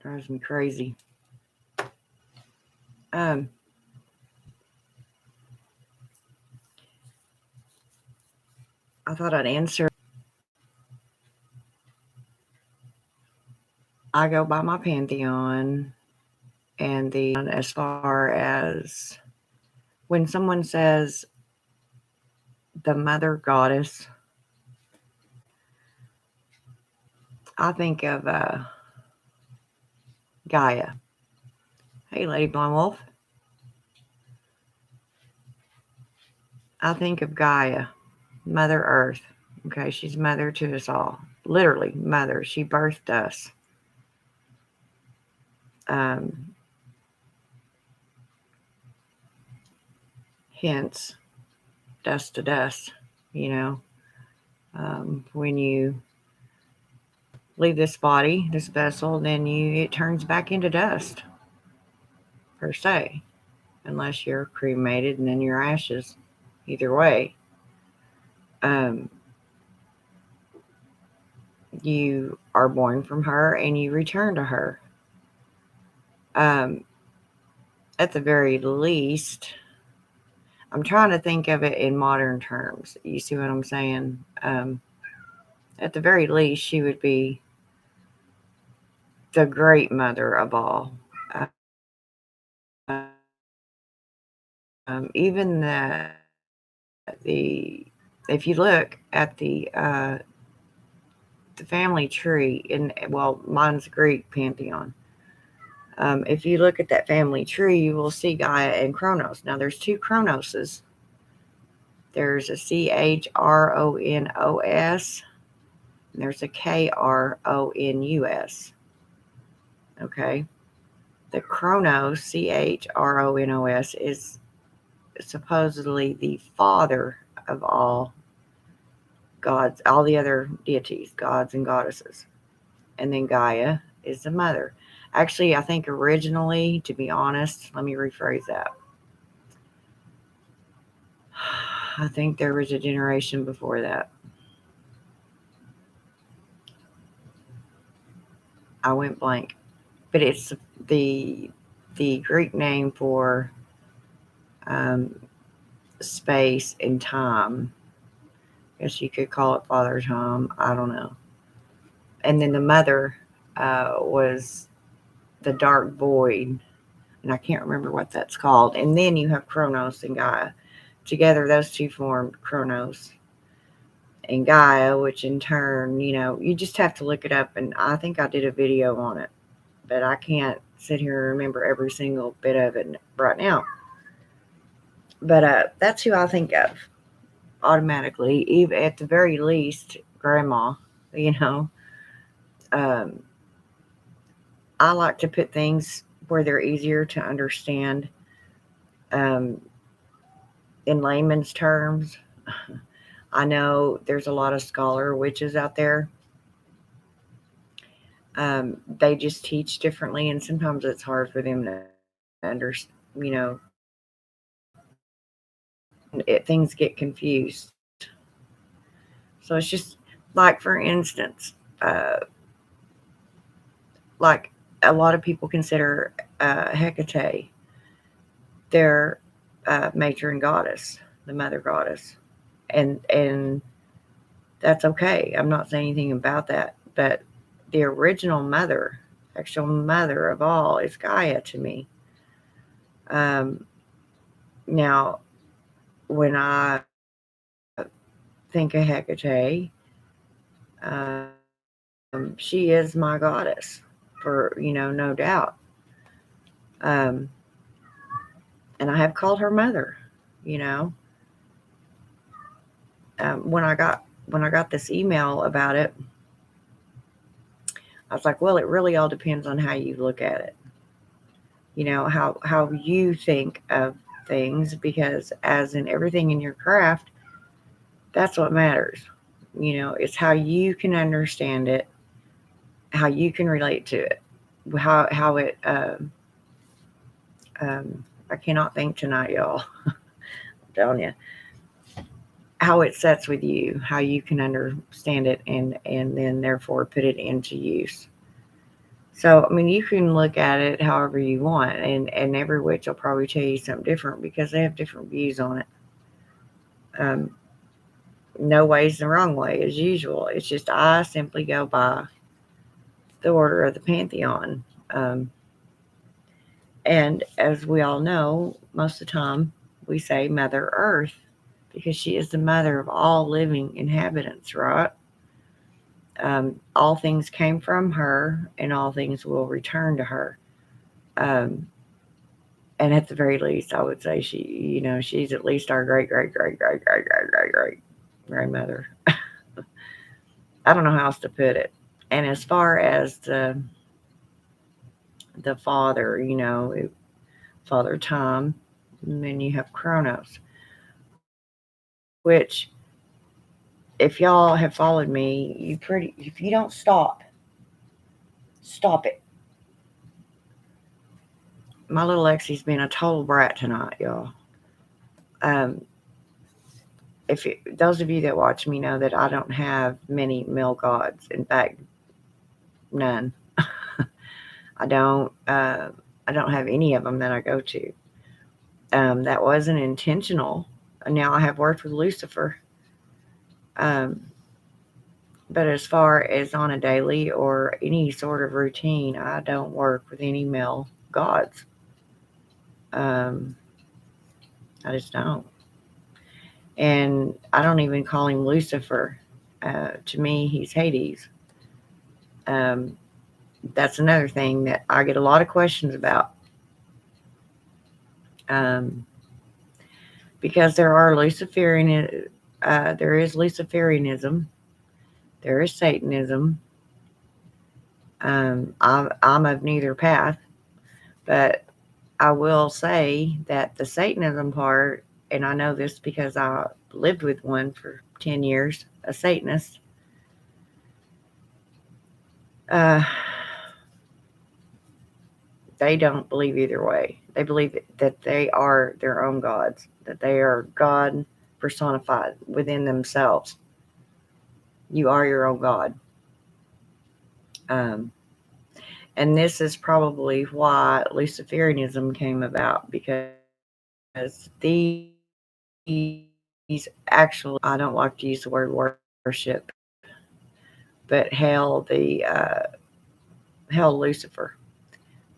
Drives me crazy. Um, I thought I'd answer. I go by my pantheon, and as far as when someone says the mother goddess, I think of Gaia. Hey, Lady Blind Wolf. I think of Gaia, Mother Earth. Okay, she's mother to us all. Literally, mother. She birthed us. Um, hence, dust to dust. You know, when you leave this body, this vessel, then it turns back into dust, per se, unless you're cremated and then your ashes. Either way, um, you are born from her and you return to her. Um, at the very least, I'm trying to think of it in modern terms. You see what I'm saying? At the very least, she would be the great mother of all. Even the if you look at the family tree in, well, mine's Greek pantheon. If you look at that family tree, you will see Gaia and Chronos. Now, there's two Chronoses. There's a Chronos, and there's a Kronus. Okay, the Chronos, Chronos, is supposedly the father of all gods, all the other deities, gods and goddesses. And then Gaia is the mother. Actually, I think originally, to be honest, let me rephrase that. I think there was a generation before that. I went blank. But it's the the Greek name for um, space and time. I guess you could call it Father Time. I don't know. And then the mother was the dark void, and I can't remember what that's called. And then you have Chronos and Gaia. Together, those two formed Chronos and Gaia, which in turn, you just have to look it up. And I think I did a video on it, but I can't sit here and remember every single bit of it right now. But that's who I think of automatically, even at the very least, Grandma. You know, um, I like to put things where they're easier to understand um, in layman's terms. I know there's a lot of scholar witches out there. They just teach differently, and sometimes it's hard for them to understand. Things get confused. So it's just like, for instance, like a lot of people consider Hecate their matron goddess, the mother goddess, and that's okay. I'm not saying anything about that, but the original mother, actual mother of all, is Gaia to me. Um, Now, when I think of Hecate, she is my goddess, for no doubt. Um, and I have called her mother. You know, when I got this email about it, I was like, well, it really all depends on how you look at it. How you think of things, because as in everything in your craft, that's what matters. It's how you can understand it, how you can relate to it, how it. I cannot think tonight, y'all. I'm telling you how it sets with you, how you can understand it, and then therefore put it into use. So, I mean, you can look at it however you want, and every witch will probably tell you something different because they have different views on it. Um, no way's the wrong way, as usual. It's just I simply go by the order of the pantheon. Um, and as we all know, most of the time we say Mother Earth because she is the mother of all living inhabitants, right? All things came from her, and all things will return to her. Um, and at the very least, I would say she's at least our great, great, great, great, great, great, great, great grandmother. I don't know how else to put it. And as far as the father, Father Time, and then you have Chronos, which if y'all have followed me, if you don't stop it. My little Lexi's being a total brat tonight, y'all. Um, those of you that watch me know that I don't have many male gods. In fact, none. I don't. I don't have any of them that I go to. That wasn't intentional. Now I have worked with Lucifer, um, but as far as on a daily or any sort of routine, I don't work with any male gods. Um, I just don't, and I don't even call him Lucifer. To me, he's Hades. Um, that's another thing that I get a lot of questions about. Um, because there is Luciferianism, there is Satanism. I'm of neither path, but I will say that the Satanism part, and I know this because I lived with one for 10 years, a Satanist. Uh, they don't believe either way. They believe that they are their own gods, that they are God personified within themselves. You are your own God. Um, and this is probably why Luciferianism came about because these actually, I don't like to use the word worship, but hell Lucifer,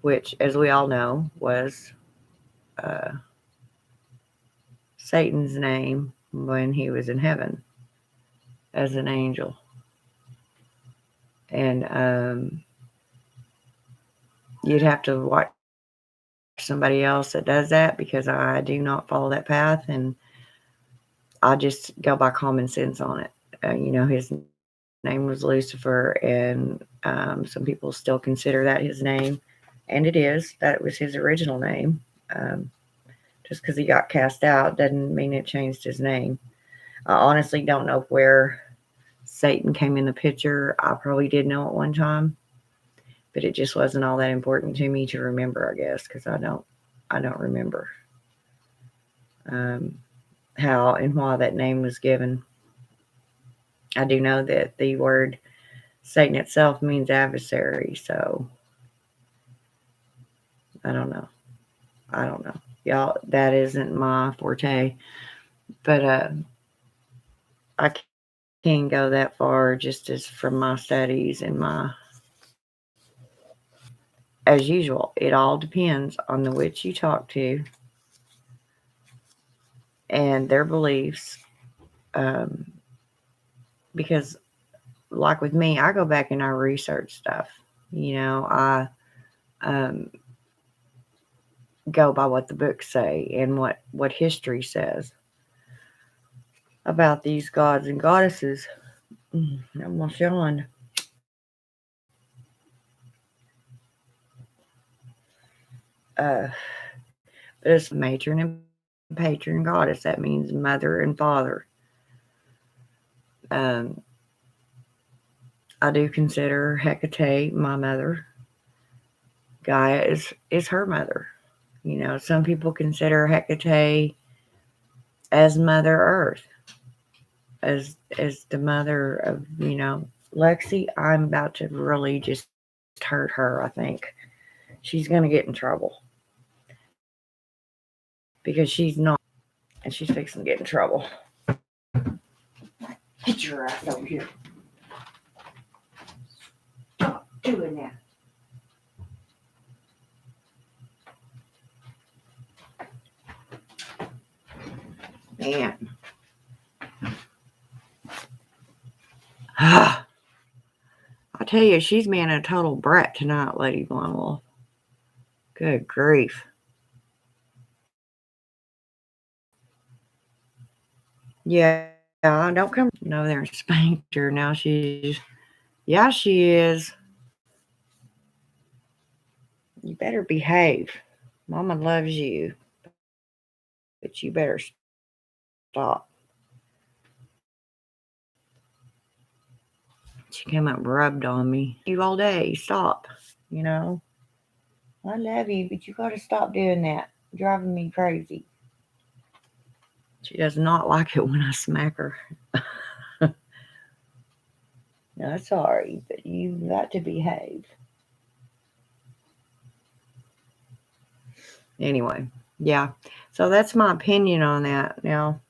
which, as we all know, was uh, Satan's name when he was in heaven as an angel. And you'd have to watch somebody else that does that because I do not follow that path, and I just go by common sense on it. His name was Lucifer, and some people still consider that his name, and it is. That was his original name. Um, just because he got cast out doesn't mean it changed his name. I honestly don't know where Satan came in the picture. I probably did know at one time, but it just wasn't all that important to me to remember, I guess, because I don't remember um, how and why that name was given. I do know that the word Satan itself means adversary, so I don't know. I don't know. Y'all, that isn't my forte, but I can go that far just as from my studies and as usual, it all depends on the witch you talk to and their beliefs. Um, because, like with me, I go back and I research stuff. I um, go by what the books say and what history says about these gods and goddesses. I almost yawned. But it's matron and patron goddess. That means mother and father. Um, I do consider Hecate my mother. Gaia is her mother. Some people consider Hecate as Mother Earth, as the mother of Lexi. I'm about to really just hurt her, I think. She's going to get in trouble. Because she's not. And she's fixing to get in trouble. Get your ass over here. Stop doing that. Man. I tell you, she's being a total brat tonight, Lady Blonde Wolf. Good grief. Yeah, don't come over there and spank her. Now she's, yeah, she is. You better behave. Mama loves you. But you better stop. She came up and rubbed on me. You all day. Stop. You know? I love you, but you gotta stop doing that. You're driving me crazy. She does not like it when I smack her. No, sorry, but you've got to behave. Anyway, yeah. So that's my opinion on that. Now,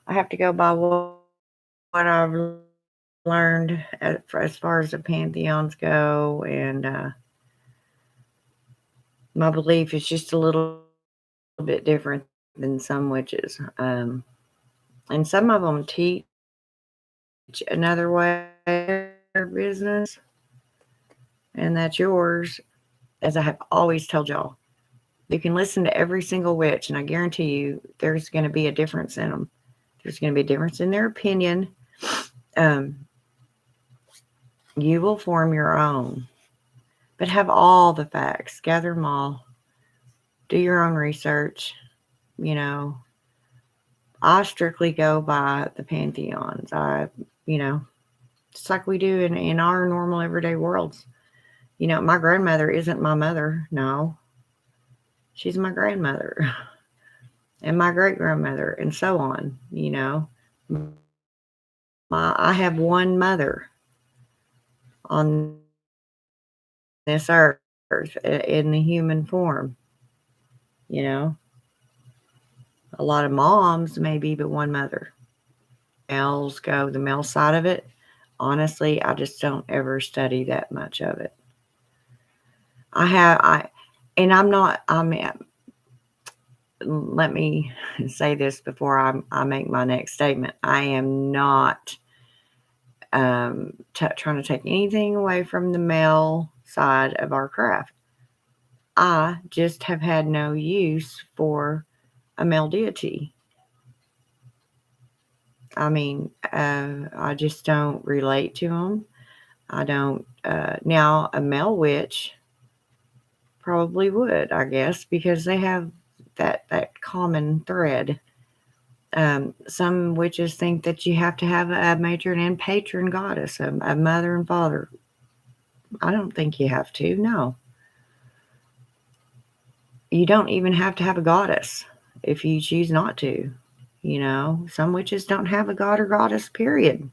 I have to go by what I've learned as far as the pantheons go, and my belief is just a little bit different than some witches. And some of them teach another way of business, and that's yours. As I have always told y'all, you can listen to every single witch, and I guarantee you there's going to be a difference in them. There's going to be a difference in their opinion. You will form your own, but have all the facts, gather them all, do your own research. You know, I strictly go by the pantheons. Just like we do in our normal everyday worlds. You know, my grandmother isn't my mother. No, she's my grandmother and my great grandmother and so on. You know, I have one mother on this earth in the human form. You know, a lot of moms maybe, but one mother. Males go the male side of it. Honestly, I just don't ever study that much of it. Let me say this before I make my next statement. I am not trying to take anything away from the male side of our craft. I just have had no use for a male deity. I mean, I just don't relate to them. I don't. Now, a male witch probably would, I guess, because they have that common thread. Some witches think that you have to have a matron and patron goddess, a mother and father. I don't think you have to. No. You don't even have to have a goddess if you choose not to. You know, some witches don't have a god or goddess, period.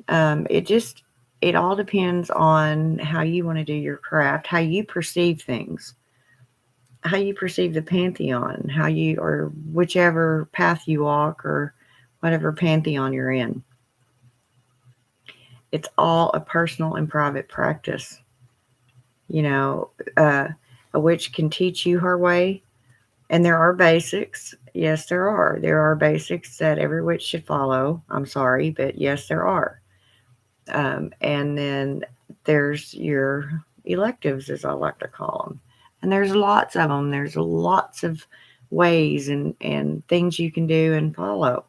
It all depends on how you want to do your craft, how you perceive things, how you perceive the pantheon, or whichever path you walk or whatever pantheon you're in. It's all a personal and private practice. You know, a witch can teach you her way, and there are basics. Yes, there are. There are basics that every witch should follow. I'm sorry, but yes, there are. And then there's your electives, as I like to call them. And there's lots of them. There's lots of ways and things you can do and follow.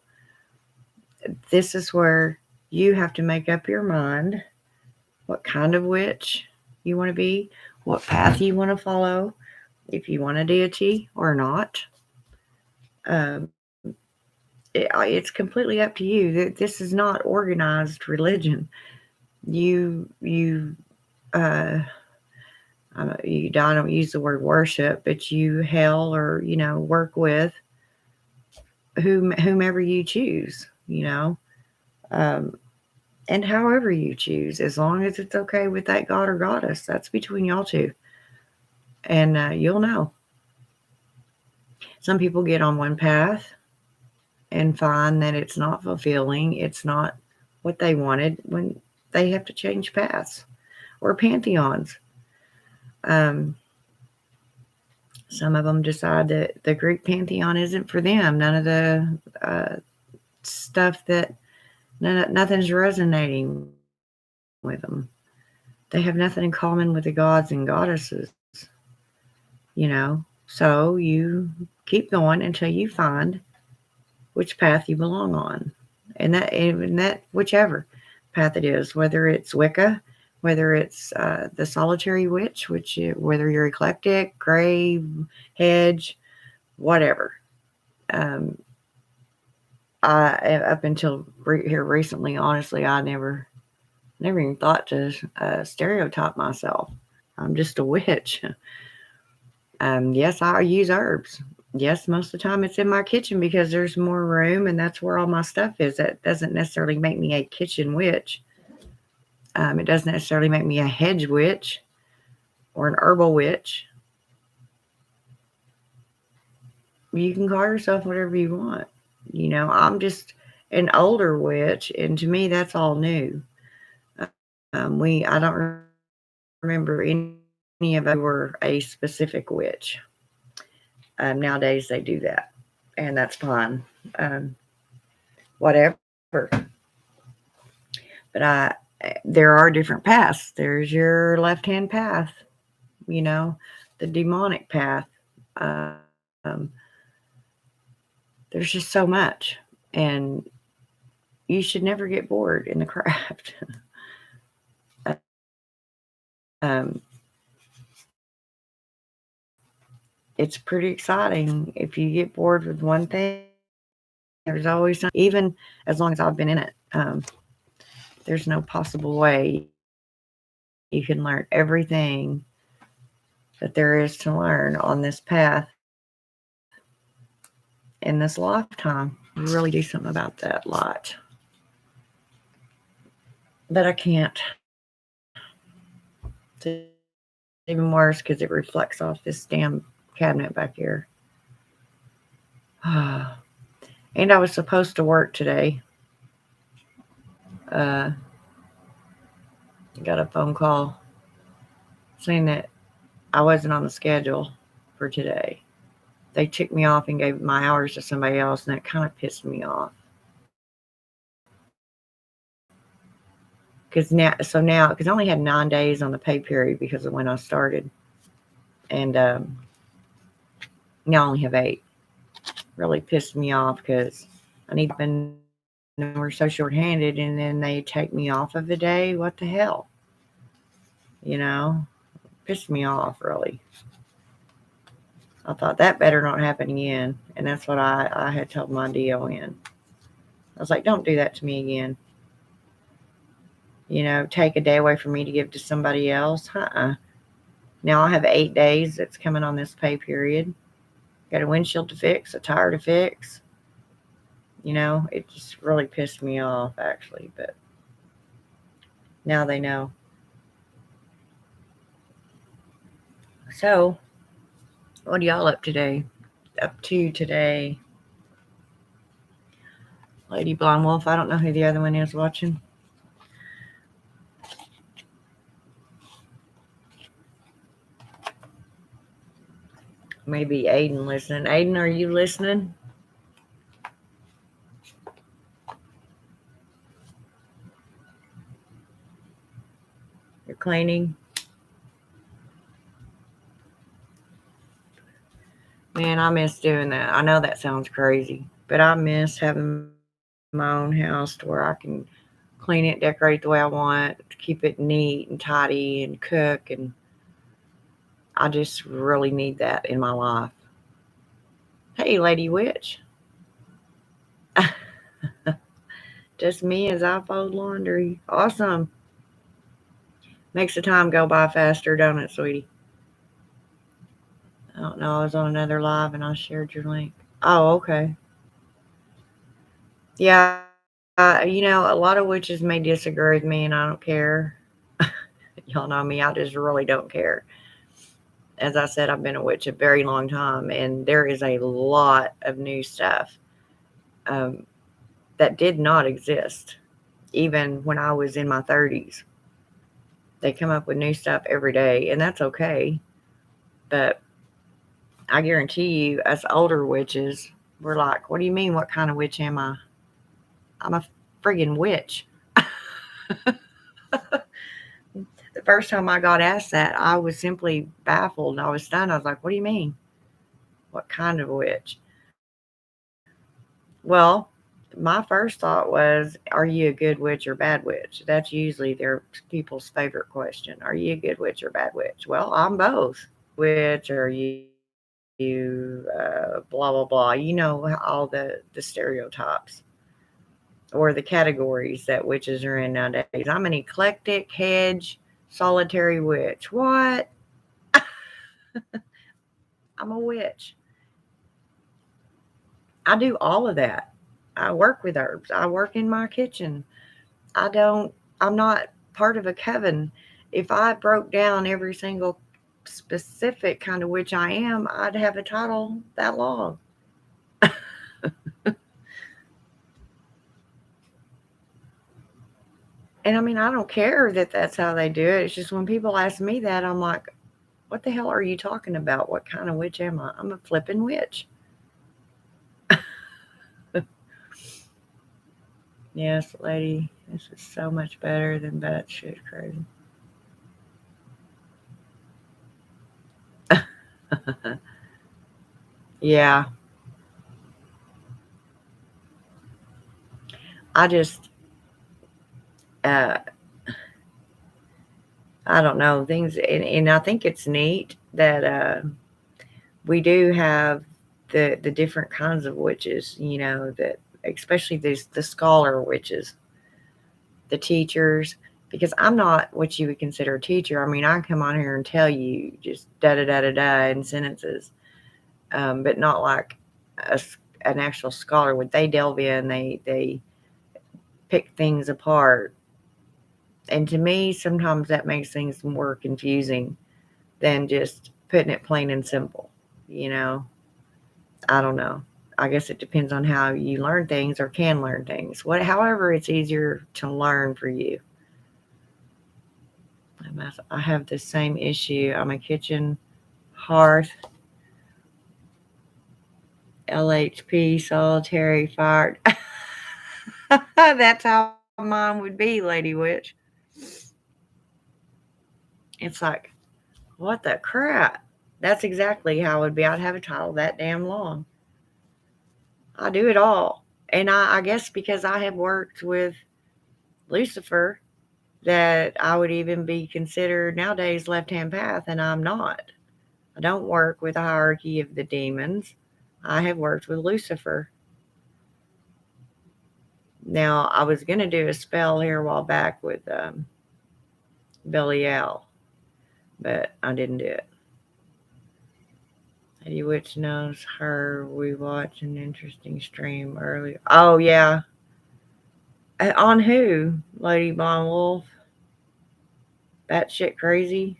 This is where you have to make up your mind what kind of witch you want to be, what path you want to follow, if you want a deity or not. It's completely up to you. This is not organized religion. You I don't use the word worship, but you hail or work with whomever you choose. And however you choose, as long as it's okay with that god or goddess, that's between y'all two. And you'll know. Some people get on one path and find that it's not fulfilling, it's not what they wanted when they have to change paths or pantheons. Some of them decide that the Greek pantheon isn't for them. None of the stuff that nothing's resonating with them. They have nothing in common with the gods and goddesses, you know. So you keep going until you find which path you belong on, and that whichever path it is, whether it's Wicca, whether it's the solitary witch, whether you're eclectic, grave, hedge, whatever. Um, up until here recently, honestly, I never even thought to stereotype myself. I'm just a witch. Yes, I use herbs. Yes, most of the time it's in my kitchen because there's more room and that's where all my stuff is. That doesn't necessarily make me a kitchen witch. It doesn't necessarily make me a hedge witch or an herbal witch. You can call yourself whatever you want. You know, I'm just an older witch, and to me, that's all new. I don't remember any of us who were a specific witch. Nowadays, they do that, and that's fine. Whatever. But there are different paths. There's your left-hand path, you know, the demonic path. Um, there's just so much, and you should never get bored in the craft. um, it's pretty exciting. If you get bored with one thing, there's always something, even as long as I've been in it. There's no possible way you can learn everything that there is to learn on this path in this lifetime. You really do something about that lot. But I can't. It's even worse because it reflects off this damn cabinet back here. And I was supposed to work today. Got a phone call saying that I wasn't on the schedule for today. They took me off and gave my hours to somebody else, and that kind of pissed me off. Because I only had 9 days on the pay period because of when I started, and now I only have 8. Really pissed me off because I need to. We're so short-handed, and then they take me off of the day. What the hell? You know, pissed me off really. I thought that better not happen again, and that's what I had told my DON. I was like, don't do that to me again. You know, take a day away from me to give to somebody else. Now I have 8 days that's coming on this pay period. Got a windshield to fix, a tire to fix. You know, it just really pissed me off, actually. But now they know. So, what are y'all up to today? Lady Blonde Wolf. I don't know who the other one is watching. Maybe Aiden listening. Aiden, are you listening? You're cleaning? Man, I miss doing that. I know that sounds crazy, but I miss having my own house to where I can clean it, decorate the way I want, keep it neat and tidy and cook, and I just really need that in my life. Hey, Lady Witch. Just me as I fold laundry. Awesome. Makes the time go by faster, don't it, sweetie? I don't know. I was on another live and I shared your link. Oh, okay. Yeah, A lot of witches may disagree with me, and I don't care. Y'all know me, I just really don't care. As I said, I've been a witch a very long time, and there is a lot of new stuff um, that did not exist even when I was in my 30s. They come up with new stuff every day, and that's okay. But I guarantee you, us older witches, we're like, what do you mean? What kind of witch am I? I'm a friggin' witch. The first time I got asked that, I was simply baffled and I was stunned. I was like, what do you mean? What kind of witch? Well, my first thought was, are you a good witch or bad witch? That's usually their people's favorite question. Are you a good witch or bad witch? Well, I'm both. Witch? Are you blah blah blah? All the stereotypes or the categories that witches are in nowadays. I'm an eclectic hedge solitary witch. What? I'm a witch. I do all of that. I work with herbs. I work in my kitchen. I don't, I'm not part of a coven. If I broke down every single specific kind of witch I am, I'd have a title that long. And I mean, I don't care that that's how they do it. It's just when people ask me that, I'm like, what the hell are you talking about? What kind of witch am I? I'm a flippin' witch. Yes, lady, this is so much better than batshit crazy. Yeah, I just, uh, I don't know things, and I think it's neat that we do have the different kinds of witches. That especially the scholar witches, the teachers. Because I'm not what you would consider a teacher. I mean, I come on here and tell you just da da da da da in sentences, but not like a, an actual scholar. Would they delve in? They pick things apart, and to me, sometimes that makes things more confusing than just putting it plain and simple. You know, I don't know. I guess it depends on how you learn things or can learn things. However, it's easier to learn for you. I have the same issue. I'm a kitchen hearth, LHP, solitary fire. That's how mine would be, Lady Witch. It's like, what the crap? That's exactly how it would be. I'd have a title that damn long. I do it all. And I guess because I have worked with Lucifer, that I would even be considered nowadays left hand path, and I'm not. I don't work with the hierarchy of the demons. I have worked with Lucifer. Now, I was going to do a spell here a while back with Belial, but I didn't do it. Lady Witch knows her. We watched an interesting stream earlier. Oh, yeah. On who? Lady Blonde Wolf? Batshit crazy?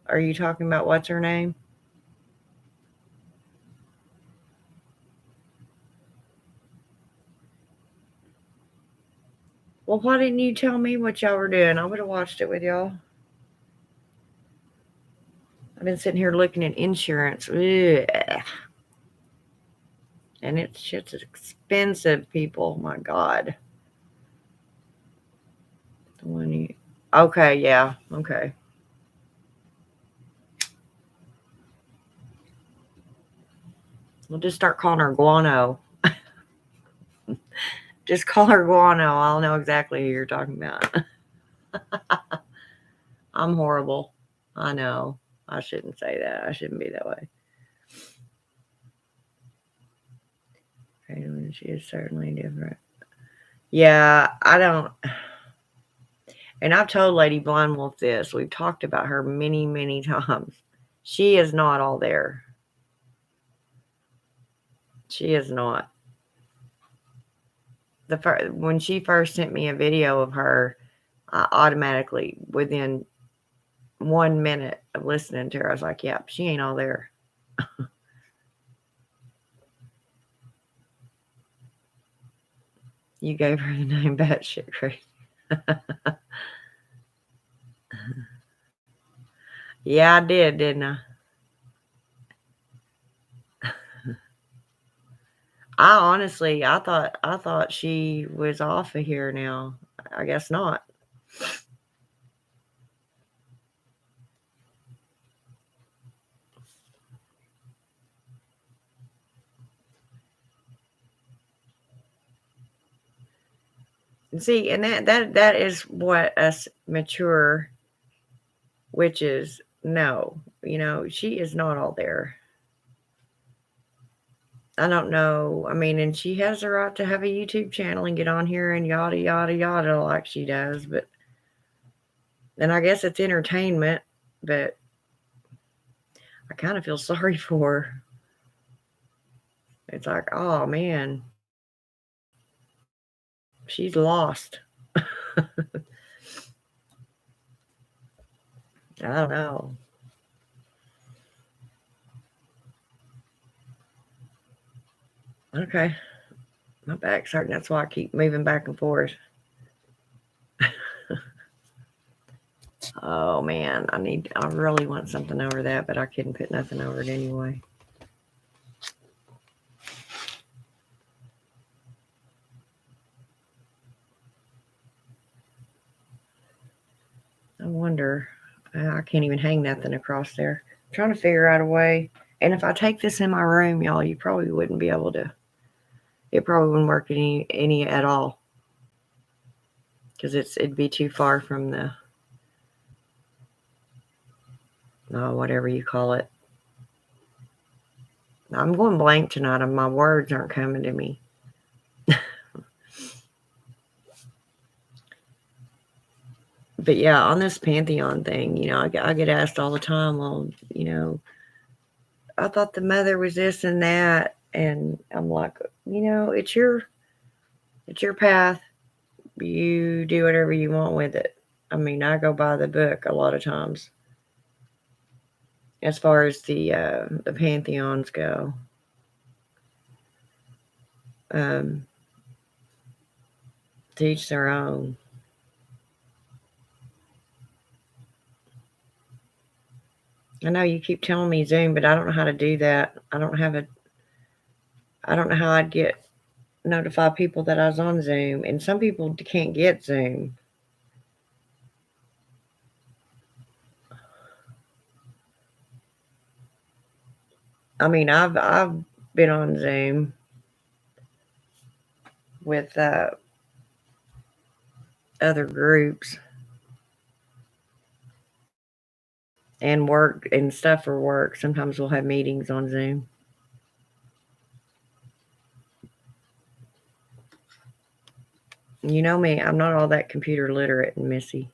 Are you talking about what's her name? Well, why didn't you tell me what y'all were doing? I would have watched it with y'all. I've been sitting here looking at insurance. Ugh. And shit's expensive, people. My God. Okay, yeah. Okay. We'll just start calling her Guano. Just call her Guano. I'll know exactly who you're talking about. I'm horrible. I know. I shouldn't say that. I shouldn't be that way. She is certainly different. Yeah, I don't. And I've told Lady Blind Wolf this. We've talked about her many, many times. She is not all there. She is not. when she first sent me a video of her, I automatically, within 1 minute of listening to her, I was like, "Yep, she ain't all there." You gave her the name batshit crazy. Yeah, I did, didn't I? I thought she was off of here now. I guess not. See, and that is what us mature witches know. She is not all there. I don't know. I mean, and she has the right to have a YouTube channel and get on here and yada yada yada like she does, but and I guess it's entertainment, but I kind of feel sorry for her. It's like, oh man, she's lost. I don't know. Okay, my back's hurting. That's why I keep moving back and forth. Oh man, I really want something over that, but I couldn't put nothing over it anyway. I wonder. I can't even hang nothing across there. I'm trying to figure out a way. And if I take this in my room, y'all, you probably wouldn't be able to. It probably wouldn't work any at all because it'd be too far from the whatever you call it. I'm going blank tonight, and my words aren't coming to me. But yeah, on this Pantheon thing, I get asked all the time, well, I thought the mother was this and that, and I'm like, it's your path. You do whatever you want with it. I mean, I go by the book a lot of times as far as the pantheons go. To each their own. I know you keep telling me Zoom, but I don't know how to do that. I don't know how I'd notify people that I was on Zoom, and some people can't get Zoom. I mean, I've been on Zoom with other groups and work and stuff for work. Sometimes we'll have meetings on Zoom. You know me, I'm not all that computer literate and missy.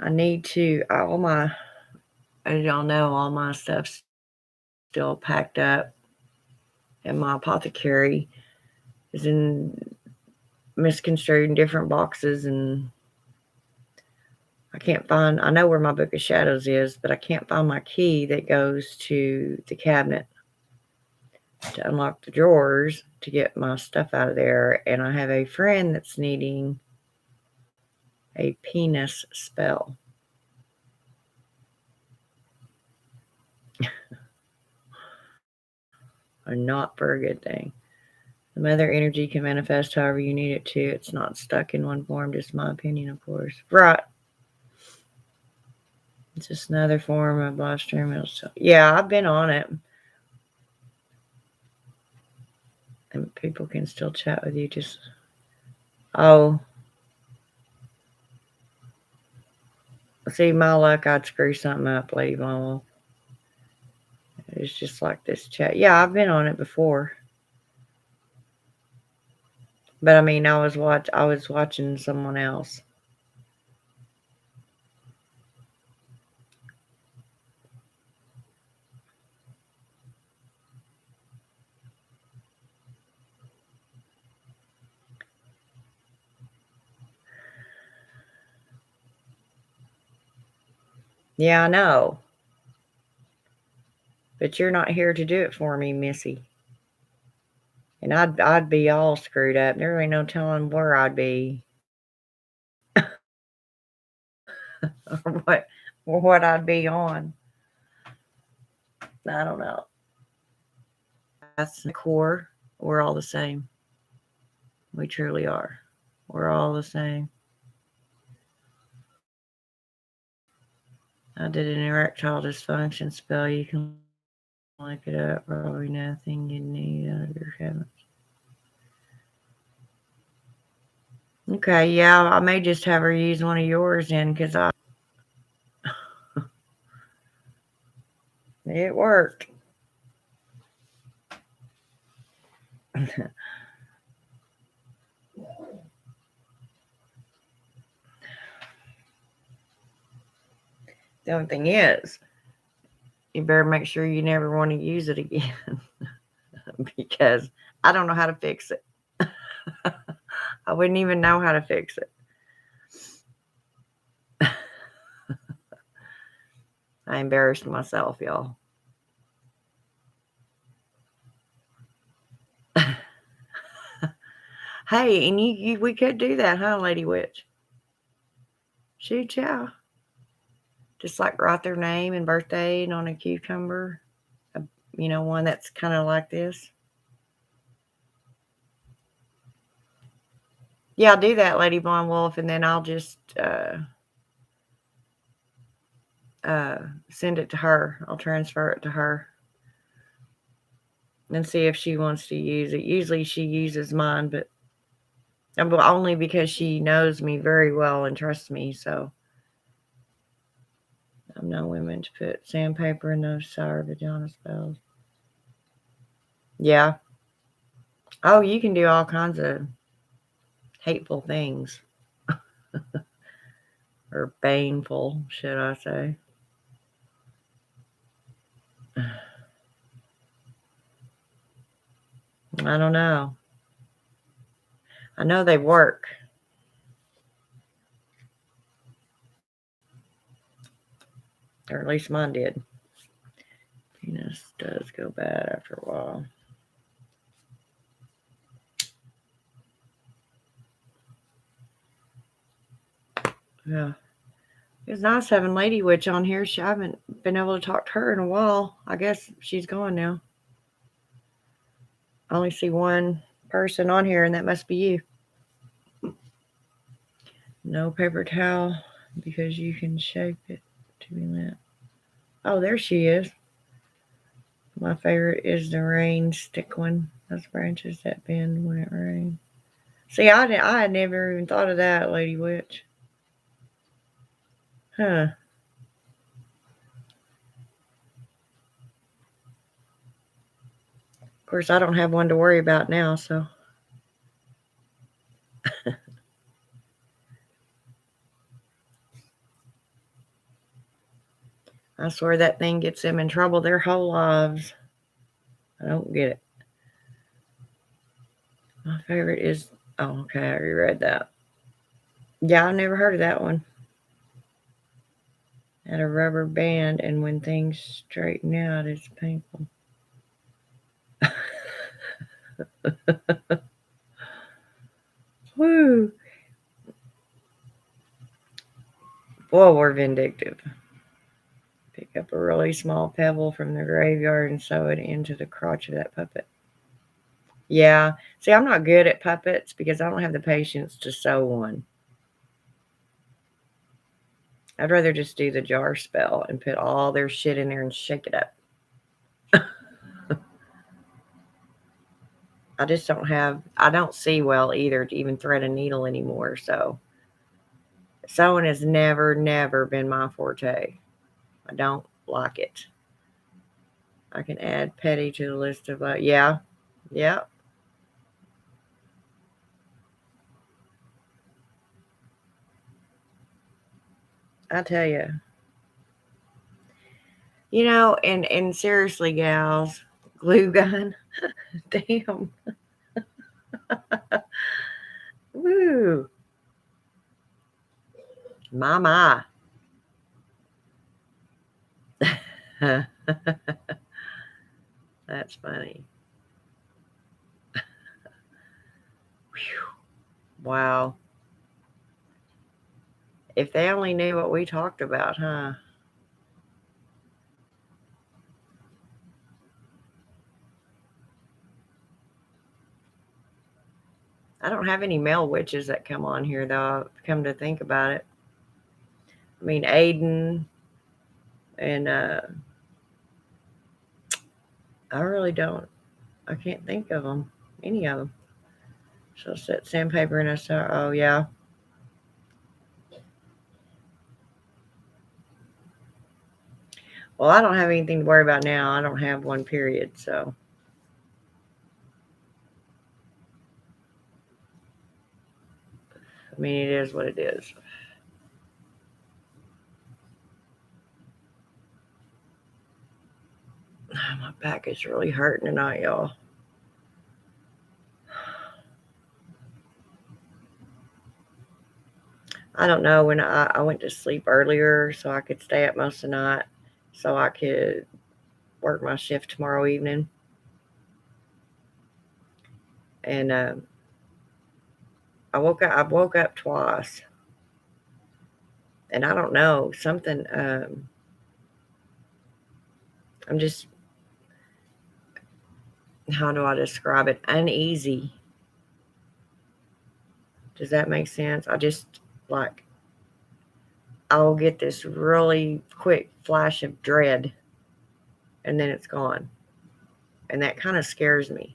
I need to, as y'all know, all my stuff's still packed up, and my apothecary is in misconstrued in different boxes, and I know where my Book of Shadows is, but I can't find my key that goes to the cabinet to unlock the drawers to get my stuff out of there. And I have a friend that's needing a penis spell. Not for a good thing. The mother energy can manifest however you need it to. It's not stuck in one form, just my opinion, of course. Right. It's just another form of live stream. Yeah, I've been on it. And people can still chat with you. Oh. See, my luck, I'd screw something up, Lady Mama. It's just like this chat. Yeah, I've been on it before. But I mean, I was watching someone else. Yeah, I know. But you're not here to do it for me, Missy. And I'd be all screwed up. There ain't no telling where I'd be or what I'd be on. I don't know. That's the core. We're all the same. We truly are. We're all the same. I did an erectile dysfunction spell. You can look it up. Probably nothing you need out of your habits. Okay, yeah, I may just have her use one of yours then, because it worked. The only thing is, you better make sure you never want to use it again because I don't know how to fix it. I wouldn't even know how to fix it. I embarrassed myself, y'all. Hey, and we could do that, huh, Lady Witch? Shoot, yeah. Just like write their name and birthday on a cucumber. One that's kind of like this. Yeah, I'll do that, Lady Blonde Wolf, and then I'll just send it to her. I'll transfer it to her and see if she wants to use it. Usually she uses mine, but only because she knows me very well and trusts me. So I'm no women to put sandpaper in those sour vagina spells. Yeah. Oh, you can do all kinds of hateful things. Or baneful, should I say. I don't know. I know they work. Or at least mine did. Penis does go bad after a while. Yeah. It was nice having Lady Witch on here. I haven't been able to talk to her in a while. I guess she's gone now. I only see one person on here, and that must be you. No paper towel because you can shape it to be lit. Oh, there she is. My favorite is the rain stick one. Those branches that bend when it rains. See, I had never even thought of that, Lady Witch. Huh. Of course, I don't have one to worry about now, so. I swear that thing gets them in trouble their whole lives. I don't get it. My favorite is. Oh, okay, I already read that. Yeah, I've never heard of that one. At a rubber band, and when things straighten out, it's painful. Woo! Well, we're vindictive. Pick up a really small pebble from the graveyard and sew it into the crotch of that puppet. Yeah. See, I'm not good at puppets because I don't have the patience to sew one. I'd rather just do the jar spell and put all their shit in there and shake it up. I just I don't see well either to even thread a needle anymore. So sewing has never been my forte. I don't like it. I can add petty to the list of, yeah. I tell you. And seriously, gals, glue gun. Damn. Woo. My. That's funny. Whew. Wow. If they only knew what we talked about, huh? I don't have any male witches that come on here, though. I've come to think about it. I mean, Aiden and I really don't. I can't think of them. Any of them. So set sandpaper in us. Oh, yeah. Well, I don't have anything to worry about now. I don't have one, period. So. I mean, it is what it is. My back is really hurting tonight, y'all. I don't know. When I went to sleep earlier so I could stay up most of the night so I could work my shift tomorrow evening. And I woke up twice. And I don't know, something I'm just, how do I describe it? Uneasy. Does that make sense? I just, like, I'll get this really quick flash of dread and then it's gone. And that kind of scares me.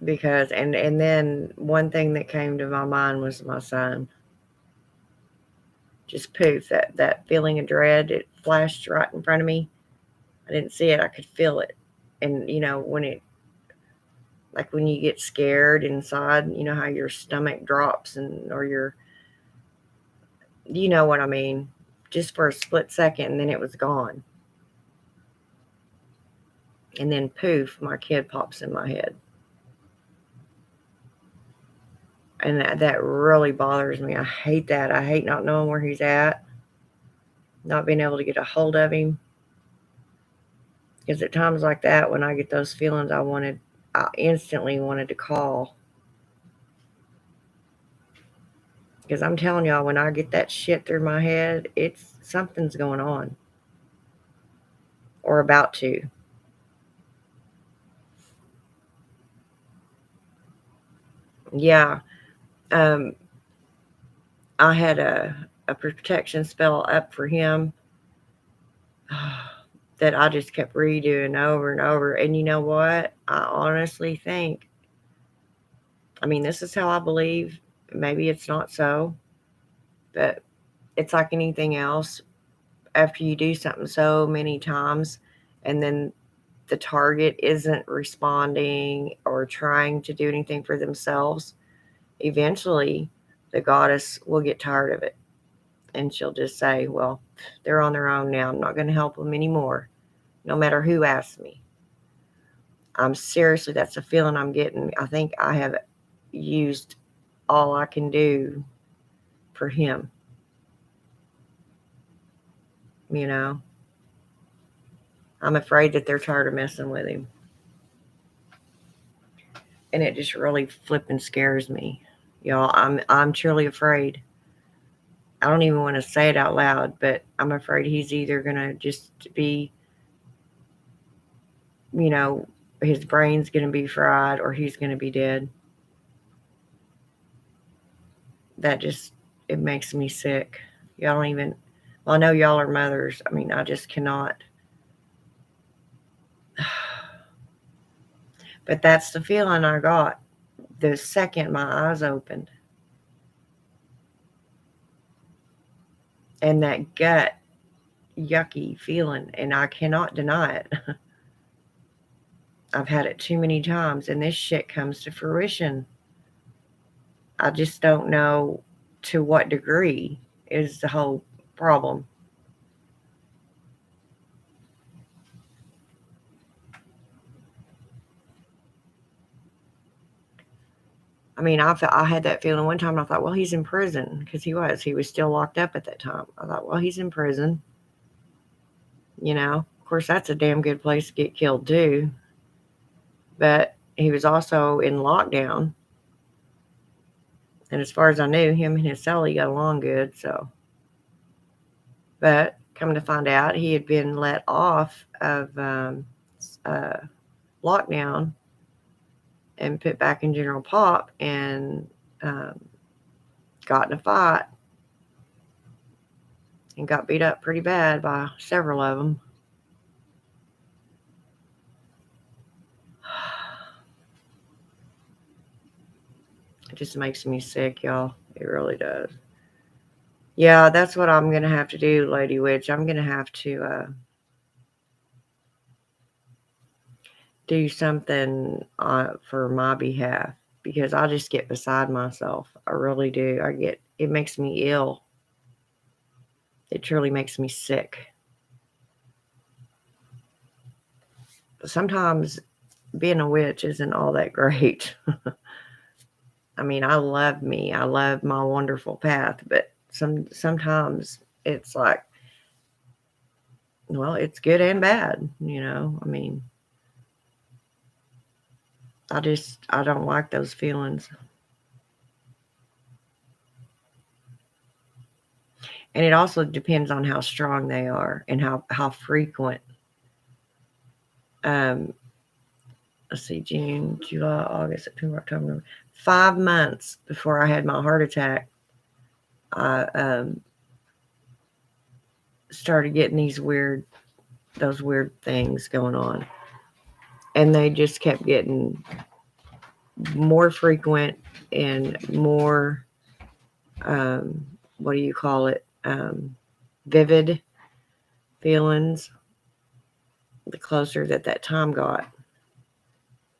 Because, and then one thing that came to my mind was my son. Just poof, that feeling of dread, it flashed right in front of me. I didn't see it, I could feel it. And, you know, when it, like when you get scared inside, you know how your stomach drops and, or your, you know what I mean, just for a split second, and then it was gone. And then poof, my kid pops in my head. And that really bothers me. I hate that. I hate not knowing where he's at, not being able to get a hold of him. Because at times like that, when I get those feelings, I instantly wanted to call. Because I'm telling y'all, when I get that shit through my head, it's something's going on. Or about to. Yeah. I had a protection spell up for him that I just kept redoing over and over. And you know what? I honestly think, I mean, this is how I believe. Maybe it's not so, but it's like anything else. After you do something so many times and then the target isn't responding or trying to do anything for themselves, eventually the goddess will get tired of it. And she'll just say, well, they're on their own now. I'm not going to help them anymore, no matter who asks me. I'm seriously, that's a feeling I'm getting. I think I have used all I can do for him. You know, I'm afraid that they're tired of messing with him. And it just really flipping scares me. Y'all, I'm truly afraid. I don't even want to say it out loud, but I'm afraid he's either going to just be, you know, his brain's going to be fried or he's going to be dead. That just, it makes me sick. Y'all don't even, well, I know y'all are mothers. I mean, I just cannot. But that's the feeling I got the second my eyes opened. And that gut, yucky feeling, and I cannot deny it. I've had it too many times, and this shit comes to fruition. I just don't know to what degree is the whole problem. I mean, I had that feeling one time, and I thought, well, he's in prison, because he was still locked up at that time. I thought, well, he's in prison, Of course, that's a damn good place to get killed too. But he was also in lockdown, and as far as I knew, him and his cellie got along good. So, but come to find out, he had been let off of lockdown and put back in general pop, and got in a fight and got beat up pretty bad by several of them. It just makes me sick, y'all. It really does. Yeah, that's what I'm going to have to do, Lady Witch. I'm going to have to do something for my behalf, because I just get beside myself. I really do. It makes me ill. It truly makes me sick. Sometimes being a witch isn't all that great. I mean, I love me. I love my wonderful path, but sometimes it's like, well, it's good and bad, I mean, I don't like those feelings. And it also depends on how strong they are and how frequent. Let's see, June, July, August, September, October, 5 months before I had my heart attack, I started getting those weird things going on. And they just kept getting more frequent and more, what do you call it? Vivid feelings the closer that time got.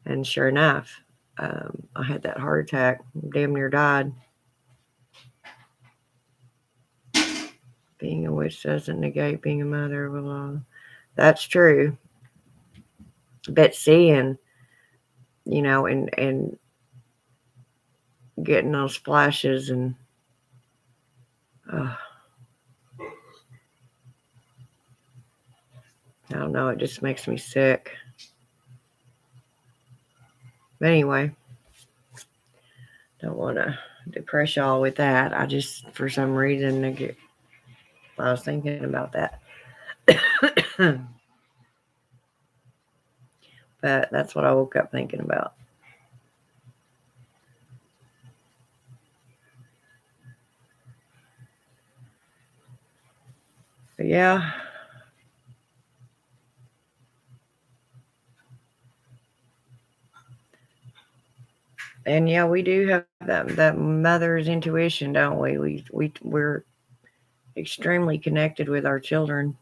And sure enough, I had that heart attack, damn near died. Being a witch doesn't negate being a mother. Well, that's true. But seeing, and getting those flashes and I don't know, it just makes me sick. But anyway, don't want to depress y'all with that. I just, for some reason, I was thinking about that. But that's what I woke up thinking about. But yeah. And yeah, we do have that mother's intuition, don't we? We're extremely connected with our children,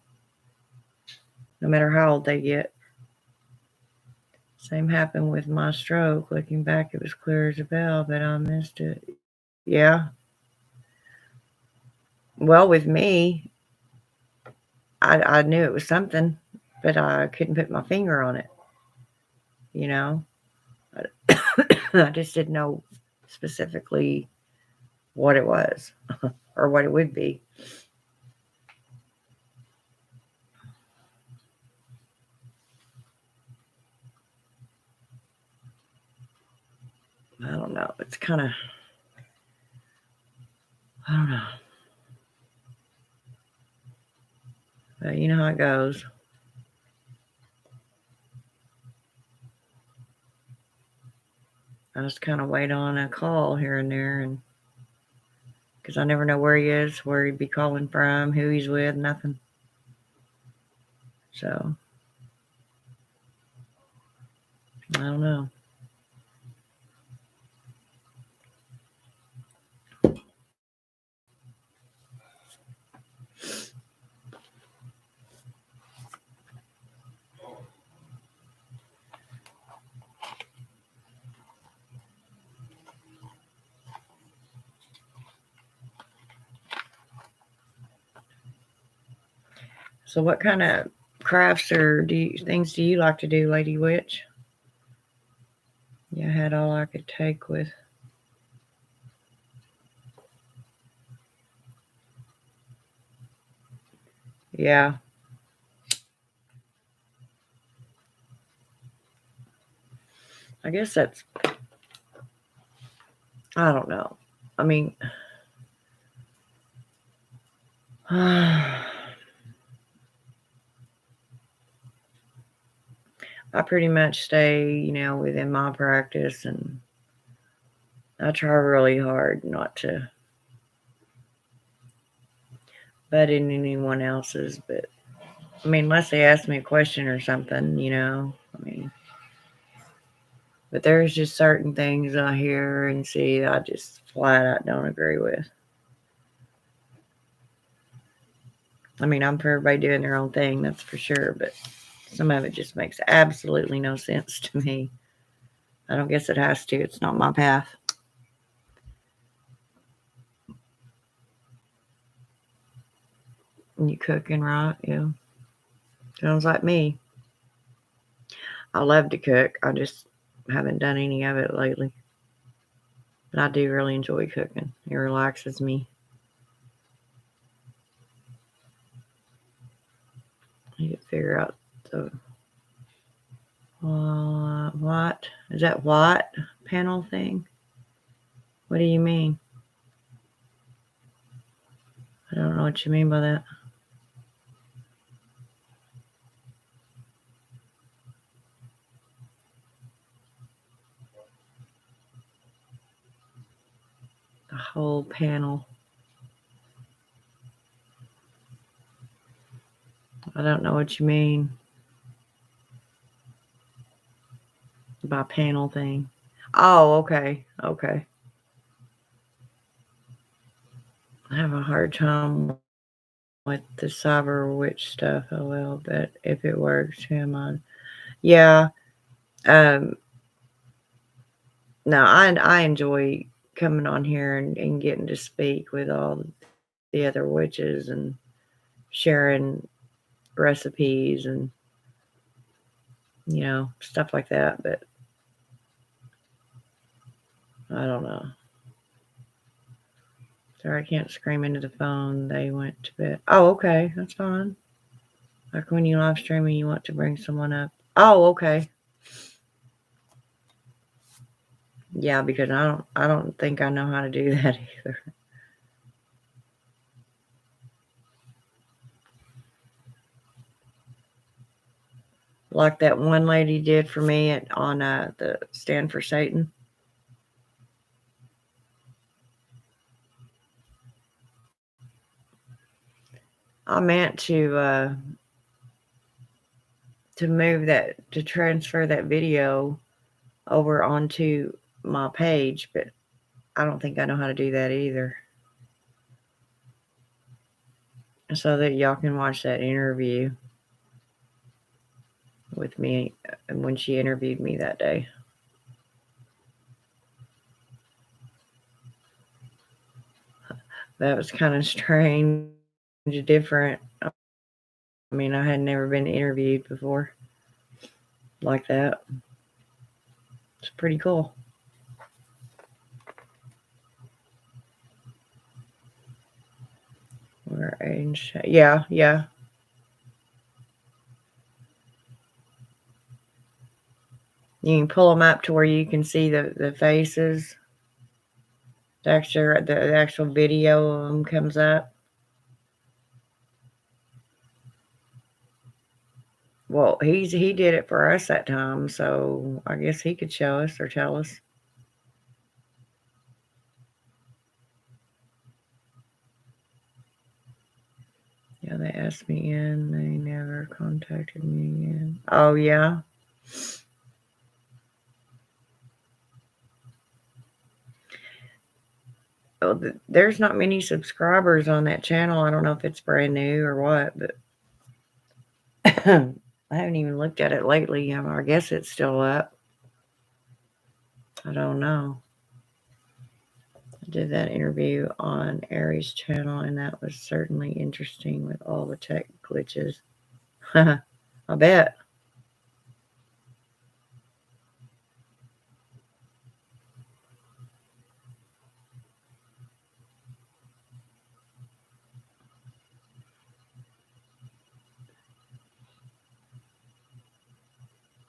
no matter how old they get. Same happened with my stroke. Looking back, it was clear as a bell, but I missed it. Yeah. Well, with me, I knew it was something, but I couldn't put my finger on it. I just didn't know specifically what it was or what it would be. I don't know. It's kind of, I don't know. But you know how it goes. I just kind of wait on a call here and there, and because I never know where he is, where he'd be calling from, who he's with, nothing. So, I don't know. So, what kind of crafts or things do you like to do, Lady Witch? Yeah, I had all I could take with Yeah. I guess that's, I don't know. I mean, I pretty much stay, within my practice, and I try really hard not to butt in anyone else's, but I mean, unless they ask me a question or something, I mean, but there's just certain things I hear and see that I just flat out don't agree with. I mean, I'm for everybody doing their own thing, that's for sure, but some of it just makes absolutely no sense to me. I don't guess it has to. It's not my path. You cooking, right? Yeah. Sounds like me. I love to cook. I just haven't done any of it lately. But I do really enjoy cooking. It relaxes me. I need to figure out the what is that white panel thing? What do you mean? I don't know what you mean by that. The whole panel. I don't know what you mean by panel thing. Oh, okay. Okay. I have a hard time with the cyber witch stuff. Oh well, but if it works, him on. Yeah. Um. No, I enjoy coming on here and getting to speak with all the other witches and sharing recipes and stuff like that. But I don't know. Sorry, I can't scream into the phone. They went to bed. Oh, okay, that's fine. Like when you live streaming, you want to bring someone up. Oh, okay. Yeah, because I don't think I know how to do that either. Like that one lady did for me on the Stand for Satan. I meant to move that, to transfer that video over onto my page, but I don't think I know how to do that either. So that y'all can watch that interview with me when she interviewed me that day. That was kind of strange, different. I mean, I had never been interviewed before like that. It's pretty cool. Yeah, yeah. You can pull them up to where you can see the faces. The actual video of them comes up. Well, he did it for us that time, so I guess he could show us or tell us. Yeah, they asked me in. They never contacted me again. Oh, yeah. Well, there's not many subscribers on that channel. I don't know if it's brand new or what, but I haven't even looked at it lately. I guess it's still up. I don't know. I did that interview on Aries' channel, and that was certainly interesting with all the tech glitches. I bet.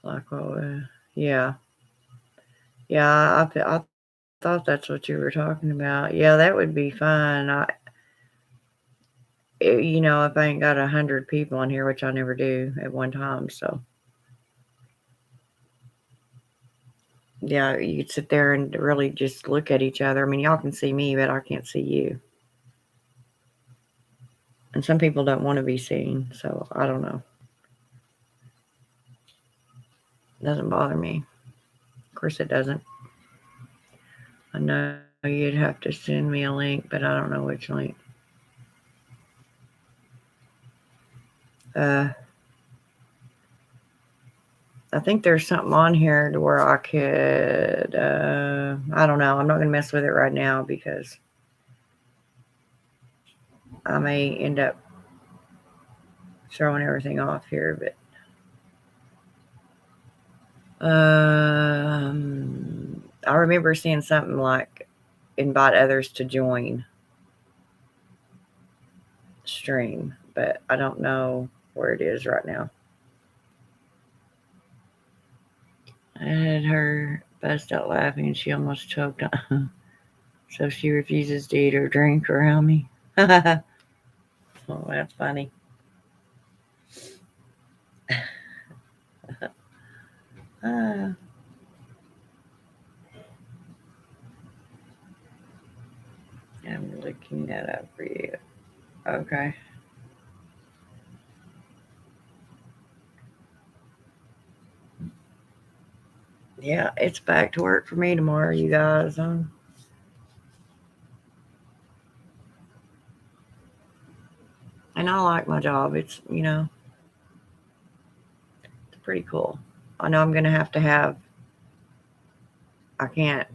Like, oh, yeah. Yeah, I thought that's what you were talking about. Yeah, that would be fun. If I ain't got 100 people on here, which I never do at one time, so yeah, you could sit there and really just look at each other. I mean, y'all can see me, but I can't see you. And some people don't want to be seen, so I don't know. It doesn't bother me. Of course, it doesn't. I know you'd have to send me a link, but I don't know which link. I think there's something on here to where I could, I don't know. I'm not going to mess with it right now because I may end up throwing everything off here, but I remember seeing something like invite others to join stream, but I don't know where it is right now. I had her bust out laughing and she almost choked on. So she refuses to eat or drink around me. Oh, that's funny. Uh, I'm looking that up for you. Okay. Yeah, it's back to work for me tomorrow, you guys. And I like my job. It's it's pretty cool. I know I'm gonna have to have. I can't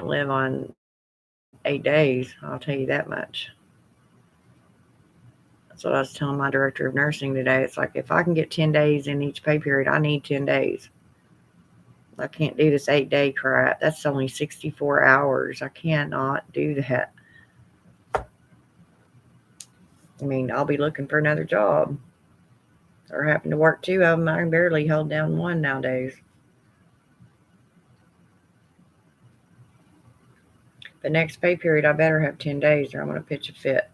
live on 8 days. I'll tell you that much. That's what I was telling my director of nursing today. It's like if I can get 10 days in each pay period, I need 10 days. I can't do this 8 day crap. That's only 64 hours. I cannot do that. I mean, I'll be looking for another job or having to work two of them. I can barely hold down one nowadays. The next pay period, I better have 10 days or I'm going to pitch a fit.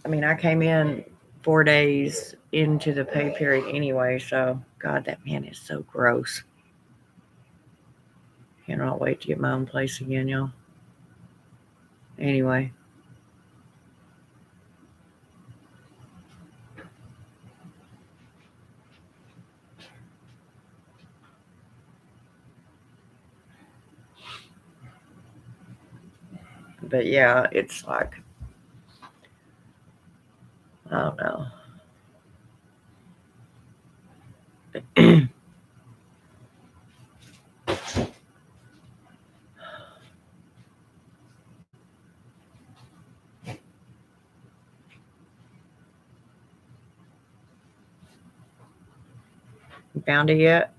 I mean, I came in 4 days into the pay period anyway, so God, that man is so gross. Cannot wait to get my own place again, y'all. Anyway. But yeah, it's like, I don't know. You found it yet?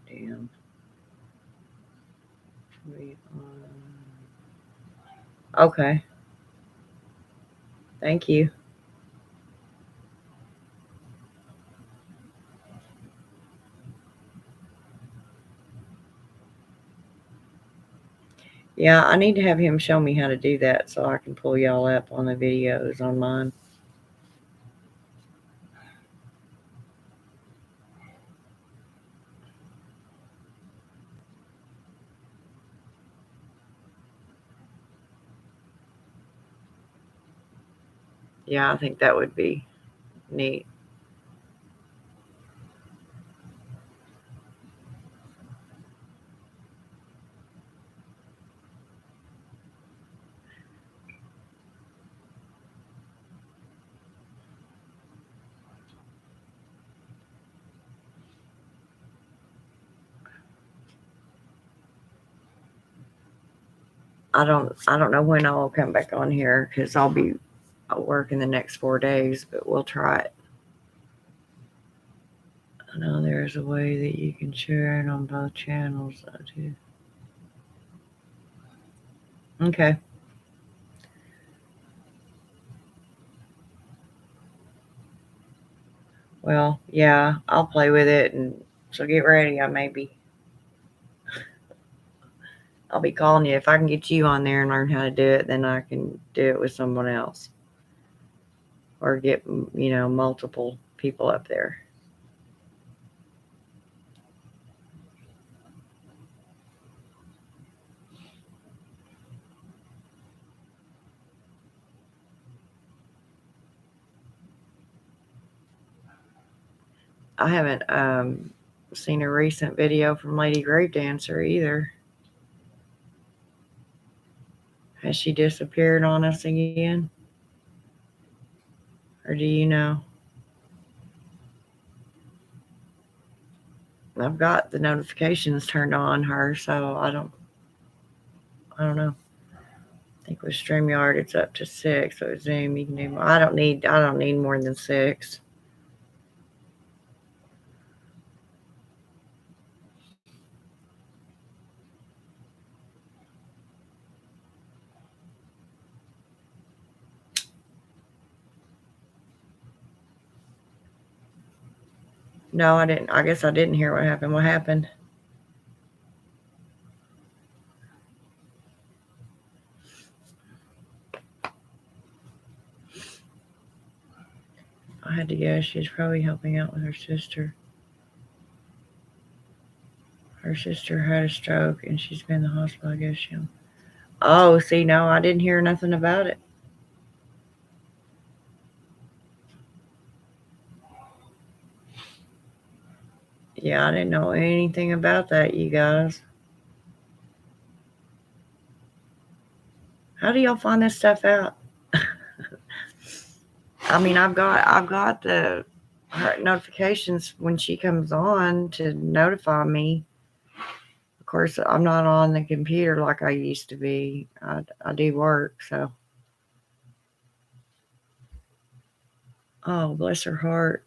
Damn. Okay. Thank you. Yeah, I need to have him show me how to do that so I can pull y'all up on the videos on mine. Yeah, I think that would be neat. I don't know when I'll come back on here because I'll be at work in the next 4 days, but we'll try it. I know there's a way that you can share it on both channels though too. Okay. Well, yeah, I'll play with it, and so get ready. I'll be calling you if I can get you on there and learn how to do it. Then I can do it with someone else, or get multiple people up there. I haven't seen a recent video from Lady Grave Dancer either. Has she disappeared on us again? Or do you know? I've got the notifications turned on her, so I don't know. I think with StreamYard it's up to 6. So with Zoom you can do more. I don't need more than 6. No, I didn't. I guess I didn't hear what happened. What happened? I had to guess she's probably helping out with her sister. Her sister had a stroke and she's been in the hospital, I guess. Oh, see, no, I didn't hear nothing about it. Yeah, I didn't know anything about that, you guys. How do y'all find this stuff out? I mean, I've got the her notifications when she comes on to notify me. Of course, I'm not on the computer like I used to be. I do work, so. Oh, bless her heart.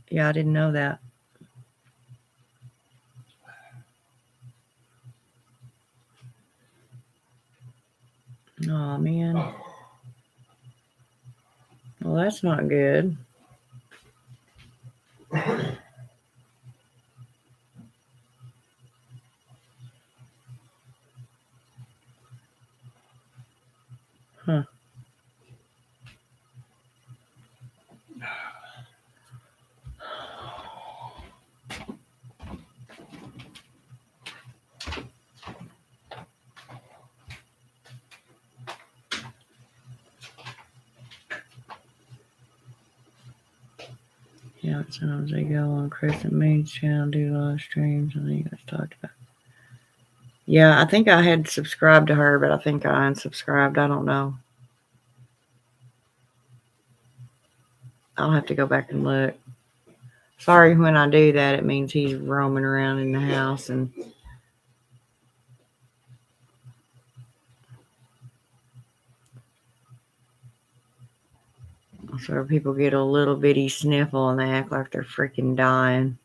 Yeah, I didn't know that. Oh, man. Well, that's not good. Huh. Yeah, sometimes they go on Crescent Moon's channel, do live streams. I think you guys talked about. Yeah, I think I had subscribed to her, but I think I unsubscribed. I don't know. I'll have to go back and look. Sorry, when I do that, it means he's roaming around in the house and. So people get a little bitty sniffle and they act like they're freaking dying.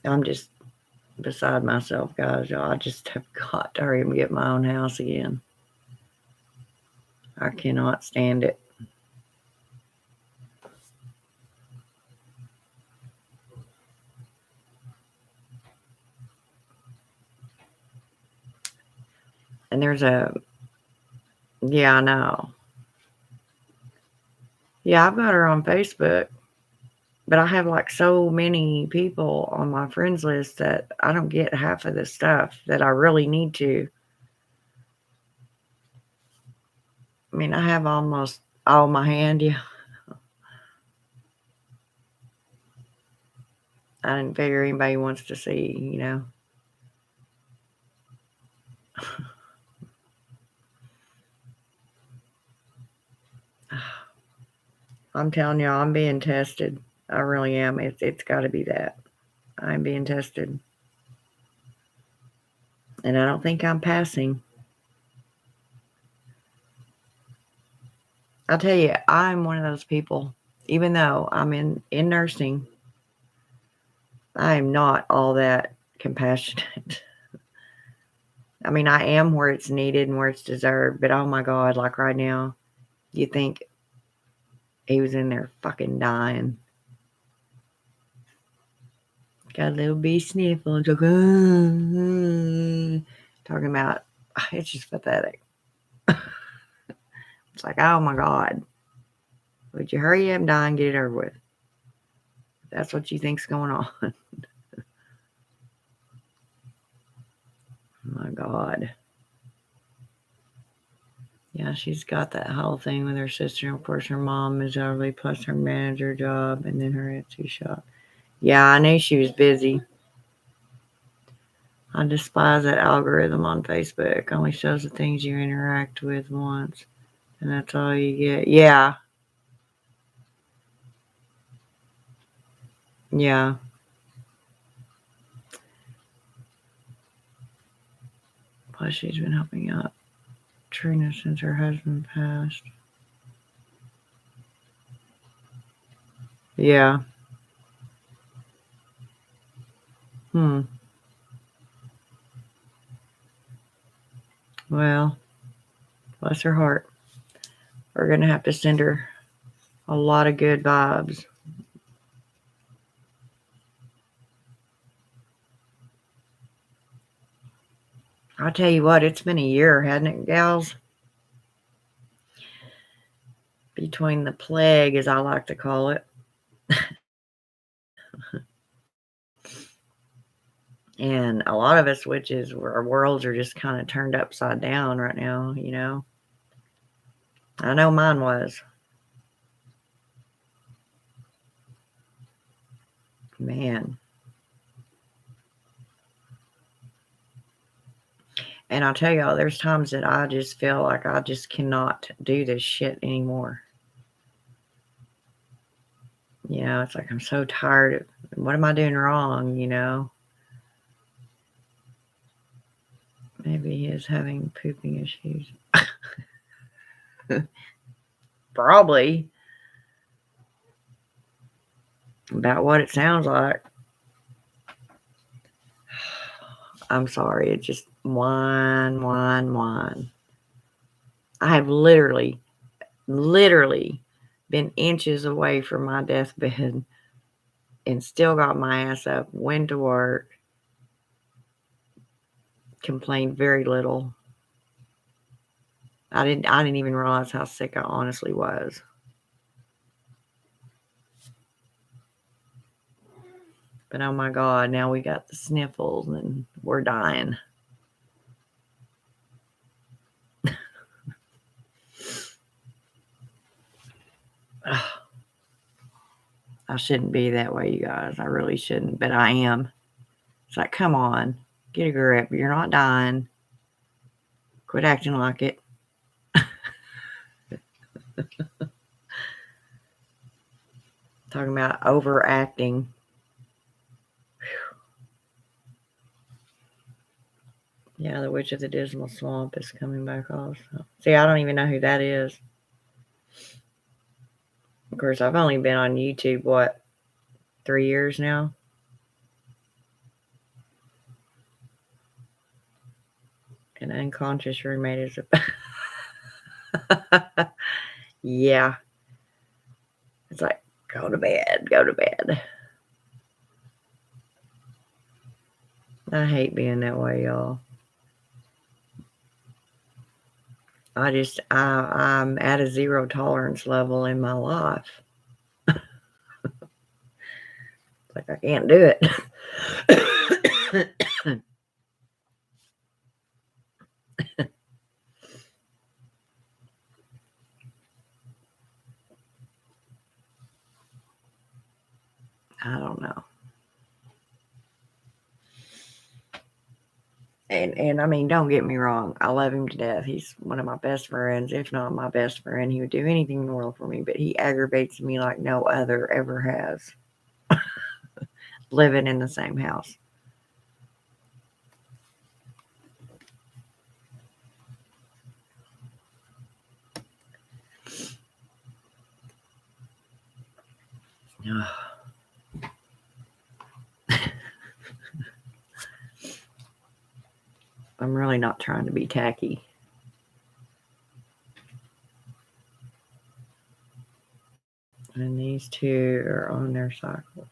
I'm just beside myself, guys. Y'all, I just have got to hurry and get my own house again. I cannot stand it. And yeah, I know. Yeah, I've got her on Facebook, but I have like so many people on my friends list that I don't get half of the stuff that I really need to. I mean, I have almost all my hand. Yeah. I didn't figure anybody wants to see. I'm telling y'all, I'm being tested. I really am. It's got to be that. I'm being tested. And I don't think I'm passing. I'll tell you, I'm one of those people, even though I'm in nursing, I am not all that compassionate. I mean, I am where it's needed and where it's deserved, but oh my God, like right now, you think he was in there fucking dying. Got a little bee sniffle and talking about, it's just pathetic. It's like, oh my God, would you hurry up and die and get it over with? That's what you think's going on. Oh my God. Yeah, she's got that whole thing with her sister. And of course, her mom is elderly, plus her manager job, and then her Etsy shop. Yeah, I knew she was busy. I despise that algorithm on Facebook. Only shows the things you interact with once, and that's all you get. Yeah. Yeah. Plus, she's been helping out Trina since her husband passed. Yeah. Well, bless her heart. We're going to have to send her a lot of good vibes. I'll tell you what, it's been a year, hasn't it, gals? Between the plague, as I like to call it, and a lot of us witches, our worlds are just kind of turned upside down right now, you know. I know mine was. Man. And I'll tell y'all, there's times that I just feel like I just cannot do this shit anymore. You know, it's like I'm so tired of, what am I doing wrong, you know? Maybe he is having pooping issues. Probably. About what it sounds like. I'm sorry. It's just whine. I have literally been inches away from my deathbed and still got my ass up, went to work, complained very little. I didn't even realize how sick I honestly was. But oh my God, now we got the sniffles and we're dying. I shouldn't be that way, you guys. I really shouldn't, but I am. It's like, come on, get a grip. You're not dying. Quit acting like it. Talking about overacting. Yeah, the Witch of the Dismal Swamp is coming back also. See, I don't even know who that is. Of course, I've only been on YouTube, 3 years now? An unconscious roommate is a... Yeah. It's like, go to bed. I hate being that way, y'all. I'm at a zero tolerance level in my life. It's like I can't do it. I don't know. And I mean, don't get me wrong. I love him to death. He's one of my best friends, if not my best friend. He would do anything in the world for me, but he aggravates me like no other ever has, living in the same house. I'm really not trying to be tacky. And these two are on their cycle.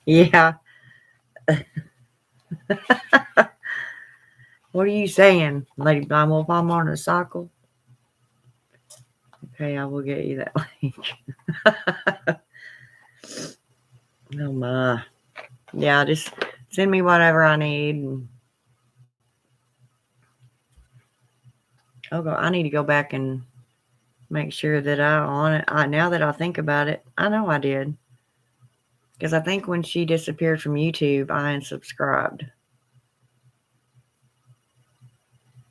Yeah. What are you saying, Lady Blind Wolf? I'm on a cycle. Okay, I will get you that link. Oh my. Yeah, just send me whatever I need. I need to go back and make sure that I on it. Now that I think about it, I know I did. Because I think when she disappeared from YouTube, I unsubscribed.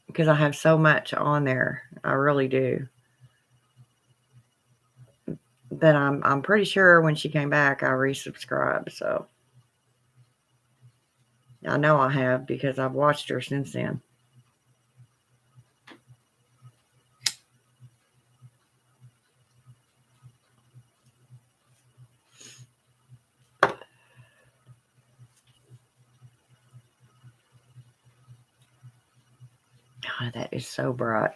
Because I have so much on there. I really do. But I'm pretty sure when she came back, I resubscribed. So I know I have because I've watched her since then. God, that is so bright.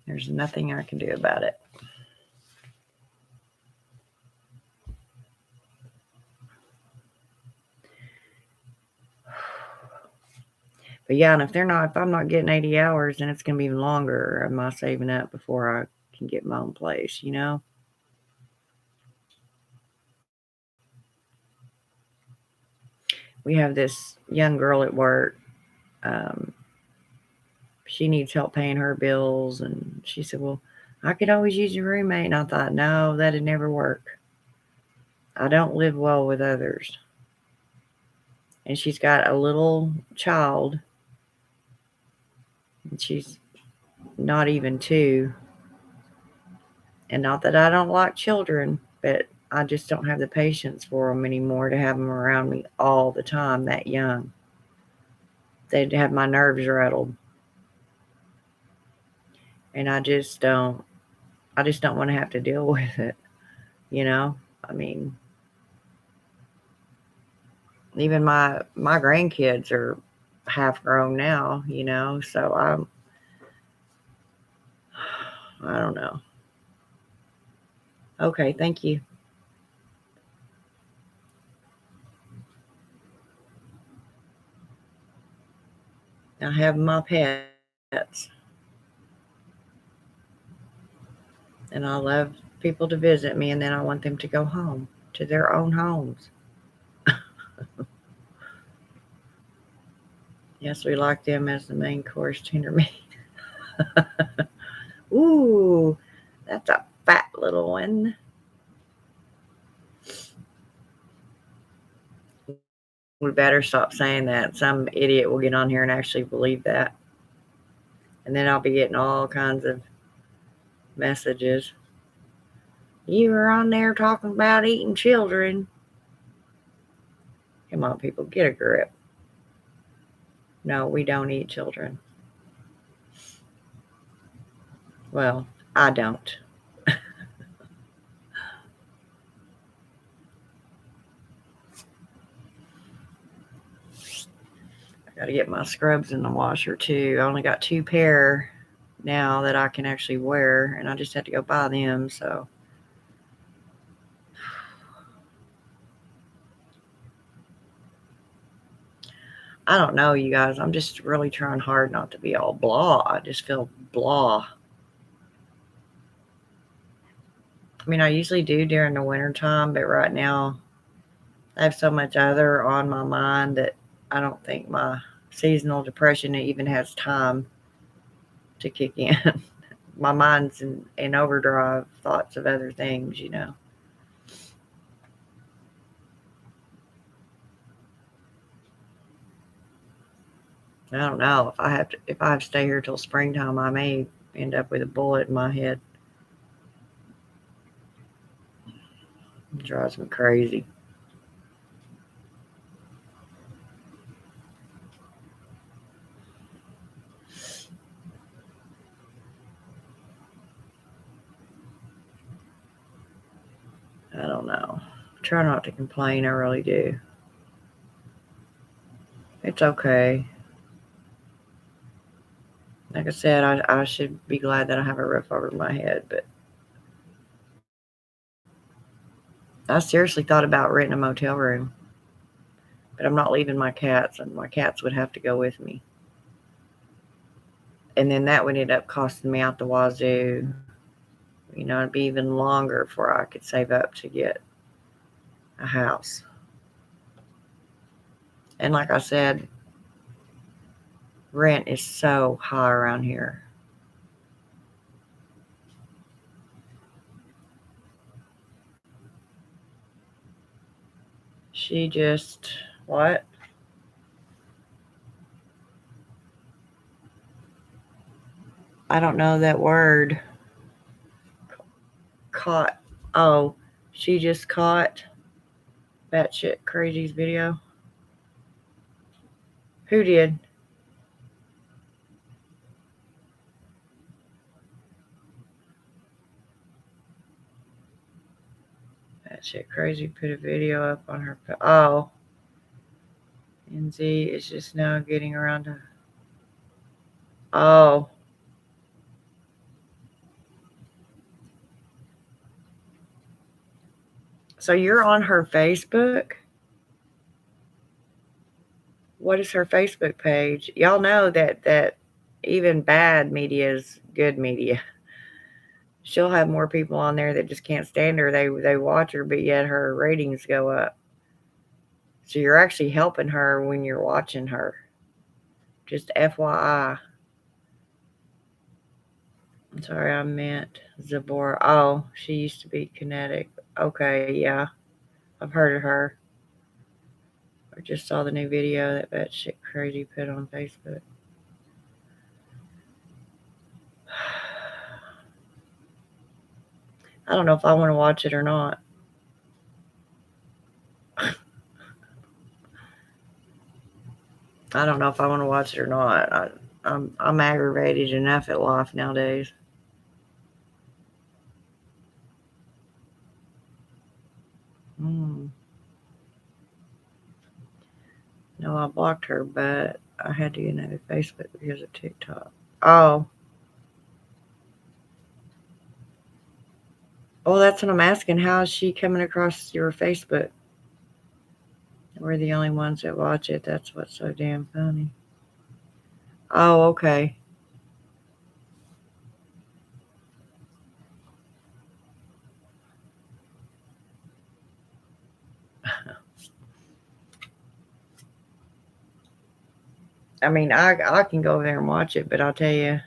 There's nothing I can do about it. But yeah, and if I'm not getting 80 hours, then it's going to be even longer. Am I saving up before I can get my own place, you know? We have this young girl at work. She needs help paying her bills. And she said, well, I could always use your roommate. And I thought, no, that'd never work. I don't live well with others. And she's got a little child. And she's not even 2. And not that I don't like children, but I just don't have the patience for them anymore to have them around me all the time that young. They'd have my nerves rattled. And I just don't want to have to deal with it, you know? I mean, even my grandkids are half grown now, you know, so I don't know. Okay, thank you. I have my pets, and I love people to visit me, and then I want them to go home to their own homes. Yes, we like them as the main course tender meat. Ooh, that's a fat little one. We better stop saying that. Some idiot will get on here and actually believe that. And then I'll be getting all kinds of messages. You were on there talking about eating children. Come on, people, get a grip. No, we don't eat children. Well, I don't. I got to get my scrubs in the washer too. I only got 2 pair now that I can actually wear, and I just had to go buy them. So I don't know, you guys. I'm just really trying hard not to be all blah. I just feel blah. I mean, I usually do during the winter time, but right now I have so much other on my mind that I don't think my seasonal depression even has time to kick in. My mind's in overdrive, thoughts of other things, you know. I don't know. If I have to stay here till springtime, I may end up with a bullet in my head. It drives me crazy. I don't know. Try not to complain. I really do. It's okay. Like I said, I should be glad that I have a roof over my head, but I seriously thought about renting a motel room. But I'm not leaving my cats, and my cats would have to go with me. And then that would end up costing me out the wazoo. It'd be even longer before I could save up to get a house. And like I said, rent is so high around here. She just, what? I don't know that word. Caught. Oh, she just caught batshit crazy's video. Who did? Batshit crazy put a video up on her. Oh. NZ is just now getting around to. Oh. So you're on her Facebook? What is her Facebook page? Y'all know that even bad media is good media. She'll have more people on there that just can't stand her. They watch her, but yet her ratings go up. So you're actually helping her when you're watching her. Just FYI. I'm sorry, I meant Zabora. Oh, she used to be Kinetic. Okay, yeah. I've heard of her. I just saw the new video that shit crazy put on Facebook. I don't know if I want to watch it or not. I don't know if I want to watch it or not. I'm aggravated enough at life nowadays. No, I blocked her, but I had to get another Facebook because of TikTok. Oh. Well, that's what I'm asking. How is she coming across your Facebook? We're the only ones that watch it. That's what's so damn funny. Oh, okay. I mean, I can go over there and watch it, but I'll tell you,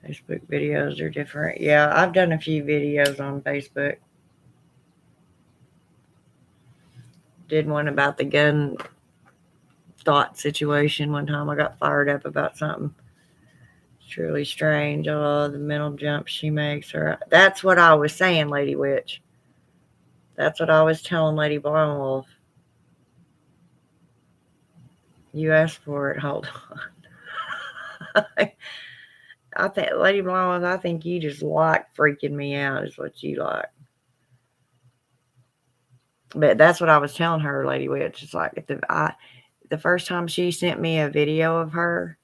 Facebook videos are different. Yeah, I've done a few videos on Facebook. Did one about the gun thought situation one time. I got fired up about something. It's truly strange. Oh, the mental jump she makes her. That's what I was saying, Lady Witch. That's what I was telling Lady Blonde Wolf. You asked for it. Hold on. I think Lady Blonde Wolf, I think you just like freaking me out is what you like. But that's what I was telling her, Lady Witch. It's like the first time she sent me a video of her,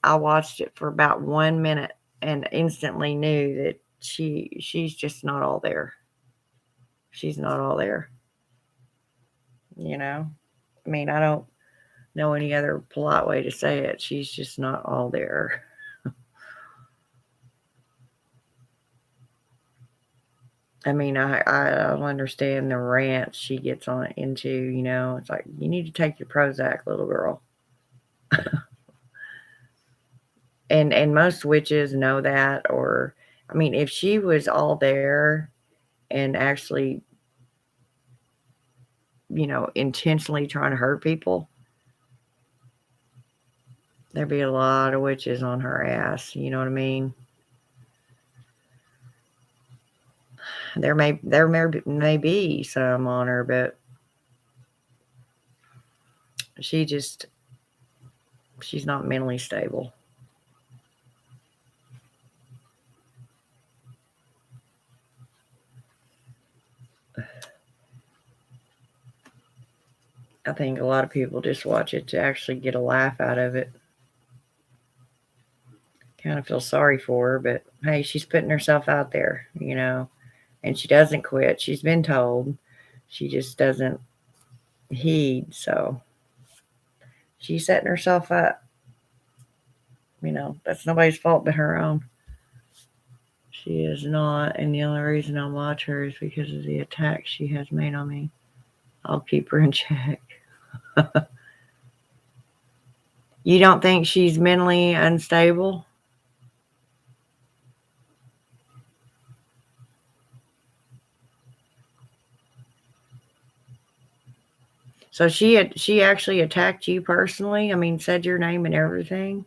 I watched it for about 1 minute and instantly knew that she's just not all there. She's not all there. I mean, I don't know any other polite way to say it. She's just not all there. I mean, I understand the rant she gets on into. It's like, you need to take your Prozac, little girl. and most witches know that. Or, I mean, if she was all there and actually, intentionally trying to hurt people, there'd be a lot of witches on her ass. You know what I mean? There may be some on her, but she's not mentally stable. I think a lot of people just watch it to actually get a laugh out of it. Kind of feel sorry for her, but hey, she's putting herself out there, and she doesn't quit. She's been told. She just doesn't heed, so she's setting herself up. That's nobody's fault but her own. She is not, and the only reason I watch her is because of the attack she has made on me. I'll keep her in check. You don't think she's mentally unstable? So she actually attacked you personally? I mean, said your name and everything?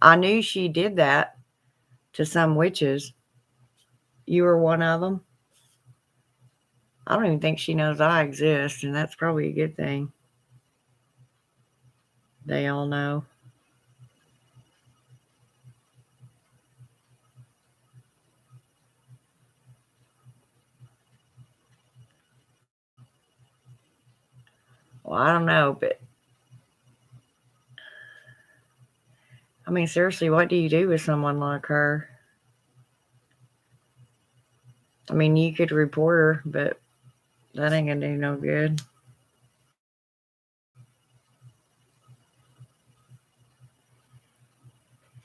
I knew she did that to some witches. You were one of them? I don't even think she knows I exist, and that's probably a good thing. They all know. Well, I don't know, but I mean, seriously, what do you do with someone like her? I mean, you could report her, but that ain't gonna do no good.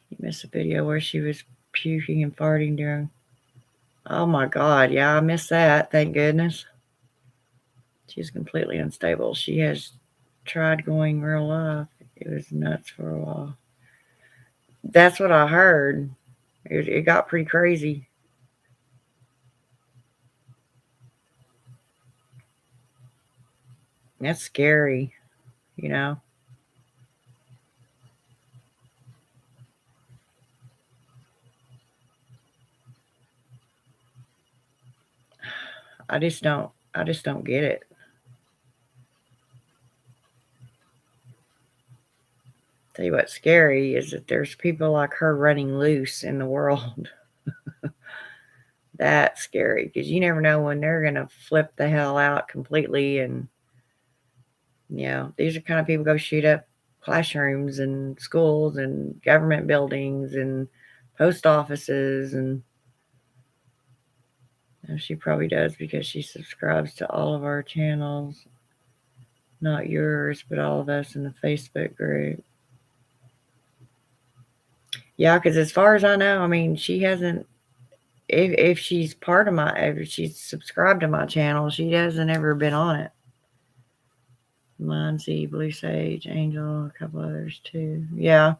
You missed a video where she was puking and farting during. Oh my God, yeah, I missed that. Thank goodness. She's completely unstable. She has tried going real life. It was nuts for a while. That's what I heard. It got pretty crazy. That's scary, you know. I just don't get it. Tell you what's scary is that there's people like her running loose in the world. That's scary because you never know when they're gonna flip the hell out completely. And these are kind of people go shoot up classrooms and schools and government buildings and post offices. And she probably does because she subscribes to all of our channels, not yours, but all of us in the Facebook group. Yeah, because as far as I know, I mean, she hasn't. If she's if she's subscribed to my channel, she hasn't ever been on it. Muncie, Blue Sage, Angel, a couple others too. Yeah.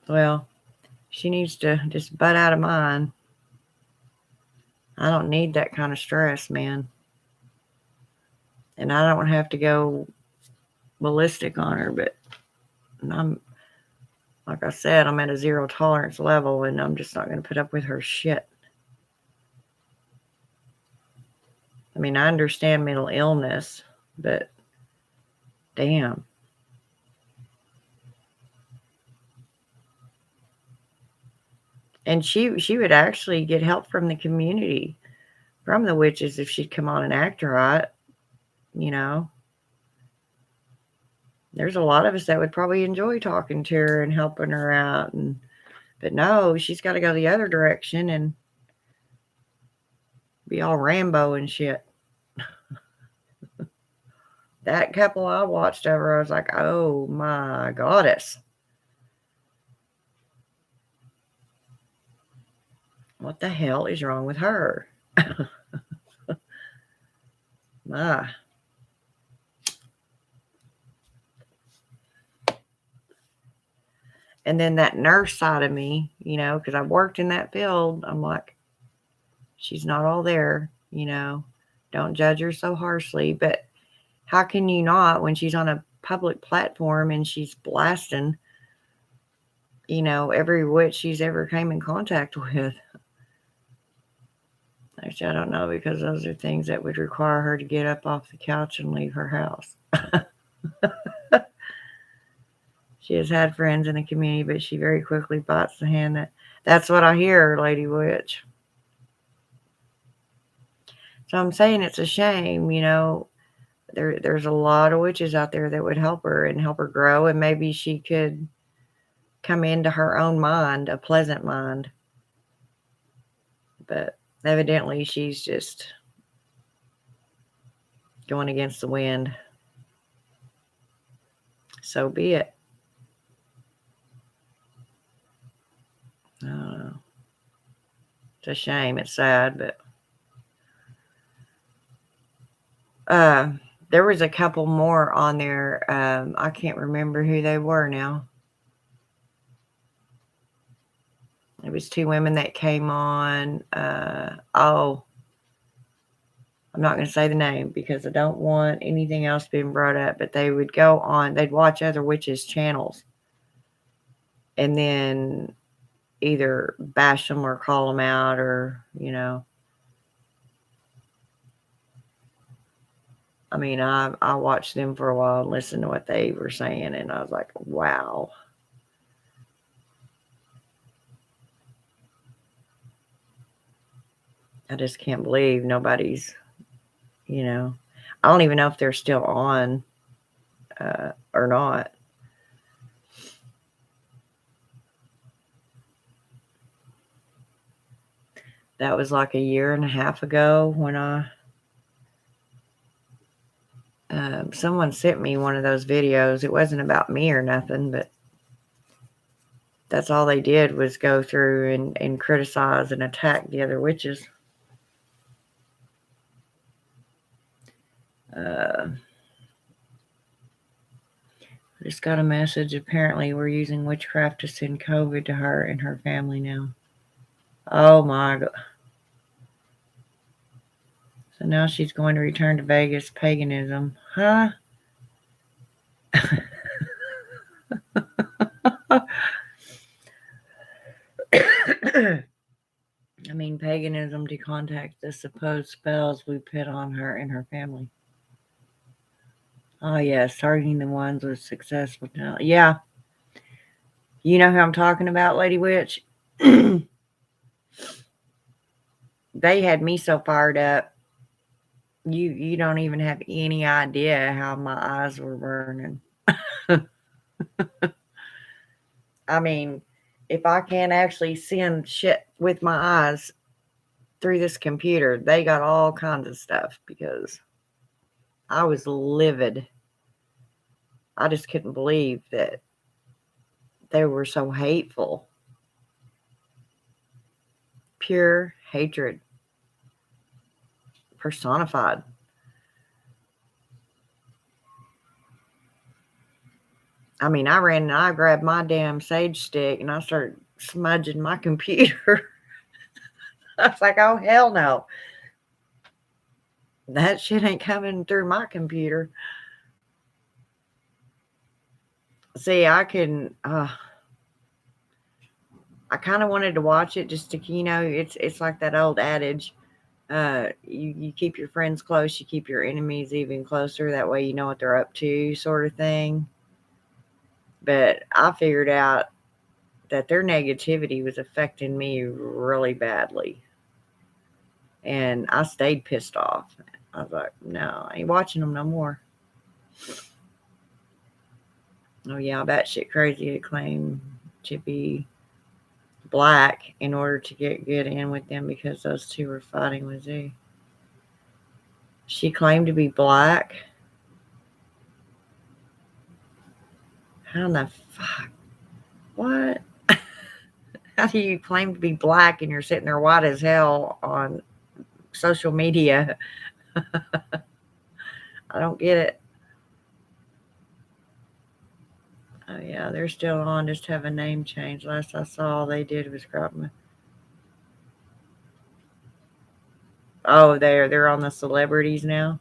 Well, she needs to just butt out of mine. I don't need that kind of stress, man. And I don't have to go ballistic on her, but I'm, like I said, I'm at a zero tolerance level, and I'm just not going to put up with her shit. I mean, I understand mental illness, but damn. And she would actually get help from the community, from the witches, if she'd come on and act right. There's a lot of us that would probably enjoy talking to her and helping her out, but no, she's got to go the other direction and be all Rambo and shit. That couple I watched over, I was like, oh my goddess. What the hell is wrong with her? My. And then that nurse side of me, because I worked in that field, I'm like, she's not all there, don't judge her so harshly. But How can you not when she's on a public platform and she's blasting, every witch she's ever came in contact with? Actually, I don't know, because those are things that would require her to get up off the couch and leave her house. She has had friends in the community, but she very quickly bites the hand that's what I hear, Lady Witch. So I'm saying it's a shame, there's a lot of witches out there that would help her and help her grow, and maybe she could come into her own mind, a pleasant mind. But evidently she's just going against the wind. So be it. I don't know. It's a shame. It's sad, but there was a couple more on there. I can't remember who they were now. It was two women that came on. I'm not going to say the name because I don't want anything else being brought up, but they would go on, they'd watch other witches' channels and then either bash them or call them out, or, I mean, I watched them for a while and listened to what they were saying, and I was like, wow. I just can't believe nobody's, I don't even know if they're still on or not. That was like a year and a half ago when someone sent me one of those videos. It wasn't about me or nothing, but that's all they did was go through and criticize and attack the other witches. I just got a message. Apparently, we're using witchcraft to send COVID to her and her family now. Oh my God. So now she's going to return to Vegas paganism. Huh? I mean, paganism to contact the supposed spells we put on her and her family. Oh, yes, targeting the ones with successful talent. Yeah. You know who I'm talking about, Lady Witch? They had me so fired up. You don't even have any idea how my eyes were burning. I mean, if I can't actually send shit with my eyes through this computer, they got all kinds of stuff because I was livid. I just couldn't believe that they were so hateful. Pure hatred personified. I mean, I ran and I grabbed my damn sage stick and I started smudging my computer. I was like, oh, hell no. That shit ain't coming through my computer. See, I kind of wanted to watch it just to, it's like that old adage. You keep your friends close, you keep your enemies even closer. That way you know what they're up to, sort of thing. But I figured out that their negativity was affecting me really badly. And I stayed pissed off. I was like, no, I ain't watching them no more. Oh, yeah, batshit crazy to claim to be black in order to get in with them because those two were fighting with Z. She claimed to be black. How in the fuck? What? How do you claim to be black and you're sitting there white as hell on social media? I don't get it. Oh, yeah, they're still on. Just have a name change. Last I saw, all they did was grab me. Oh, they're on the celebrities now?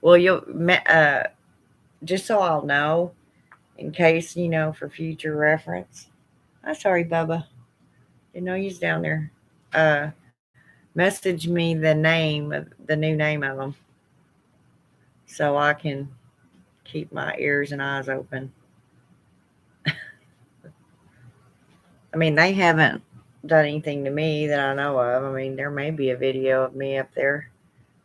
Well, just so I'll know, in case, for future reference. I'm sorry, Bubba. Didn't know you was down there. Uh, Message me the new name of them, so I can keep my ears and eyes open. I mean, they haven't done anything to me that I know of. I mean, there may be a video of me up there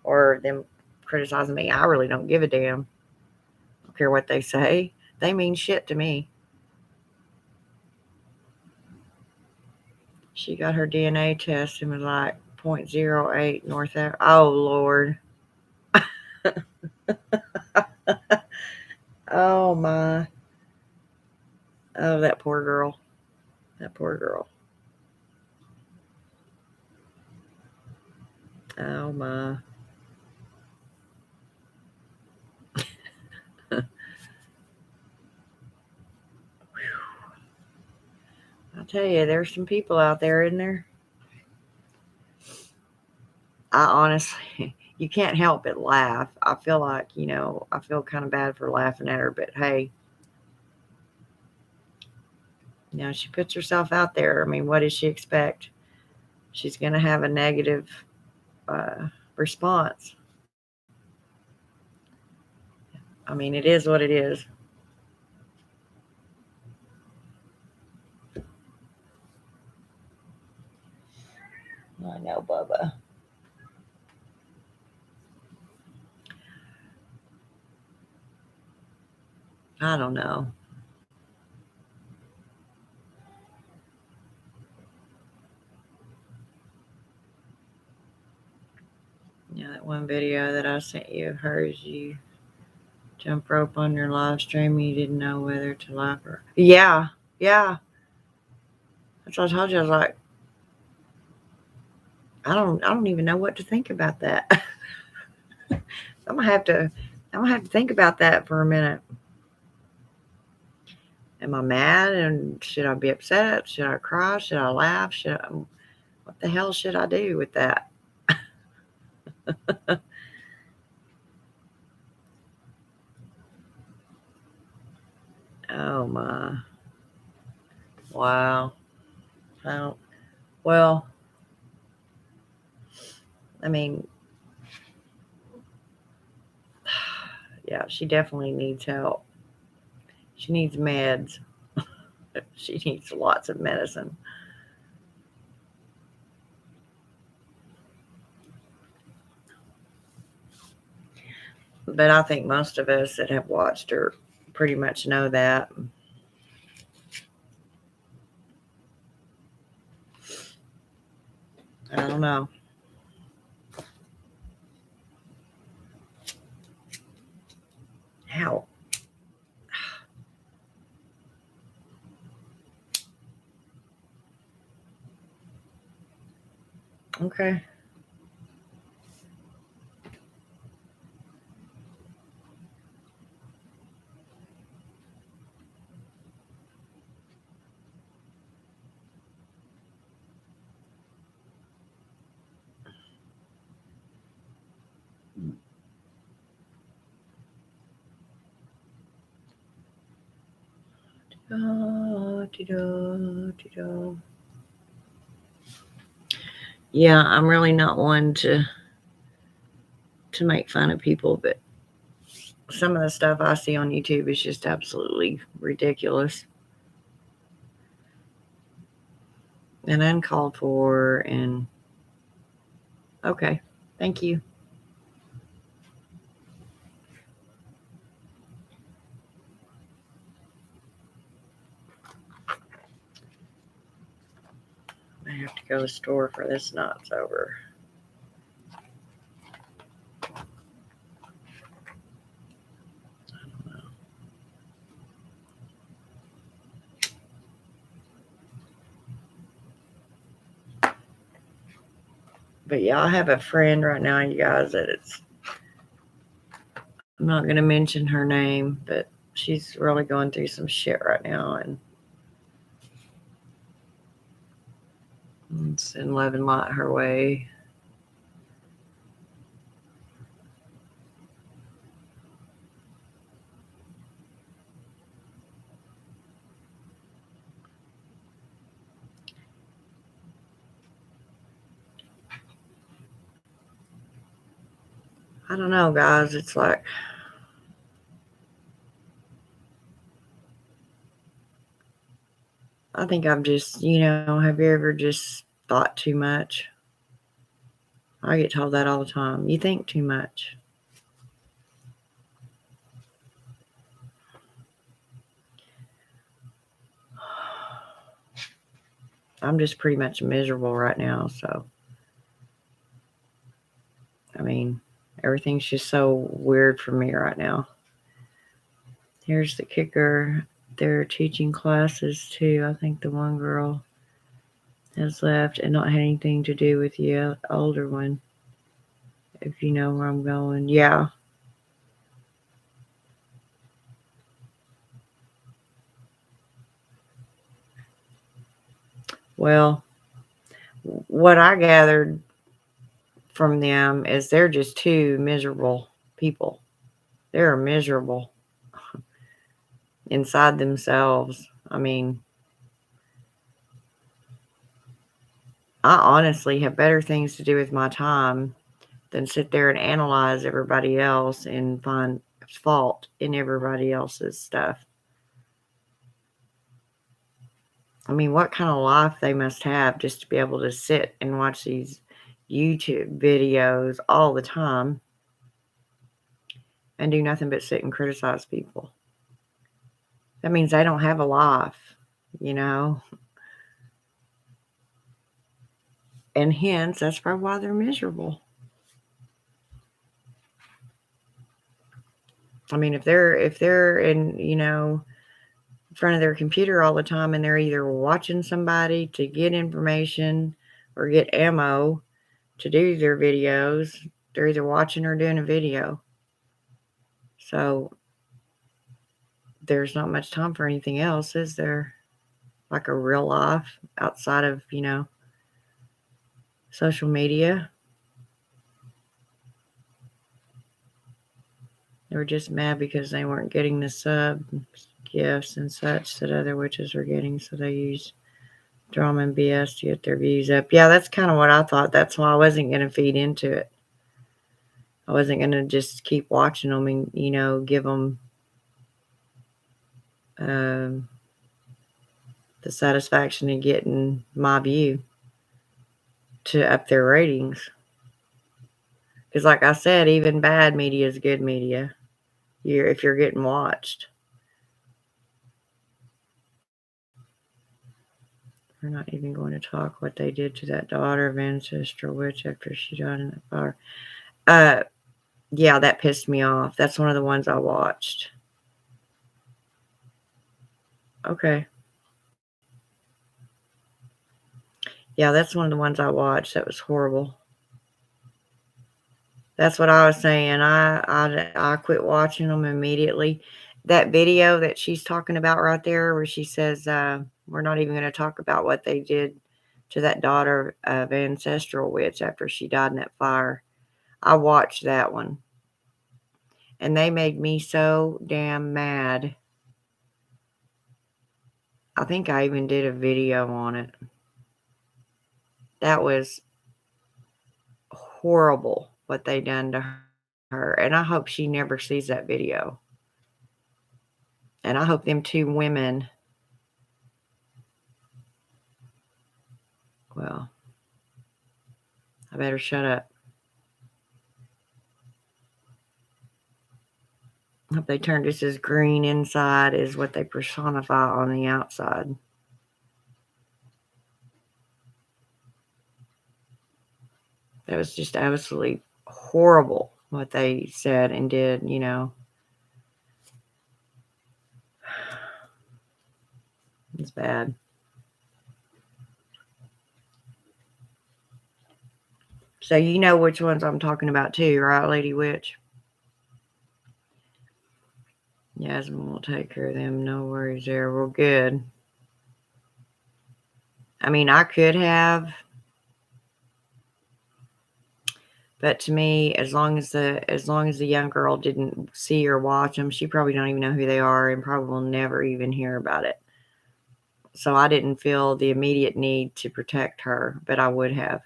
or them criticizing me. I really don't give a damn. I don't care what they say. They mean shit to me. She got her DNA test and was like 0.08 North Ave. Oh, Lord. Oh, my. Oh, that poor girl. That poor girl. Oh, my. I'll tell you, there's some people out there, isn't there? I honestly, you can't help but laugh. I feel like, I feel kind of bad for laughing at her, but hey, she puts herself out there. I mean, what does she expect? She's going to have a negative response. I mean, it is what it is. I know, Bubba. I don't know. That one video that I sent you of hers, you jump rope on your live stream, you didn't know whether to laugh or... Yeah. That's what I told you. I was like, I don't even know what to think about that. I'm gonna have to think about that for a minute. Am I mad? And should I be upset? Should I cry? Should I laugh? What the hell should I do with that? Oh my. Wow. Well, I mean, yeah, she definitely needs help. She needs meds. She needs lots of medicine. But I think most of us that have watched her pretty much know that. I don't know. How? Okay. Yeah, I'm really not one to make fun of people, but some of the stuff I see on YouTube is just absolutely ridiculous and uncalled for. And okay, thank you. I have to go to the store for this nut's over. But yeah, I have a friend right now, you guys, I'm not going to mention her name, but she's really going through some shit right now, and send love and light her way. I don't know, guys. It's like, I think I'm just, have you ever just thought too much? I get told that all the time. You think too much. I'm just pretty much miserable right now. So, I mean, everything's just so weird for me right now. Here's the kicker. They're teaching classes too. I think the one girl has left and not had anything to do with the older one. If you know where I'm going. Yeah. Well, what I gathered from them is they're just two miserable people. They're miserable inside themselves. I mean, I honestly have better things to do with my time than sit there and analyze everybody else and find fault in everybody else's stuff. I mean, what kind of life they must have just to be able to sit and watch these YouTube videos all the time and do nothing but sit and criticize people. That means they don't have a life, you know? And hence, that's probably why they're miserable. I mean, if they're in, in front of their computer all the time and they're either watching somebody to get information or get ammo to do their videos, they're either watching or doing a video. So there's not much time for anything else, is there? Like a real life outside of, social media. They were just mad because they weren't getting the sub gifts and such that other witches were getting, so they used drama and BS to get their views up. Yeah, that's kind of what I thought. That's why I wasn't going to feed into it. I wasn't going to just keep watching them and, give them the satisfaction of getting my view to up their ratings. Because like I said, even bad media is good media if you're getting watched. We're not even going to talk what they did to that daughter of ancestral witch after she died in that fire. Yeah, that pissed me off. That's one of the ones I watched. Okay. Yeah, that's one of the ones I watched. That was horrible. That's what I was saying. I quit watching them immediately. That video that she's talking about right there, where she says, "We're not even going to talk about what they did to that daughter of ancestral witch after she died in that fire." I watched that one, and they made me so damn mad. I think I even did a video on it. That was horrible what they done to her, and I hope she never sees that video. And I hope them two women, well, I better shut up. I hope they turn just as green inside as what they personify on the outside. That was just absolutely horrible what they said and did. It's bad. So you know which ones I'm talking about too, right, Lady Witch? Yasmin will take care of them. No worries there. We're good. I mean, I could have, but to me, as long as the young girl didn't see or watch them, she probably don't even know who they are and probably will never even hear about it. So I didn't feel the immediate need to protect her, but I would have.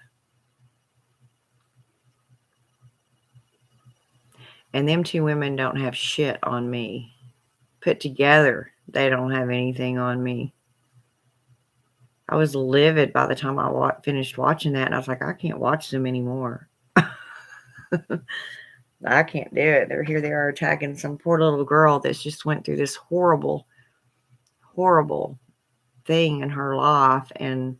And them two women don't have shit on me. Put together, they don't have anything on me. I was livid by the time I finished watching that, and I was like, I can't watch them anymore. I can't do it. They're here, they are attacking some poor little girl that's just went through this horrible, horrible thing in her life, and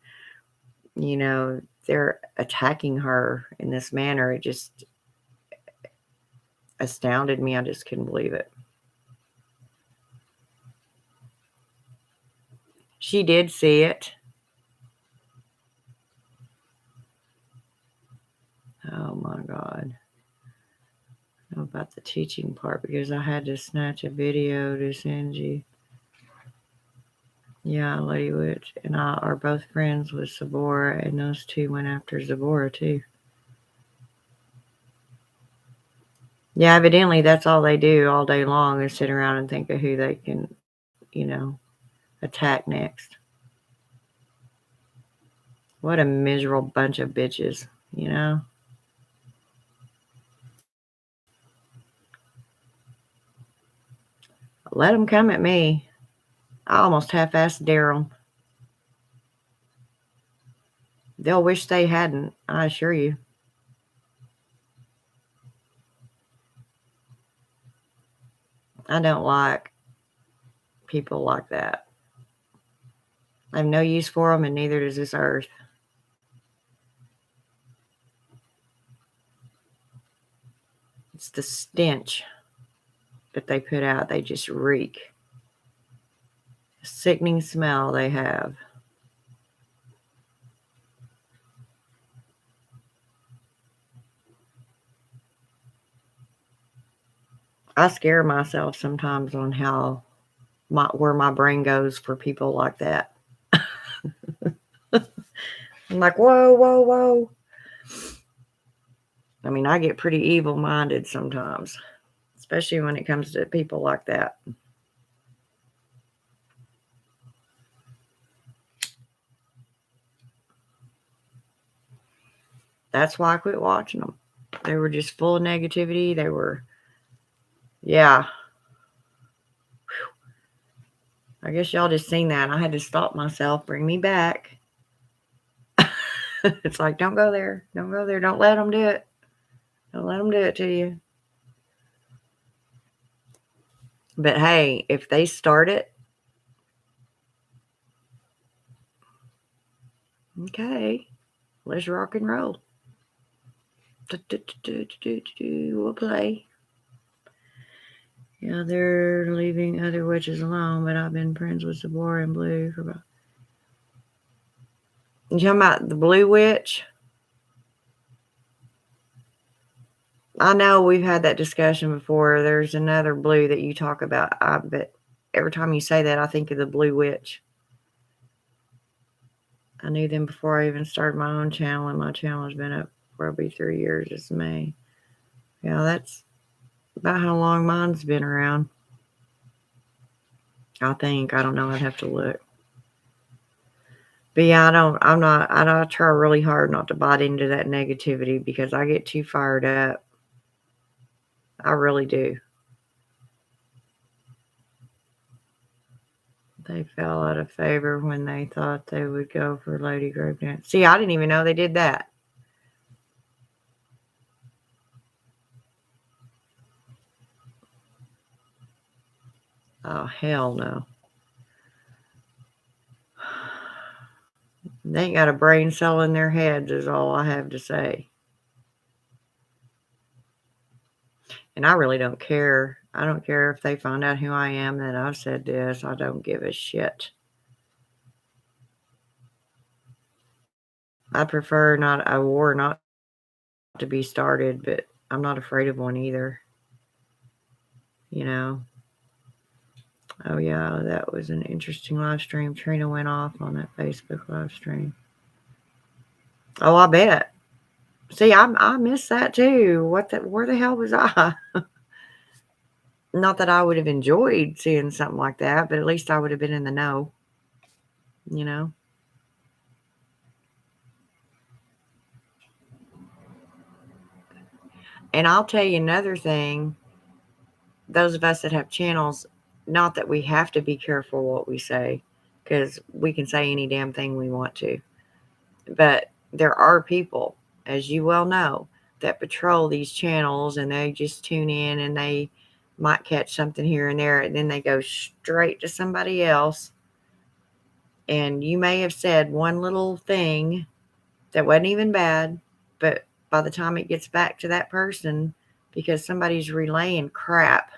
they're attacking her in this manner. It just astounded me. I just couldn't believe it. She did see it. Oh my God. I know about the teaching part because I had to snatch a video to send you. Yeah, Lady Witch and I are both friends with Zabora, and those two went after Zabora too. Yeah, evidently that's all they do all day long is sit around and think of who they can, attack next. What a miserable bunch of bitches, Let them come at me. I almost half-assed dare them. They'll wish they hadn't, I assure you. I don't like people like that. I have no use for them, and neither does this earth. It's the stench that they put out. They just reek. A sickening smell they have. I scare myself sometimes on how where my brain goes for people like that. I'm like, whoa, whoa, whoa. I mean, I get pretty evil-minded sometimes, especially when it comes to people like that. That's why I quit watching them. They were just full of negativity. They were, yeah. I guess y'all just seen that. I had to stop myself, bring me back. It's like, don't go there. Don't go there. Don't let them do it. Don't let them do it to you. But hey, if they start it, okay, let's rock and roll. We'll play. Yeah, they're leaving other witches alone, but I've been friends with Zabora and Blue for about. You talking about the Blue Witch? I know we've had that discussion before. There's another Blue that you talk about, but every time you say that, I think of the Blue Witch. I knew them before I even started my own channel, and my channel has been up for probably 3 years this May. Yeah, that's about how long mine's been around. I think. I don't know. I'd have to look. But yeah, I try really hard not to bite into that negativity because I get too fired up. I really do. They fell out of favor when they thought they would go for Lady Gravedance. See, I didn't even know they did that. Oh, hell no. They ain't got a brain cell in their heads is all I have to say. And I really don't care. I don't care if they find out who I am, that I've said this. I don't give a shit. I prefer not a war not to be started, but I'm not afraid of one either. Oh yeah, that was an interesting live stream. Trina went off on that Facebook live stream. Oh, I bet. See, I missed that too. Where the hell was I? Not that I would have enjoyed seeing something like that, but at least I would have been in the know. And I'll tell you another thing. those of us that have channels, not that we have to be careful what we say, because we can say any damn thing we want to. But there are people, as you well know, that patrol these channels and they just tune in and they might catch something here and there, and then they go straight to somebody else. And you may have said one little thing that wasn't even bad, but by the time it gets back to that person, because somebody's relaying crap,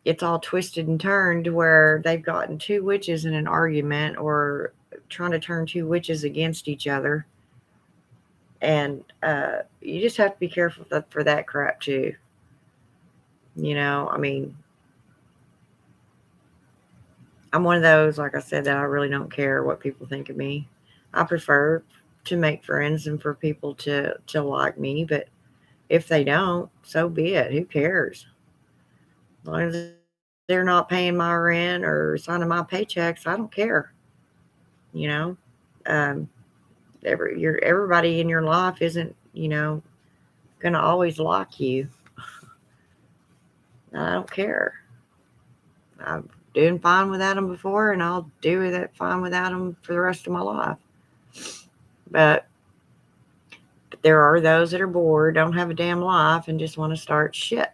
it's all twisted and turned to where they've gotten two witches in an argument or trying to turn two witches against each other. And you just have to be careful for that crap too. I mean, I'm one of those, like I said, that I really don't care what people think of me. I prefer to make friends and for people to like me, but if they don't, so be it. Who cares? As long as they're not paying my rent or signing my paychecks, I don't care. You know, um, everybody in your life isn't, going to always like you. I don't care. I'm doing fine without them before, and I'll do it fine without them for the rest of my life. But there are those that are bored, don't have a damn life, and just want to start shit.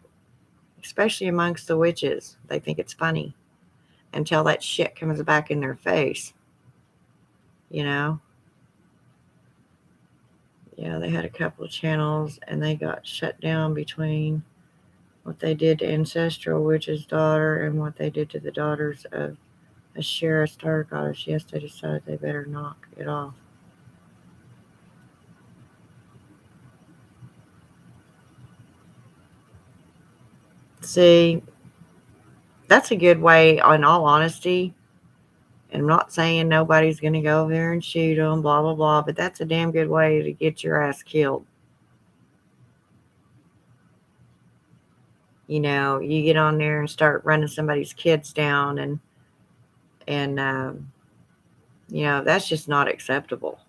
Especially amongst the witches. They think it's funny until that shit comes back in their face. Yeah, they had a couple of channels, and they got shut down between what they did to Ancestral Witch's daughter and what they did to the daughters of Ashera Star Goddess. Yes, they decided they better knock it off. See, that's a good way, in all honesty. And I'm not saying nobody's going to go over there and shoot them, blah, blah, blah, but that's a damn good way to get your ass killed. You get on there and start running somebody's kids down, and that's just not acceptable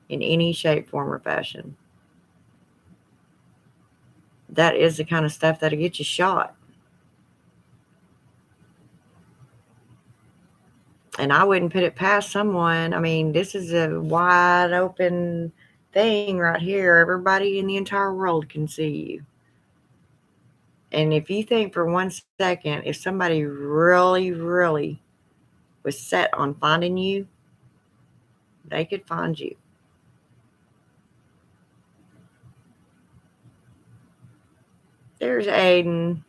in any shape, form, or fashion. That is the kind of stuff that'll get you shot. And I wouldn't put it past someone. I mean, this is a wide open thing right here. Everybody in the entire world can see you. And if you think for 1 second, if somebody really, really was set on finding you, they could find you. There's Aiden.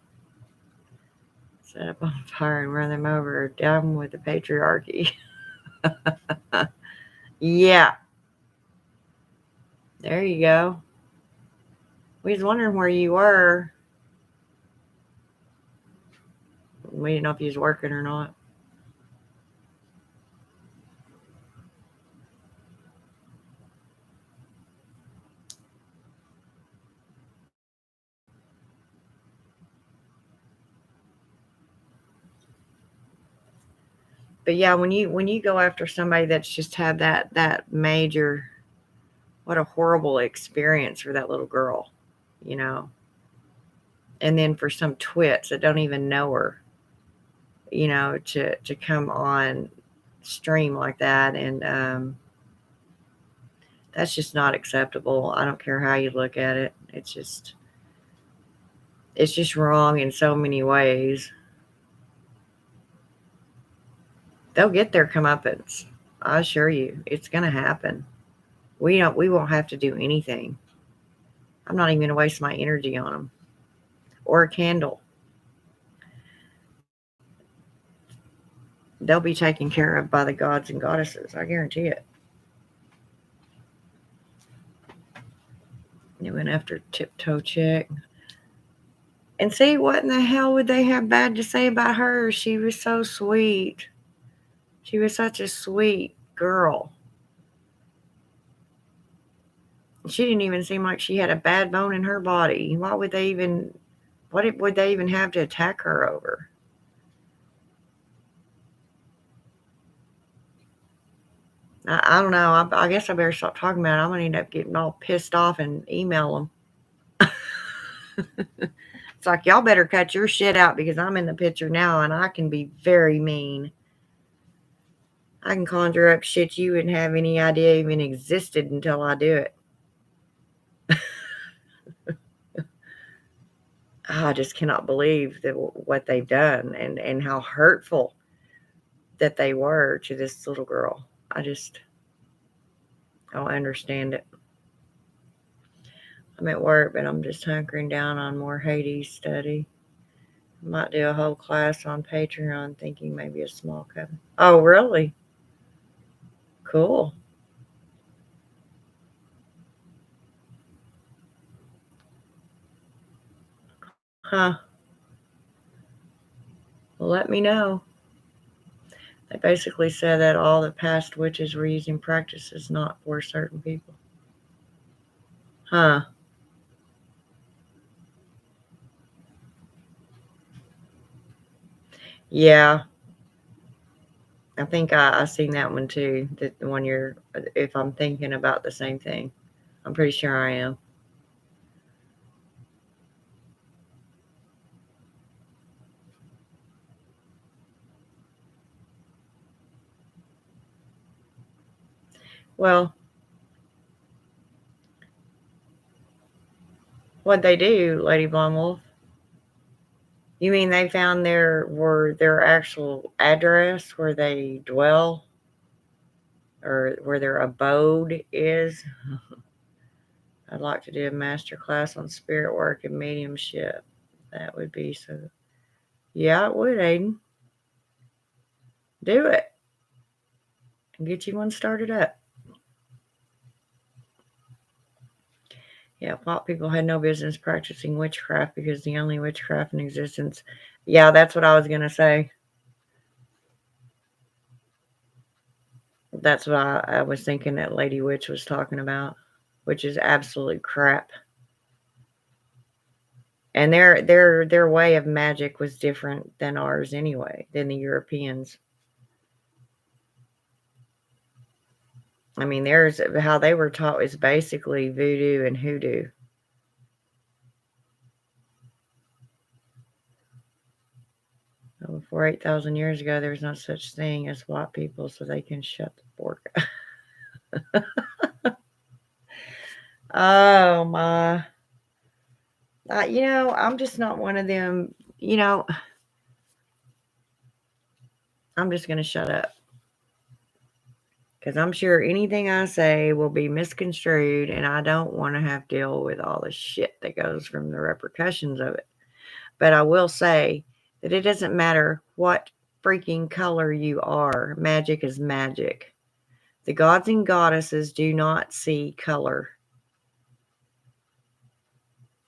Set up on fire and run them over. Down with the patriarchy. Yeah. There you go. We was wondering where you were. We didn't know if you was working or not. But yeah, when you go after somebody that's just had that major, what a horrible experience for that little girl, and then for some twits that don't even know her, to come on stream like that, and that's just not acceptable. I don't care how you look at it. It's just wrong in so many ways. They'll get their comeuppance. I assure you, it's going to happen. We won't have to do anything. I'm not even going to waste my energy on them. Or a candle. They'll be taken care of by the gods and goddesses. I guarantee it. They went after Tiptoe Chick. And see, what in the hell would they have bad to say about her? She was so sweet. She was such a sweet girl. She didn't even seem like she had a bad bone in her body. What would they even have to attack her over? I don't know. I guess I better stop talking about it. I'm going to end up getting all pissed off and email them. It's like, y'all better cut your shit out because I'm in the picture now and I can be very mean. I can conjure up shit you wouldn't have any idea even existed until I do it. I just cannot believe that what they've done and how hurtful that they were to this little girl. I don't understand it. I'm at work, but I'm just hunkering down on more Hades study. I might do a whole class on Patron, thinking maybe a small coven. Oh, really? Cool. Huh. Well, let me know. They basically said that all the past witches were using practices not for certain people. Huh. Yeah. I think I seen that one too. That one you're, if I'm thinking about the same thing, I'm pretty sure I am. Well, what'd they do, Lady Blonde Wolf? You mean they found their actual address where they dwell or where their abode is? I'd like to do a master class on spirit work and mediumship. That would be so. Yeah, it would, Aiden. Do it and get you one started up. Yeah, white people had no business practicing witchcraft because the only witchcraft in existence. Yeah, that's what I was going to say. That's what I was thinking that Lady Witch was talking about, which is absolute crap. And their way of magic was different than ours anyway, than the Europeans. I mean, there's how they were taught is basically voodoo and hoodoo. Before 8,000 years ago, there was no such thing as white people, so they can shut the fork. Oh my! I'm just not one of them. I'm just gonna shut up because I'm sure anything I say will be misconstrued, and I don't want to have to deal with all the shit that goes from the repercussions of it. But I will say that it doesn't matter what freaking color you are. Magic is magic. The gods and goddesses do not see color.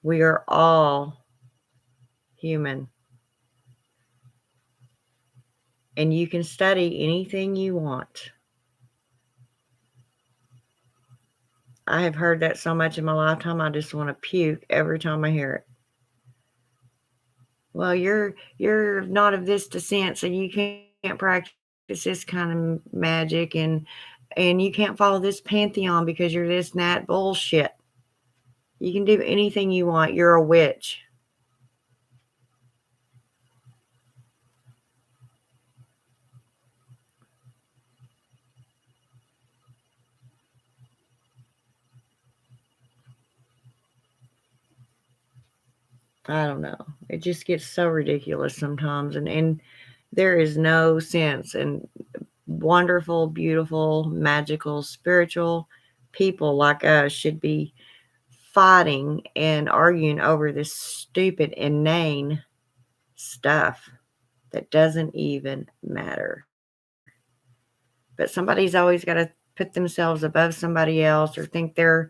We are all human. And you can study anything you want. I have heard that so much in my lifetime, I just want to puke every time I hear it. Well, you're not of this descent, so you can't practice this kind of magic, and you can't follow this pantheon because you're this and that bullshit. You can do anything you want. You're a witch. I don't know. It just gets so ridiculous sometimes, and there is no sense. And wonderful, beautiful, magical, spiritual people like us should be fighting and arguing over this stupid, inane stuff that doesn't even matter. But somebody's always got to put themselves above somebody else or think their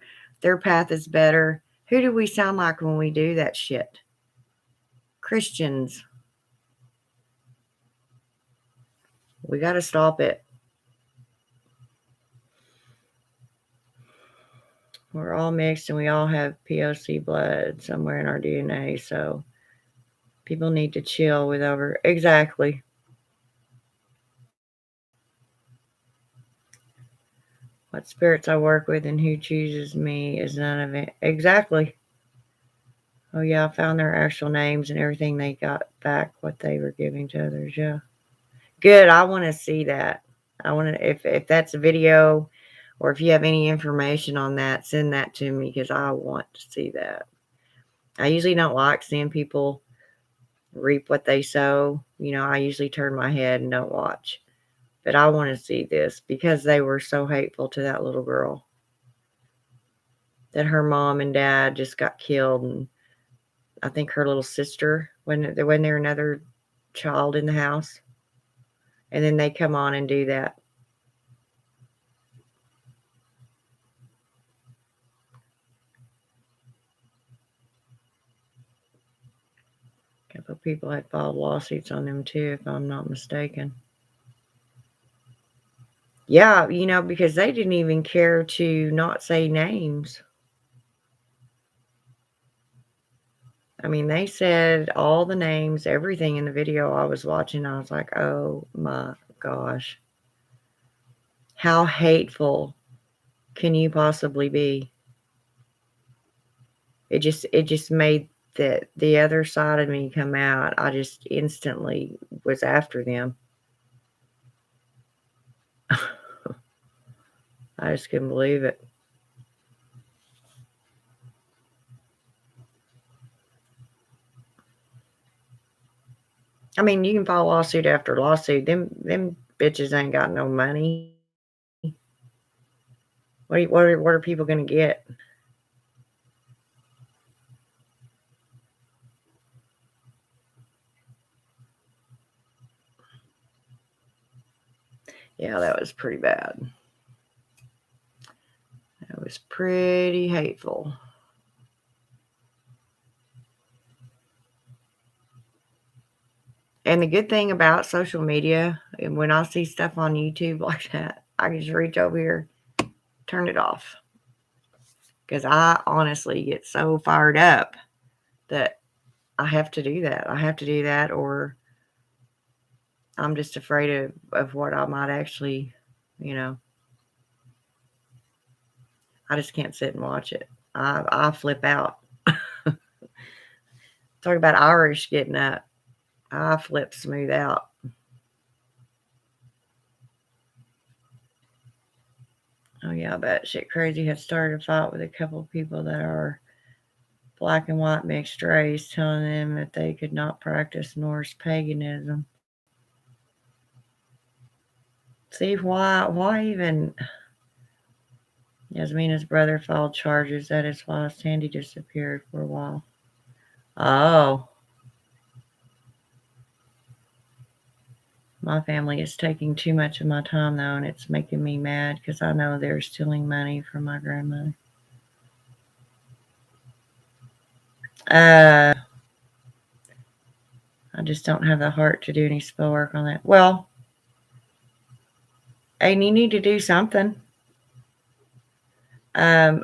path is better. Who do we sound like when we do that shit? Christians. We got to stop it. We're all mixed and we all have POC blood somewhere in our DNA. So people need to chill with over. Exactly. What spirits I work with and who chooses me is none of it. Exactly. Oh yeah, I found their actual names and everything. They got back what they were giving to others. Yeah. Good. I want to see that. I want to, if that's a video or if you have any information on that, send that to me because I want to see that. I usually don't like seeing people reap what they sow. I usually turn my head and don't watch. But I want to see this because they were so hateful to that little girl. That her mom and dad just got killed, and I think her little sister, when there another child in the house, and then they come on and do that. A couple of people had filed lawsuits on them too, if I'm not mistaken. Yeah, because they didn't even care to not say names. I mean, they said all the names, everything in the video I was watching. I was like, oh my gosh. How hateful can you possibly be? It just made the other side of me come out. I just instantly was after them. I just couldn't believe it. I mean, you can file lawsuit after lawsuit. Them bitches ain't got no money. What are people gonna get? Yeah, that was pretty bad. That was pretty hateful. And the good thing about social media, and when I see stuff on YouTube like that, I can just reach over here, turn it off. Because I honestly get so fired up that I have to do that. I have to do that, or I'm just afraid of what I might actually, I just can't sit and watch it. I flip out. Talk about Irish getting up. I flip smooth out. Oh yeah, but shit crazy had started a fight with a couple of people that are black and white mixed race, telling them that they could not practice Norse paganism. See, why even? Yasmina's brother filed charges. That is why Sandy disappeared for a while. Oh. My family is taking too much of my time, though, and it's making me mad because I know they're stealing money from my grandmother. I just don't have the heart to do any spell work on that. Well, and you need to do something. I'm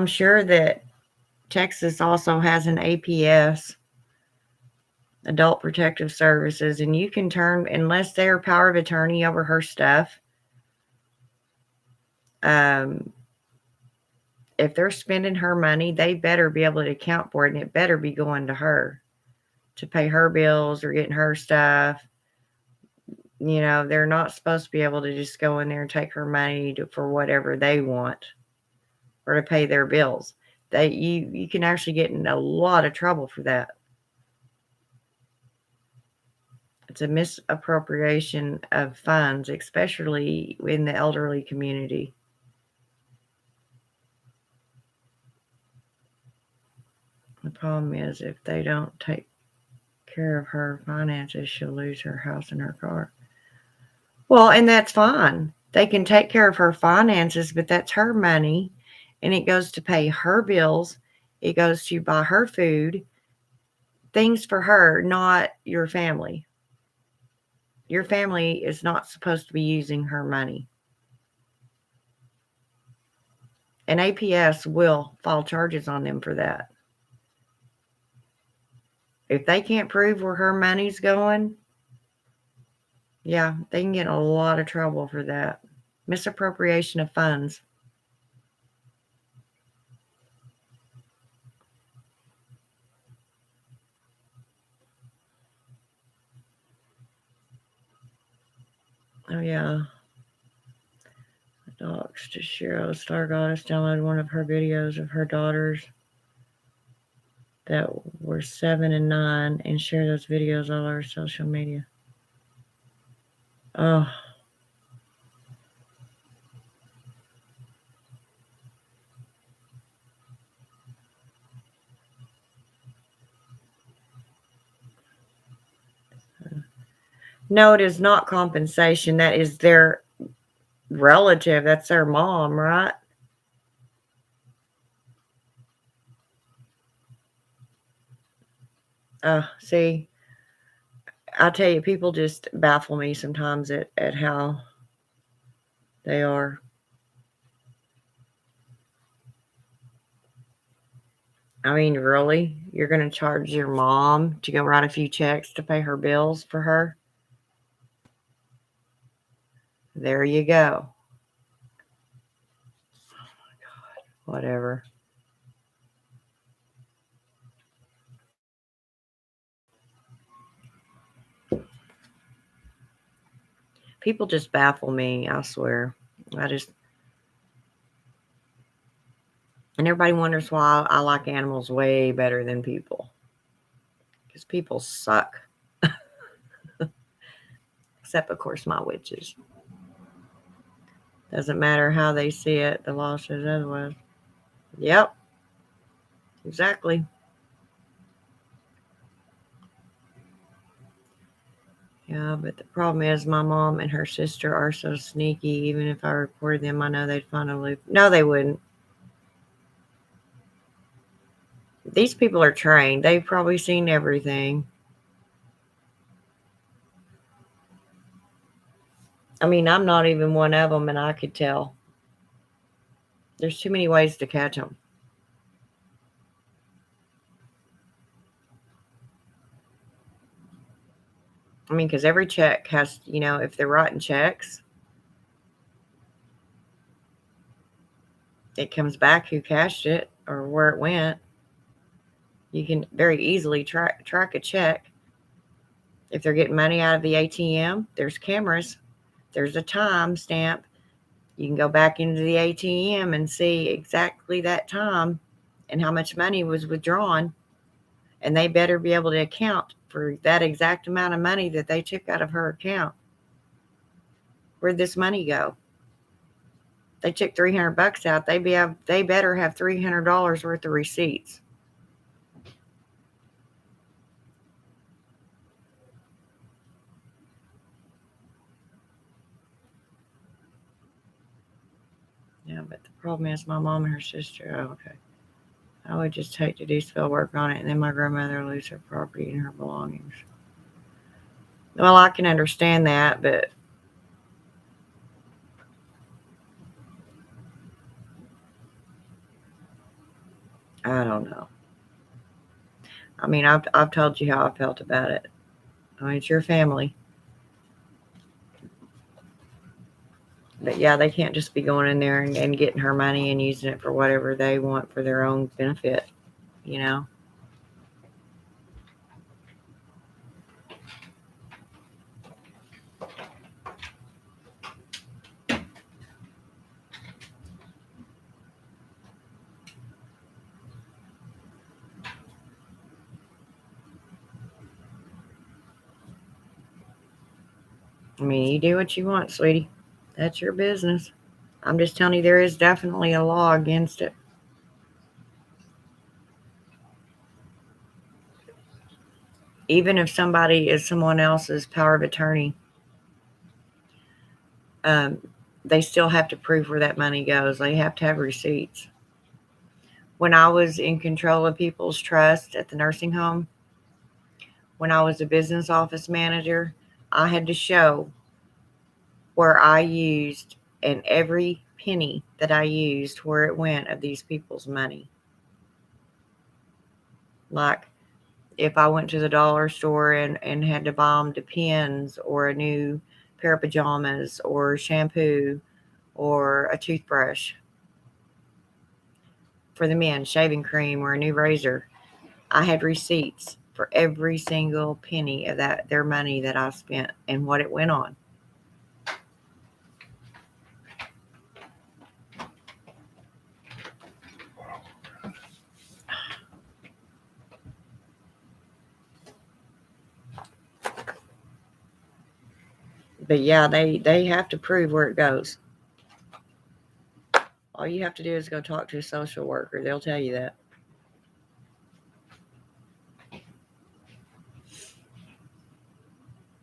sure that Texas also has an APS, Adult Protective Services, and you can turn, unless they're power of attorney over her stuff, if they're spending her money, they better be able to account for it, and it better be going to her to pay her bills or getting her stuff. They're not supposed to be able to just go in there and take her money for whatever they want or to pay their bills. You can actually get in a lot of trouble for that. It's a misappropriation of funds, especially in the elderly community. The problem is if they don't take care of her finances, she'll lose her house and her car. Well, and that's fine. They can take care of her finances, but that's her money, and it goes to pay her bills. It goes to buy her food, things for her, not your family. Your family is not supposed to be using her money. And APS will file charges on them for that. If they can't prove where her money's going, yeah, they can get in a lot of trouble for that. Misappropriation of funds. Oh, yeah. The docs to Shiro Star Goddess downloaded one of her videos of her daughters that were 7 and 9 and share those videos all over social media. Oh. No, it is not compensation. That is their relative. That's their mom, right? See, I tell you, people just baffle me sometimes at how they are. I mean, really? You're going to charge your mom to go write a few checks to pay her bills for her? There you go. Oh my God. Whatever. People just baffle me, I swear. And everybody wonders why I like animals way better than people. Because people suck. Except, of course, my witches. Doesn't matter how they see it, the law says otherwise. Yep, exactly. Yeah, but the problem is my mom and her sister are so sneaky. Even if I reported them, I know they'd find a loop. No, they wouldn't. These people are trained. They've probably seen everything. I mean, I'm not even one of them, and I could tell. There's too many ways to catch them. I mean, because every check has, if they're writing checks, it comes back who cashed it or where it went. You can very easily track a check. If they're getting money out of the ATM, there's cameras. There's a time stamp. You can go back into the ATM and see exactly that time and how much money was withdrawn. And they better be able to account for that exact amount of money that they took out of her account. Where'd this money go? They took $300 out. They better have $300 worth of receipts. Yeah, but the problem is my mom and her sister. Oh, okay. I would just take to do spell work on it, and then my grandmother lose her property and her belongings. Well, I can understand that, but I don't know. I mean, I've told you how I felt about it. I mean, it's your family. But yeah, they can't just be going in there and getting her money and using it for whatever they want for their own benefit, you know? I mean, you do what you want, sweetie. That's your business. I'm just telling you, there is definitely a law against it. Even if somebody is someone else's power of attorney, um, they still have to prove where that money goes. They have to have receipts. When I was in control of people's trust at the nursing home, when I was a business office manager, I had to show where I used and every penny that I used, where it went of these people's money. Like if I went to the dollar store and had to buy them Depends or a new pair of pajamas or shampoo or a toothbrush for the men, shaving cream or a new razor, I had receipts for every single penny of their money that I spent and what it went on. But yeah, they have to prove where it goes. All you have to do is go talk to a social worker. They'll tell you that.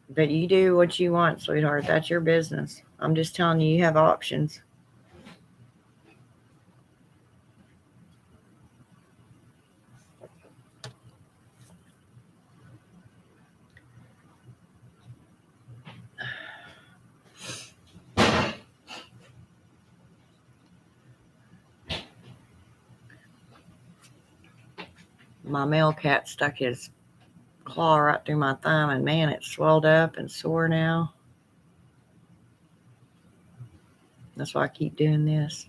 But you do what you want, sweetheart. That's your business. I'm just telling you, you have options. My male cat stuck his claw right through my thumb, and man, it's swelled up and sore now. That's why I keep doing this.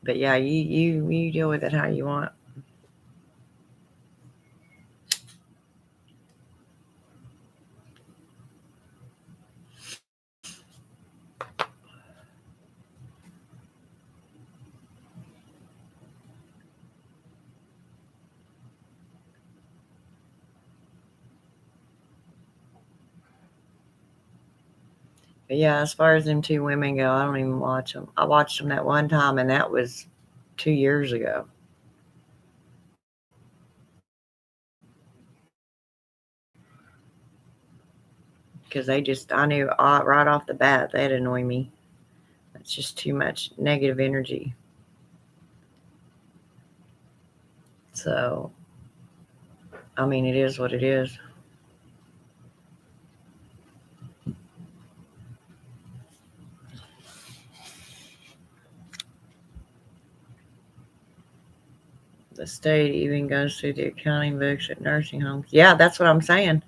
But yeah, you deal with it how you want. But yeah, as far as them two women go, I don't even watch them. I watched them that one time, and that was 2 years ago. Because I knew right off the bat they'd annoy me. It's just too much negative energy. So, I mean, it is what it is. The state even goes through the accounting books at nursing homes. Yeah, that's what I'm saying.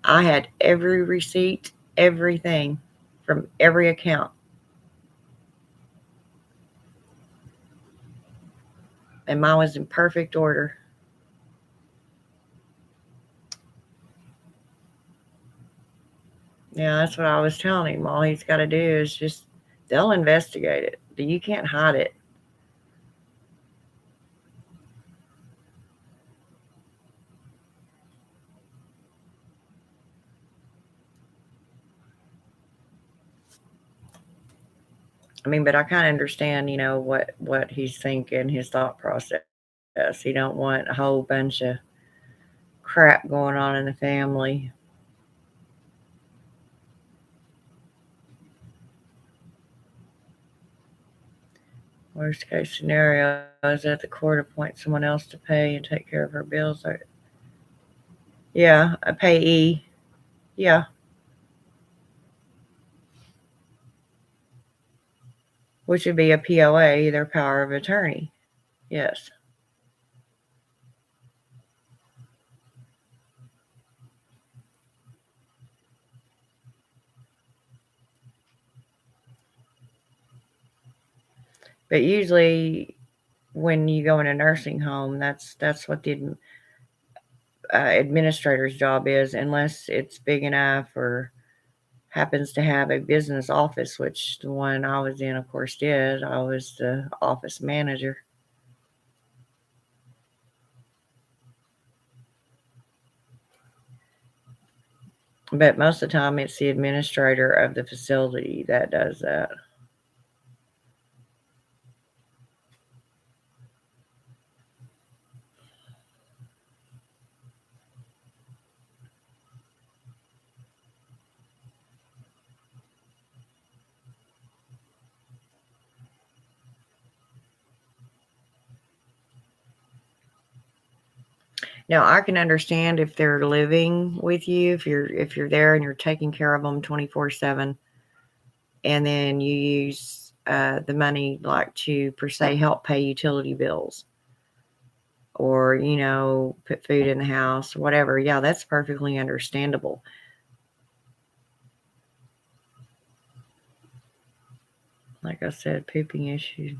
I had every receipt, everything from every account. And mine was in perfect order. Yeah, that's what I was telling him. All he's got to do is just, they'll investigate it. You can't hide it. I mean, but I kind of understand, what he's thinking, his thought process. He don't want a whole bunch of crap going on in the family. Worst case scenario is that the court appoints someone else to pay and take care of her bills. Yeah, a payee. Yeah, which would be a POA, their power of attorney. Yes. But usually, when you go in a nursing home, that's what the administrator's job is, unless it's big enough or happens to have a business office, which the one I was in, of course, did. I was the office manager. But most of the time, it's the administrator of the facility that does that. Now, I can understand if they're living with you, if you're there and you're taking care of them 24/7, and then you use the money like to per se help pay utility bills or put food in the house, whatever. Yeah, that's perfectly understandable. Like I said, pooping issue.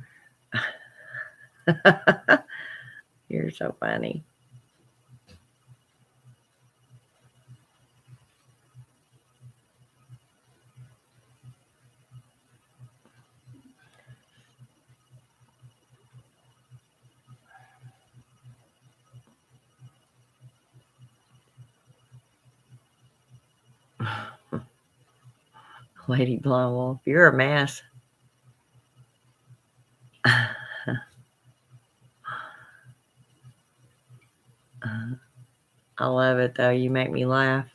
You're so funny. Lady Blonde Wolf, you're a mess. I love it, though. You make me laugh.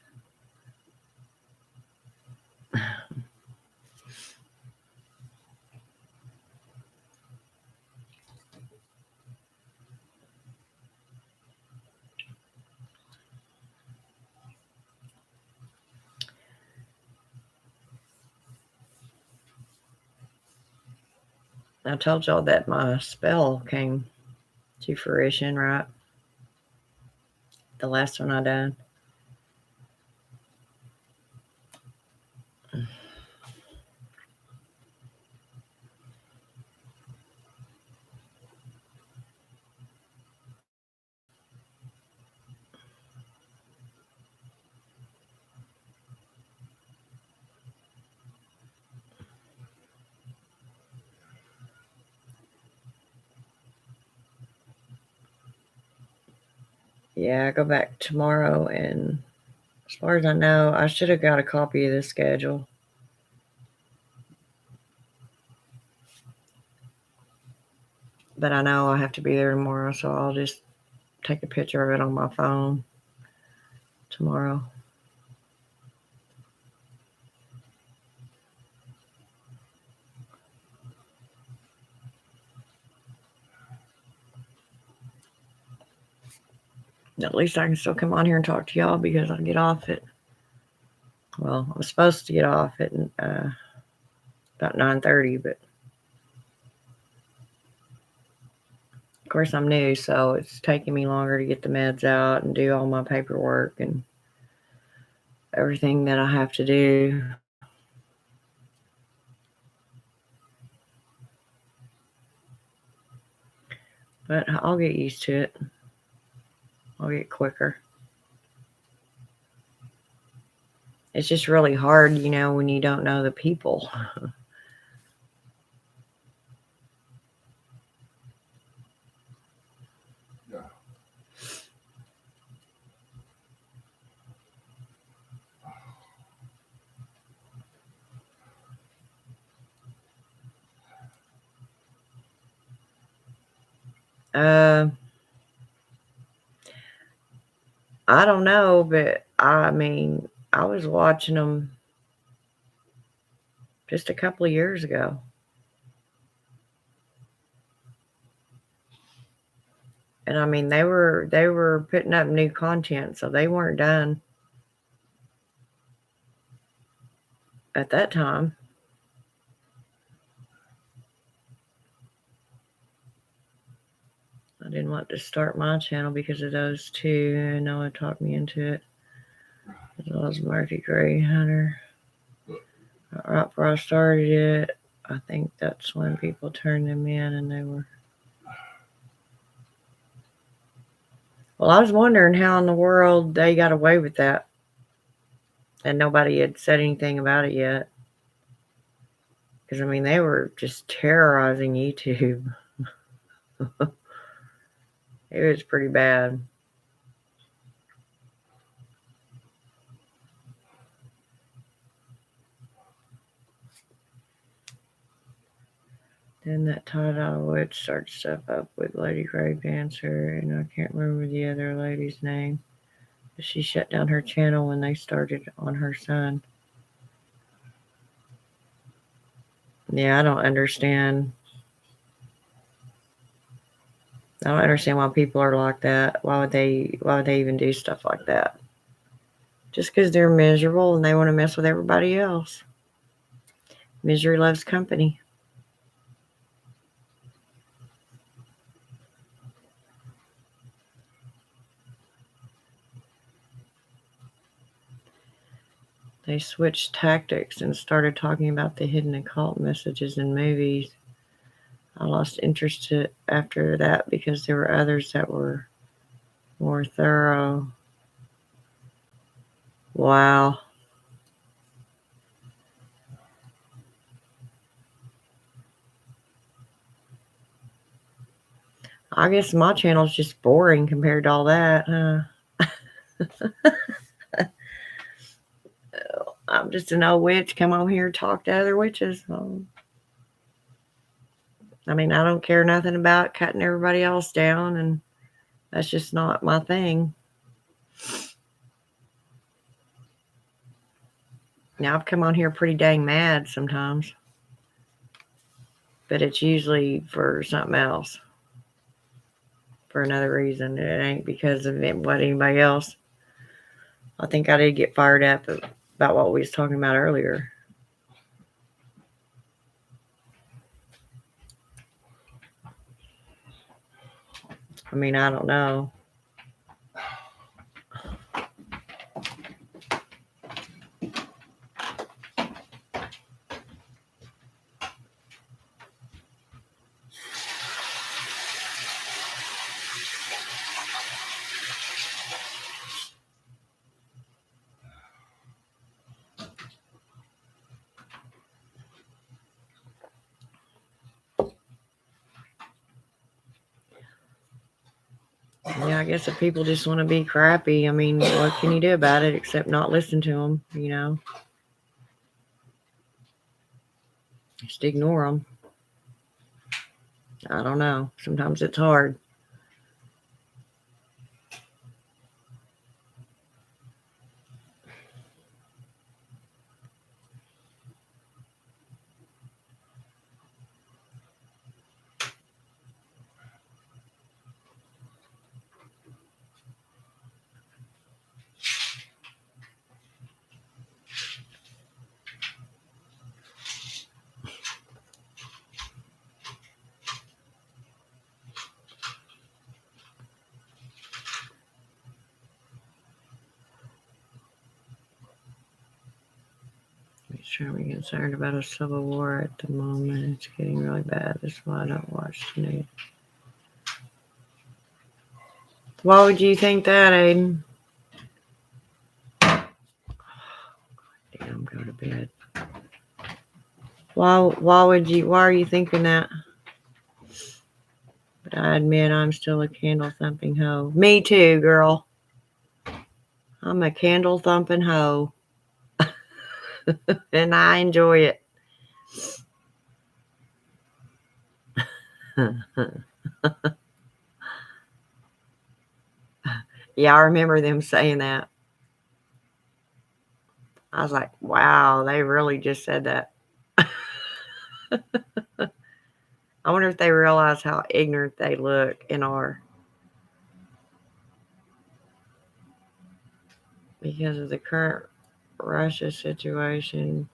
I told y'all that my spell came to fruition, right? The last one I done. Yeah, I go back tomorrow, and as far as I know, I should have got a copy of the schedule. But I know I have to be there tomorrow, so I'll just take a picture of it on my phone tomorrow. At least I can still come on here and talk to y'all because I get off at, well, I'm supposed to get off at about 9:30, but of course I'm new, so it's taking me longer to get the meds out and do all my paperwork and everything that I have to do. But I'll get used to it. I'll get quicker. It's just really hard, when you don't know the people. I don't know, but I was watching them just a couple of years ago. And they were putting up new content, so they weren't done at that time. I didn't want to start my channel because of those two. I know it talked me into it. As well as Marty Gray Hunter. Right before I started it, I think that's when people turned them in and they were. Well, I was wondering how in the world they got away with that. And nobody had said anything about it yet. Because, they were just terrorizing YouTube. It was pretty bad. Then that Todd Wood started stuff up with Lady Grave Dancer, and I can't remember the other lady's name. But she shut down her channel when they started on her son. Yeah, I don't understand. I don't understand why people are like that. Why would they even do stuff like that? Just because they're miserable and they want to mess with everybody else. Misery loves company. They switched tactics and started talking about the hidden occult messages in movies. I lost interest after that because there were others that were more thorough. Wow. I guess my channel's just boring compared to all that, huh? I'm just an old witch. Come on here and talk to other witches. I mean, I don't care nothing about cutting everybody else down, and that's just not my thing. Now, I've come on here pretty dang mad sometimes, but it's usually for something else, for another reason. It ain't because of what anybody else. I think I did get fired up about what we was talking about earlier. I mean, I don't know. Yeah, I guess if people just want to be crappy, I mean, what can you do about it except not listen to them, you know? Just ignore them. I don't know. Sometimes it's hard. Make sure we're concerned about a civil war at the moment. It's getting really bad. That's why I don't watch the news. Why would you think that, Aiden? Damn, go to bed. Why are you thinking that? But I admit I'm still a candle thumping hoe. Me too, girl. I'm a candle thumping hoe. And I enjoy it. Yeah, I remember them saying that. I was like, wow, they really just said that. I wonder if they realize how ignorant they look and are. Because of the current Russia situation.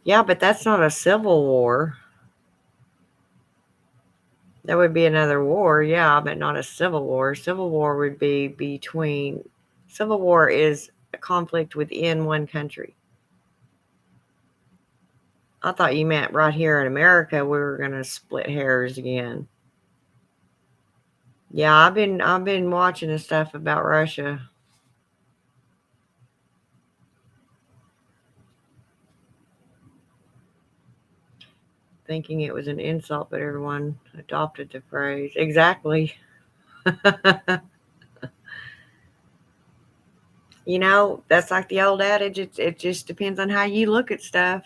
Yeah, but that's not a civil war. That would be another war, yeah, but not a civil war. Civil war would be between. Civil war is a conflict within one country. I thought you meant right here in America we were going to split hairs again. Yeah, I've been watching the stuff about Russia. Thinking it was an insult, but everyone adopted the phrase. Exactly. You know, that's like the old adage. It just depends on how you look at stuff.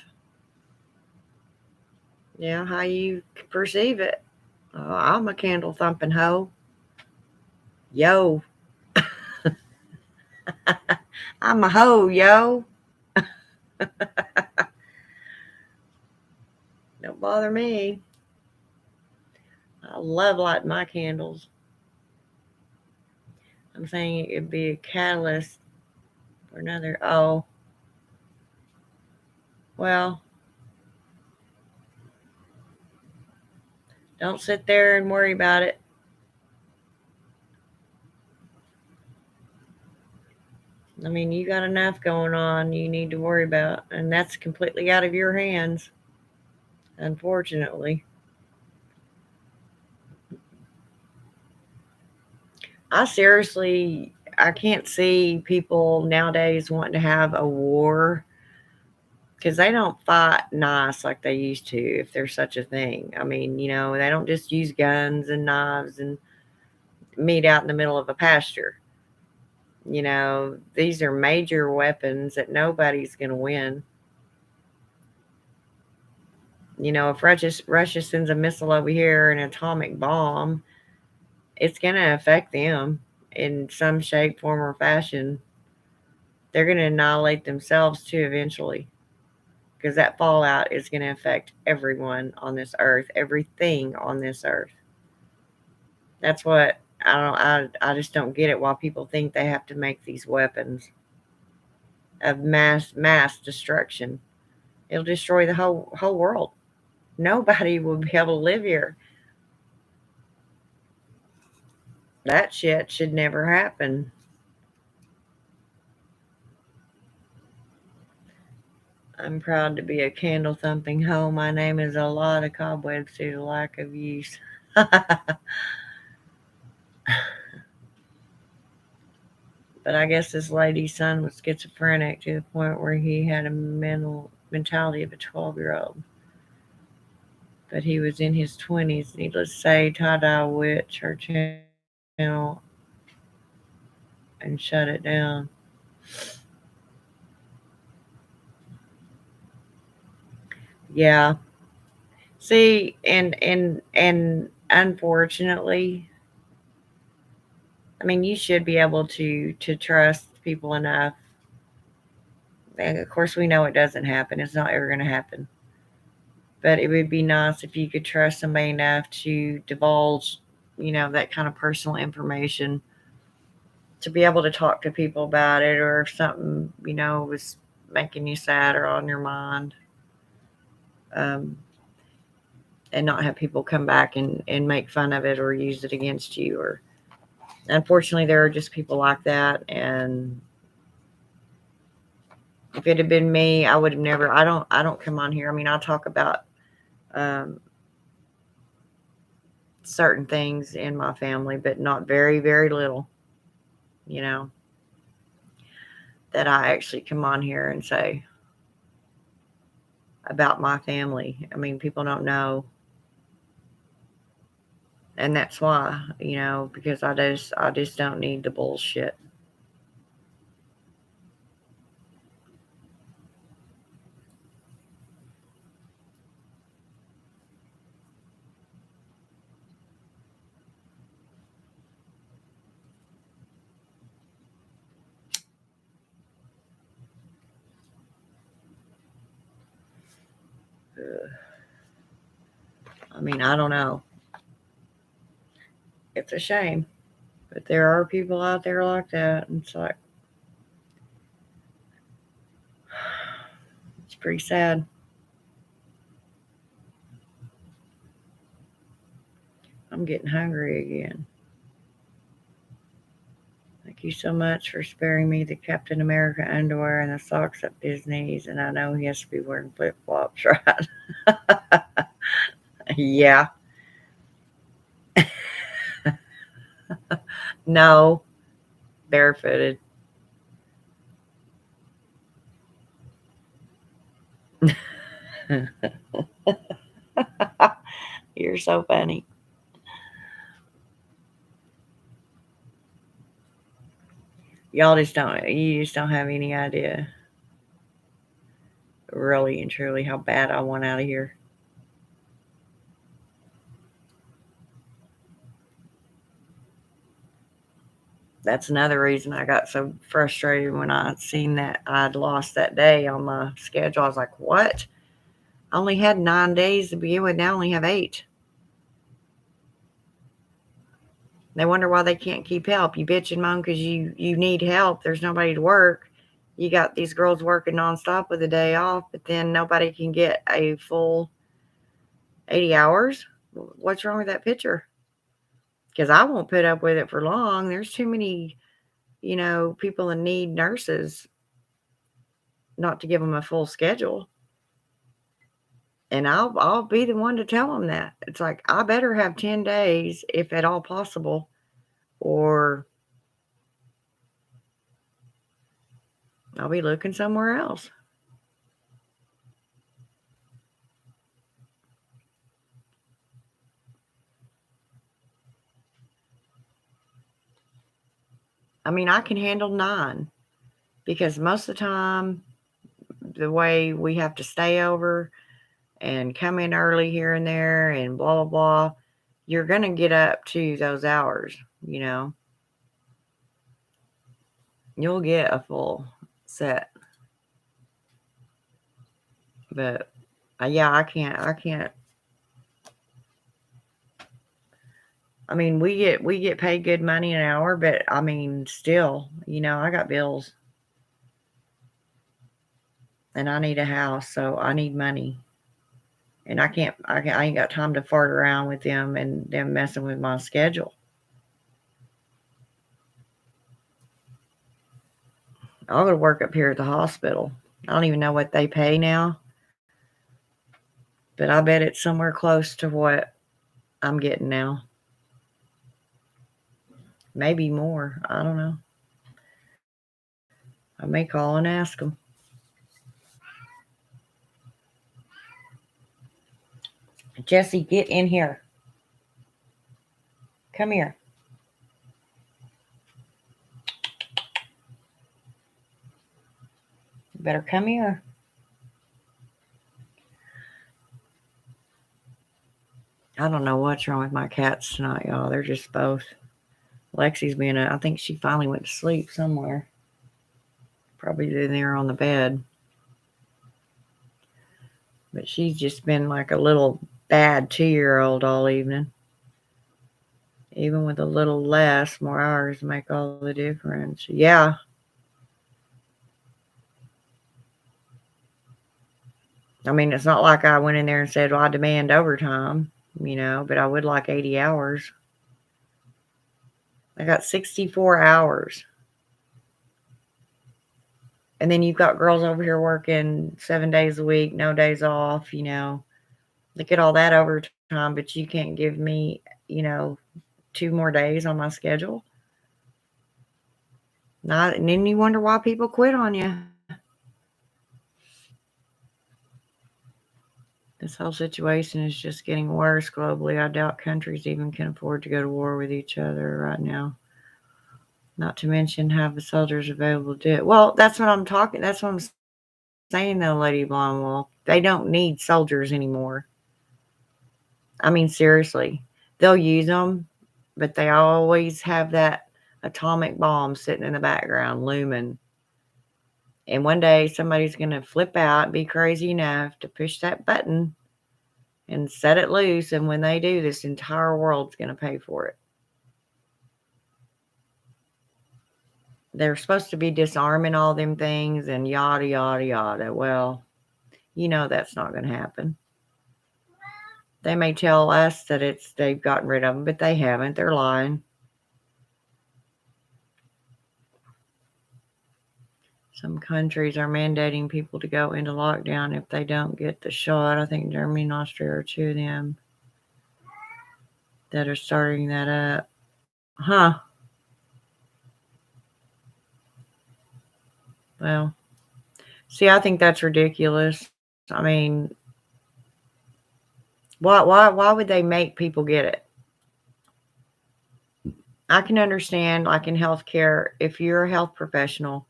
Yeah, how you perceive it. Oh, I'm a candle thumping hoe. Yo. I'm a hoe, yo. Don't bother me. I love lighting my candles. I'm saying it could be a catalyst for another. Oh, well, don't sit there and worry about it. I mean, you got enough going on you need to worry about, and that's completely out of your hands, unfortunately. I can't see people nowadays wanting to have a war because they don't fight nice like they used to, if there's such a thing. I mean, you know, they don't just use guns and knives and meet out in the middle of a pasture. These are major weapons that nobody's going to win. If Russia sends a missile over here, an atomic bomb, it's going to affect them in some shape, form, or fashion. They're going to annihilate themselves too eventually, because that fallout is going to affect everyone on this earth, everything on this earth. That's what I just don't get it. Why people think they have to make these weapons of mass destruction. It'll destroy the whole world. Nobody will be able to live here. That shit should never happen. I'm proud to be a candle thumping hoe. My name is a lot of cobwebs due to lack of use. But I guess this lady's son was schizophrenic to the point where he had a mentality of a 12-year-old. But he was in his 20s. Needless to say, tie-dye witch her channel and shut it down. Yeah. See, and unfortunately, I mean, you should be able to trust people enough. And of course, we know it doesn't happen. It's not ever going to happen. But it would be nice if you could trust somebody enough to divulge, that kind of personal information, to be able to talk to people about it, or if something, was making you sad or on your mind. And not have people come back and make fun of it or use it against you. Or unfortunately, there are just people like that. And if it had been me, I would have never. I don't come on here. I mean, I talk about certain things in my family, but not very, very little. You know, that I actually come on here and say about my family. I mean, people don't know. And that's why, because I just don't need the bullshit. I mean, I don't know. It's a shame. But there are people out there like that. And it's like, it's pretty sad. I'm getting hungry again. Thank you so much for sparing me the Captain America underwear and the socks at Disney's. And I know he has to be wearing flip flops, right? Yeah. No. Barefooted. You're so funny. You just don't have any idea, really and truly, how bad I want out of here. That's another reason I got so frustrated when I seen that I'd lost that day on my schedule. I was like, what? I only had 9 days to begin with. Now I only have 8. They wonder why they can't keep help. You bitch and moan because you need help. There's nobody to work. You got these girls working nonstop with a day off, but then nobody can get a full 80 hours. What's wrong with that picture? Because I won't put up with it for long. There's too many, people in need, nurses, not to give them a full schedule. And I'll be the one to tell them that. It's like, I better have 10 days, if at all possible, or I'll be looking somewhere else. I mean, I can handle 9 because most of the time, the way we have to stay over and come in early here and there and blah, blah, blah, you're going to get up to those hours, you know. You'll get a full set. But yeah, I can't. I mean, we get paid good money an hour, but I mean, still, you know, I got bills and I need a house, so I need money. And I ain't got time to fart around with them and them messing with my schedule. I'll go to work up here at the hospital. I don't even know what they pay now, but I bet it's somewhere close to what I'm getting now. Maybe more. I don't know. I may call and ask them. Jesse, get in here. Come here. You better come here. I don't know what's wrong with my cats tonight, y'all. They're just both. Lexi's I think she finally went to sleep somewhere. Probably in there on the bed. But she's just been like a little bad 2-year-old all evening. Even with a little less, more hours make all the difference. Yeah. I mean, it's not like I went in there and said, well, I demand overtime, you know, but I would like 80 hours. I got 64 hours. And then you've got girls over here working 7 days a week, no days off, you know. Look at all that overtime, but you can't give me, you know, 2 more days on my schedule. And then you wonder why people quit on you. This whole situation is just getting worse globally. I doubt countries even can afford to go to war with each other right now. Not to mention have the soldiers available to do it. Well, that's what I'm saying though, Lady Blonde Wolf. They don't need soldiers anymore. I mean, seriously. They'll use them, but they always have that atomic bomb sitting in the background looming. And one day somebody's going to flip out, be crazy enough to push that button and set it loose. And when they do, this entire world's going to pay for it. They're supposed to be disarming all them things and yada, yada, yada. Well, you know that's not going to happen. They may tell us that they've gotten rid of them, but they haven't. They're lying. Some countries are mandating people to go into lockdown if they don't get the shot. I think Germany and Austria are 2 of them that are starting that up. Huh. Well, see, I think that's ridiculous. I mean, why would they make people get it? I can understand, like in healthcare, if you're a health professional,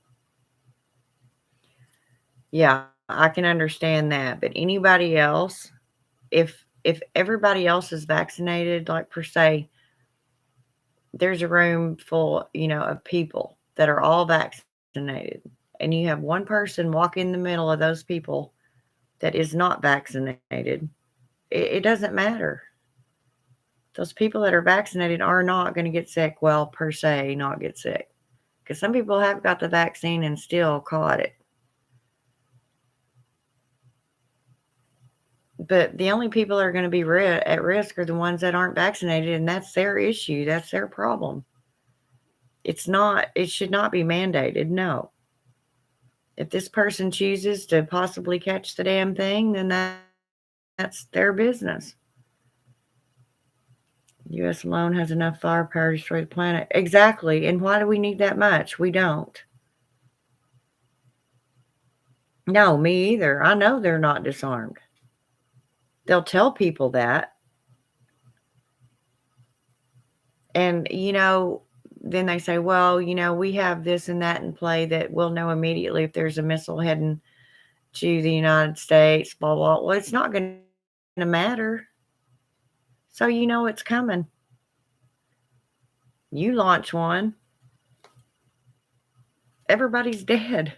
yeah, I can understand that. But anybody else, if everybody else is vaccinated, like per se, there's a room full, you know, of people that are all vaccinated, and you have one person walk in the middle of those people that is not vaccinated, it doesn't matter. Those people that are vaccinated are not going to get sick. Well, per se, not get sick. Because some people have got the vaccine and still caught it. But the only people that are going to be at risk are the ones that aren't vaccinated, and that's their issue. That's their problem. It should not be mandated, no. If this person chooses to possibly catch the damn thing, then that's their business. The U.S. alone has enough firepower to destroy the planet. Exactly. And why do we need that much? We don't. No, me either. I know they're not disarmed. They'll tell people that. And, you know, then they say, well, we have this and that in play that we'll know immediately if there's a missile heading to the United States, blah, blah. Well, it's not going to matter. So it's coming. You launch one, everybody's dead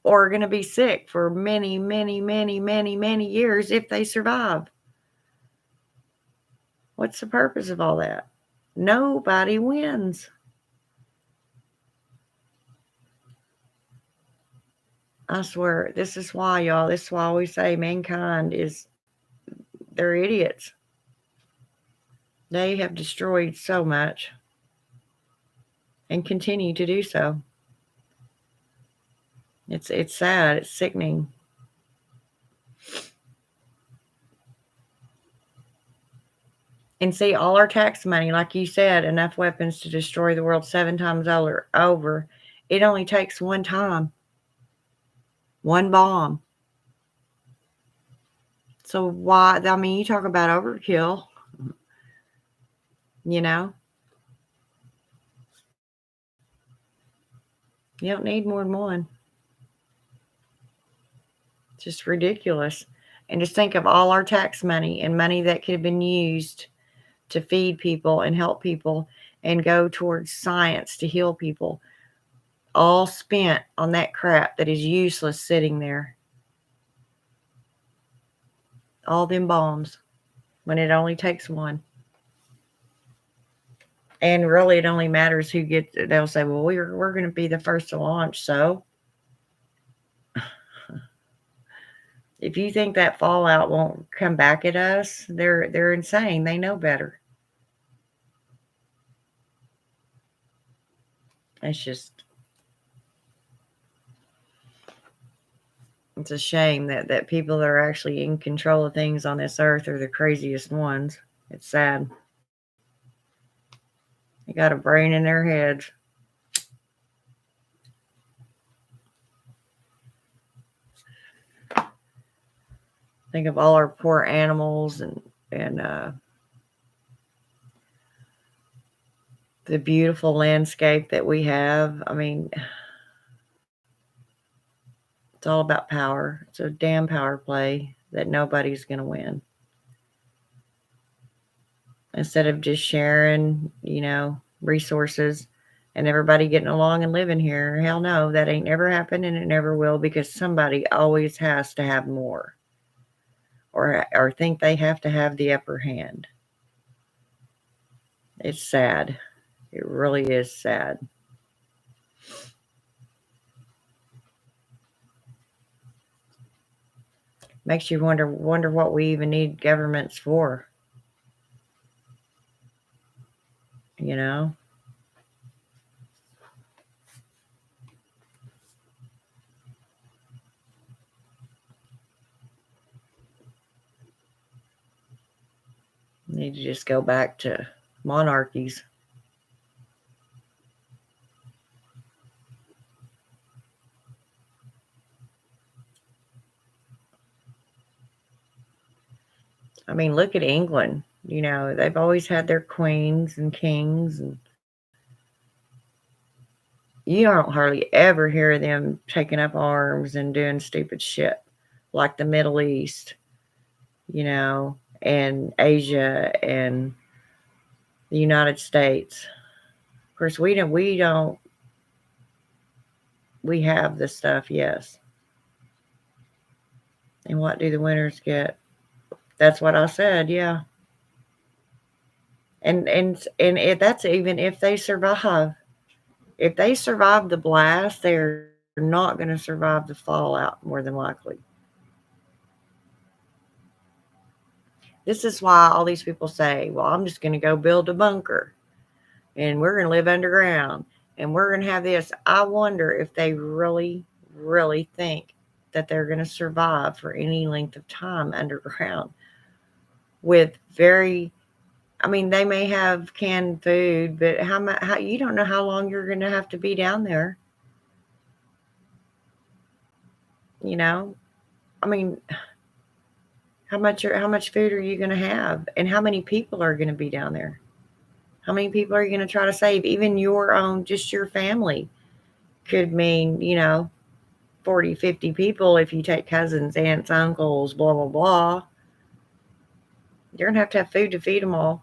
or going to be sick for many, many, many, many, many years if they survive. What's the purpose of all that? Nobody wins. I swear, this is why, y'all. This is why we say mankind they're idiots. They have destroyed so much and continue to do so. It's sad. It's sickening. And see, all our tax money, like you said, enough weapons to destroy the world 7 times over. It only takes one time. One bomb. So why? I mean, you talk about overkill. You don't need more than one. It's just ridiculous. And just think of all our tax money and money that could have been used to feed people and help people and go towards science to heal people, all spent on that crap that is useless sitting there. All them bombs when it only takes one. And really, it only matters who gets it. They'll say, well, we're going to be the first to launch. So if you think that fallout won't come back at us, they're insane. They know better. It's a shame that people that are actually in control of things on this earth are the craziest ones. It's sad. They got a brain in their heads. Think of all our poor animals and the beautiful landscape that we have. I mean, it's all about power. It's a damn power play that nobody's going to win. Instead of just sharing, resources and everybody getting along and living here, hell no, that ain't never happened and it never will, because somebody always has to have more or think they have to have the upper hand. It's sad. It really is sad. Makes you wonder what we even need governments for. Need to just go back to monarchies. I mean, look at England. They've always had their queens and kings, and you don't hardly ever hear them taking up arms and doing stupid shit like the Middle East, and Asia and the United States. Of course, we have the stuff, yes. And what do the winners get? That's what I said, yeah. And that's even if they survive. If they survive the blast, they're not going to survive the fallout, more than likely. This is why all these people say, well, I'm just going to go build a bunker and we're going to live underground and we're going to have this. I wonder if they really, really think that they're going to survive for any length of time underground with they may have canned food, but how you don't know how long you're going to have to be down there. I mean, how much food are you going to have, and how many people are going to be down there? How many people are you going to try to save? Even your own, just your family could mean, 40, 50 people if you take cousins, aunts, uncles, blah, blah, blah. You're going to have food to feed them all.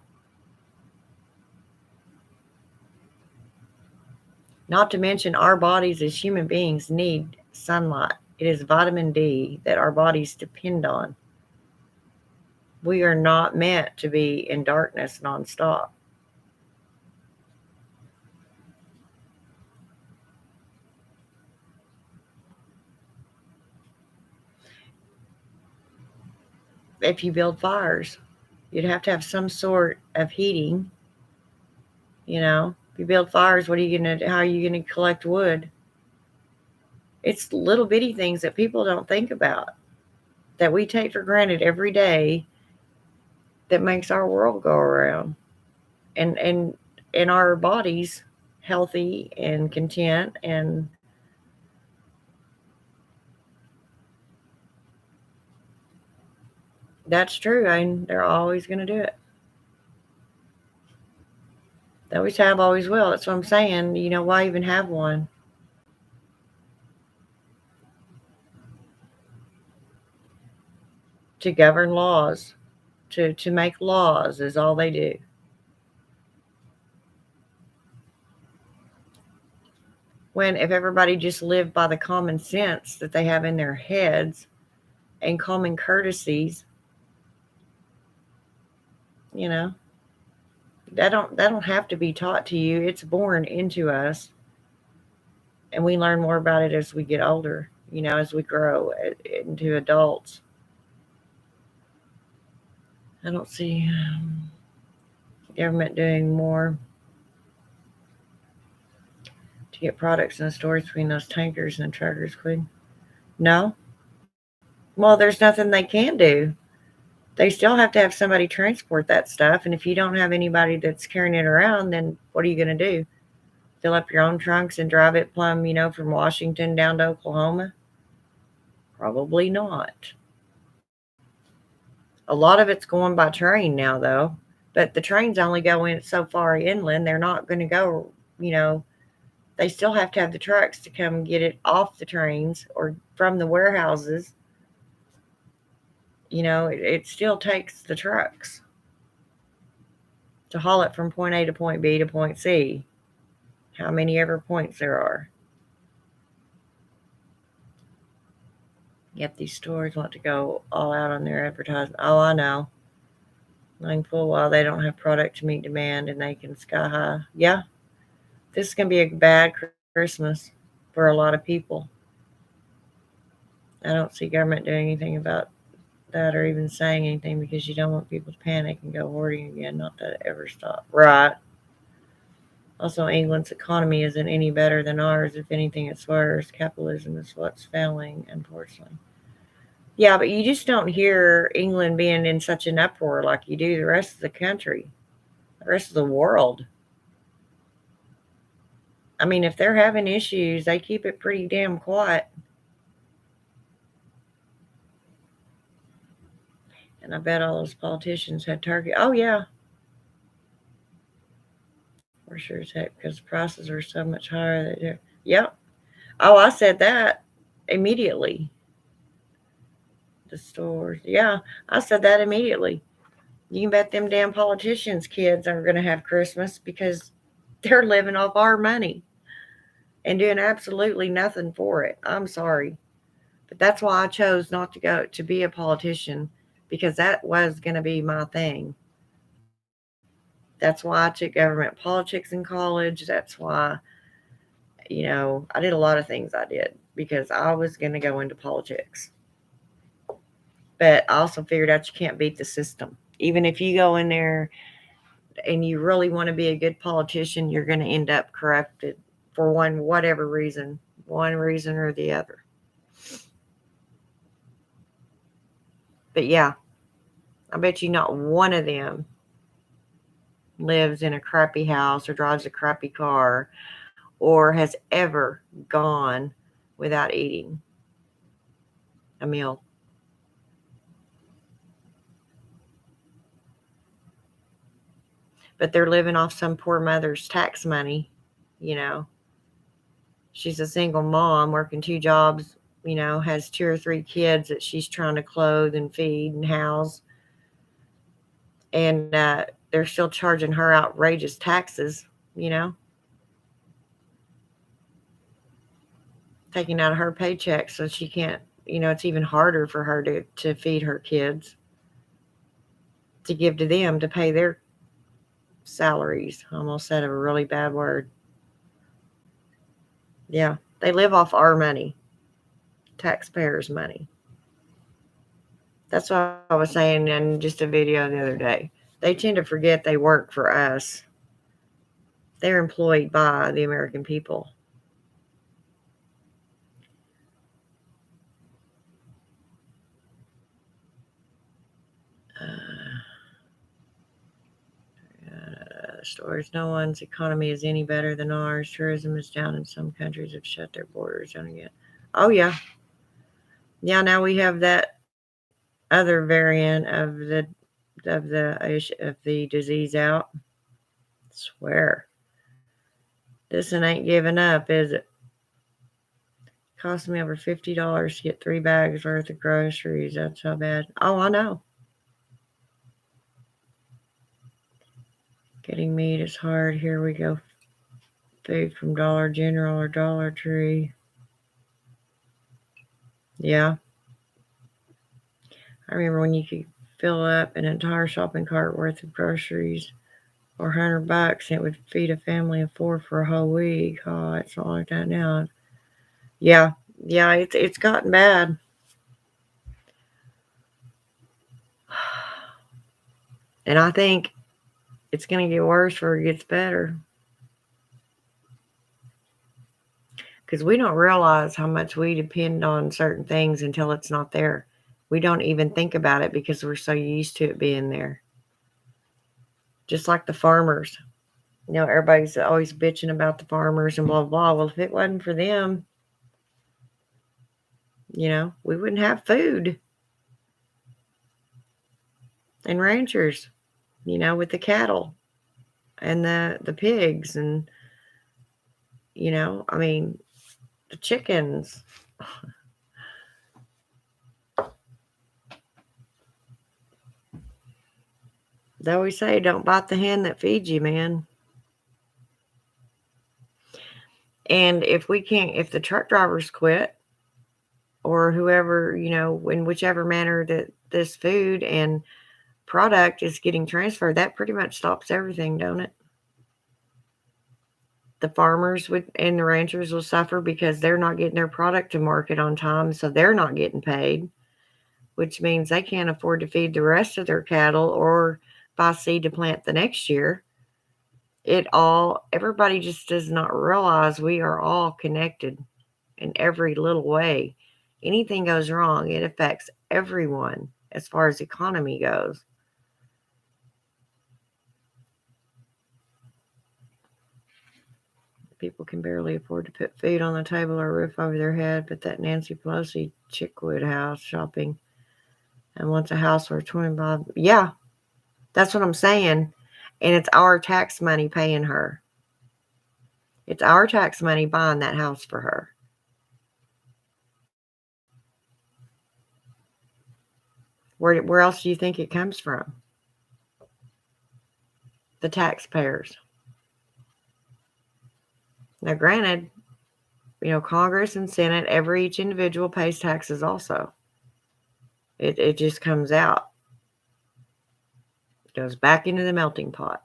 Not to mention, our bodies as human beings need sunlight. It is vitamin D that our bodies depend on. We are not meant to be in darkness nonstop. If you build fires, you'd have to have some sort of heating. If you build fires, how are you gonna collect wood? It's little bitty things that people don't think about, that we take for granted every day, that makes our world go around, and our bodies healthy and content. And that's true. They're always going to do it. They always have, always will. That's what I'm saying. Why even have one? To govern laws, to make laws is all they do. When if everybody just lived by the common sense that they have in their heads and common courtesies, you know, that don't have to be taught to you. It's born into us, and we learn more about it as we get older. As we grow into adults. I don't see government doing more to get products in the stores between those tankers and the truckers clean. No. Well, there's nothing they can do. They still have to have somebody transport that stuff, and if you don't have anybody that's carrying it around, then what are you going to do? Fill up your own trunks and drive it plumb, from Washington down to Oklahoma? Probably not. A lot of it's going by train now, though. But the trains only go in so far inland. They're not going to go, they still have to have the trucks to come get it off the trains or from the warehouses. It still takes the trucks to haul it from point A to point B to point C. How many ever points there are. Yet these stores want to go all out on their advertising. Oh, I know. Knowing full well they don't have product to meet demand and they can sky high. Yeah, this is going to be a bad Christmas for a lot of people. I don't see government doing anything about that or even saying anything because you don't want people to panic and go hoarding again. Not that it ever stopped. Right. Also, England's economy isn't any better than ours. If anything, it's worse. Capitalism is what's failing, unfortunately. Yeah, but you just don't hear England being in such an uproar like you do the rest of the country, the rest of the world. I mean, if they're having issues, they keep it pretty damn quiet. And I bet all those politicians had turkey. Oh, yeah. For sure as heck, because prices are so much higher. Yep. Oh, I said that immediately. The stores. Yeah, I said that immediately. You can bet them damn politicians' kids are going to have Christmas because they're living off our money and doing absolutely nothing for it. I'm sorry. But that's why I chose not to go to be a politician, because that was going to be my thing. That's why I took government politics in college. That's why, I did a lot of things I did because I was going to go into politics. But I also figured out you can't beat the system. Even if you go in there and you really want to be a good politician, you're going to end up corrupted for whatever reason, one reason or the other. But yeah, I bet you not one of them lives in a crappy house or drives a crappy car or has ever gone without eating a meal. but they're living off some poor mother's tax money, you know. She's a single mom working 2 jobs, has 2 or 3 kids that she's trying to clothe and feed and house. And they're still charging her outrageous taxes, taking out of her paycheck so she can't, it's even harder for her to feed her kids, to give to them to pay their salaries. I almost said a really bad word. Yeah, they live off our money, taxpayers' money. That's what I was saying in just a video the other day. They tend to forget they work for us. They're employed by the American people. Stores. No one's economy is any better than ours. Tourism is down, and some countries have shut their borders down again. Oh yeah, yeah. Now we have that other variant of the disease out. I swear, this one ain't giving up, is it? Cost me over $50 to get 3 bags worth of groceries. That's how bad. Oh, I know. Getting meat is hard. Here we go. Food from Dollar General or Dollar Tree. Yeah. I remember when you could fill up an entire shopping cart worth of groceries for $100 and it would feed a family of 4 for a whole week. Oh, it's not like that now. Yeah, it's gotten bad. And I think it's going to get worse before it gets better. Because we don't realize how much we depend on certain things until it's not there. We don't even think about it because we're so used to it being there. Just like the farmers. Everybody's always bitching about the farmers and blah, blah. Well, if it wasn't for them, we wouldn't have food. And ranchers, with the cattle and the pigs and, the chickens. They always say, don't bite the hand that feeds you, man. And if the truck drivers quit, or whoever, in whichever manner that this food and product is getting transferred, that pretty much stops everything, don't it? The farmers and the ranchers will suffer because they're not getting their product to market on time, so they're not getting paid, which means they can't afford to feed the rest of their cattle or buy seed to plant the next year. Everybody just does not realize we are all connected in every little way. Anything goes wrong, it affects everyone as far as economy goes. People can barely afford to put food on the table or a roof over their head, but that Nancy Pelosi Chickwood house shopping and wants a house for 25. Yeah, that's what I'm saying. And it's our tax money paying her. It's our tax money buying that house for her. Where else do you think it comes from? The taxpayers. Now, granted, Congress and Senate, each individual pays taxes also. It just comes out. It goes back into the melting pot.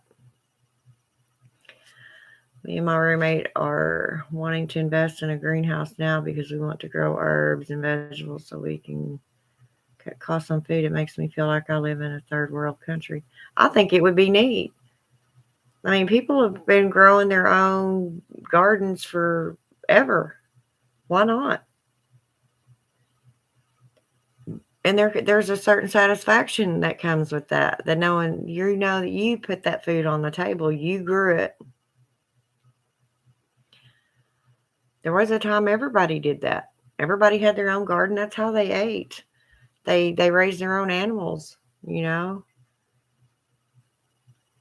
Me and my roommate are wanting to invest in a greenhouse now because we want to grow herbs and vegetables so we can cut costs on food. It makes me feel like I live in a third world country. I think it would be neat. I mean, people have been growing their own gardens forever. Why not? And there's a certain satisfaction that comes with that knowing that you put that food on the table, you grew it. There was a time everybody did that. Everybody had their own garden. That's how they ate. They raised their own animals,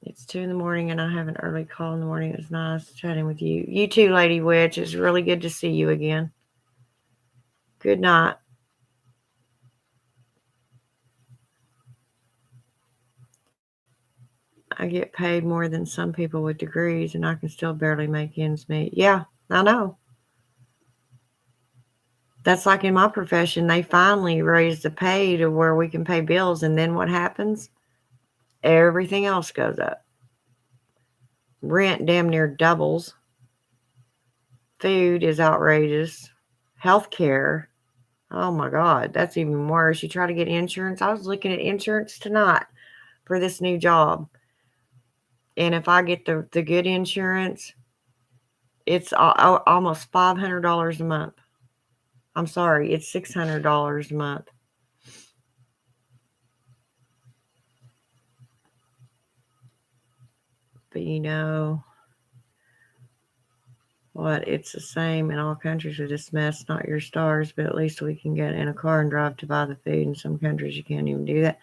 It's 2 in the morning and I have an early call in the morning. It was nice chatting with you. You too, Lady Witch. It's really good to see you again. Good night. I get paid more than some people with degrees and I can still barely make ends meet. Yeah, I know. That's like in my profession, they finally raised the pay to where we can pay bills, and then what happens? Everything else goes up. Rent damn near doubles. Food is outrageous. Healthcare, oh my God, that's even worse. You try to get insurance. I was looking at insurance tonight for this new job. And if I get the good insurance, it's almost $500 a month. I'm sorry, it's $600 a month. But you know what? It's the same in all countries with this mess. Not your stars, but at least we can get in a car and drive to buy the food. In some countries, you can't even do that.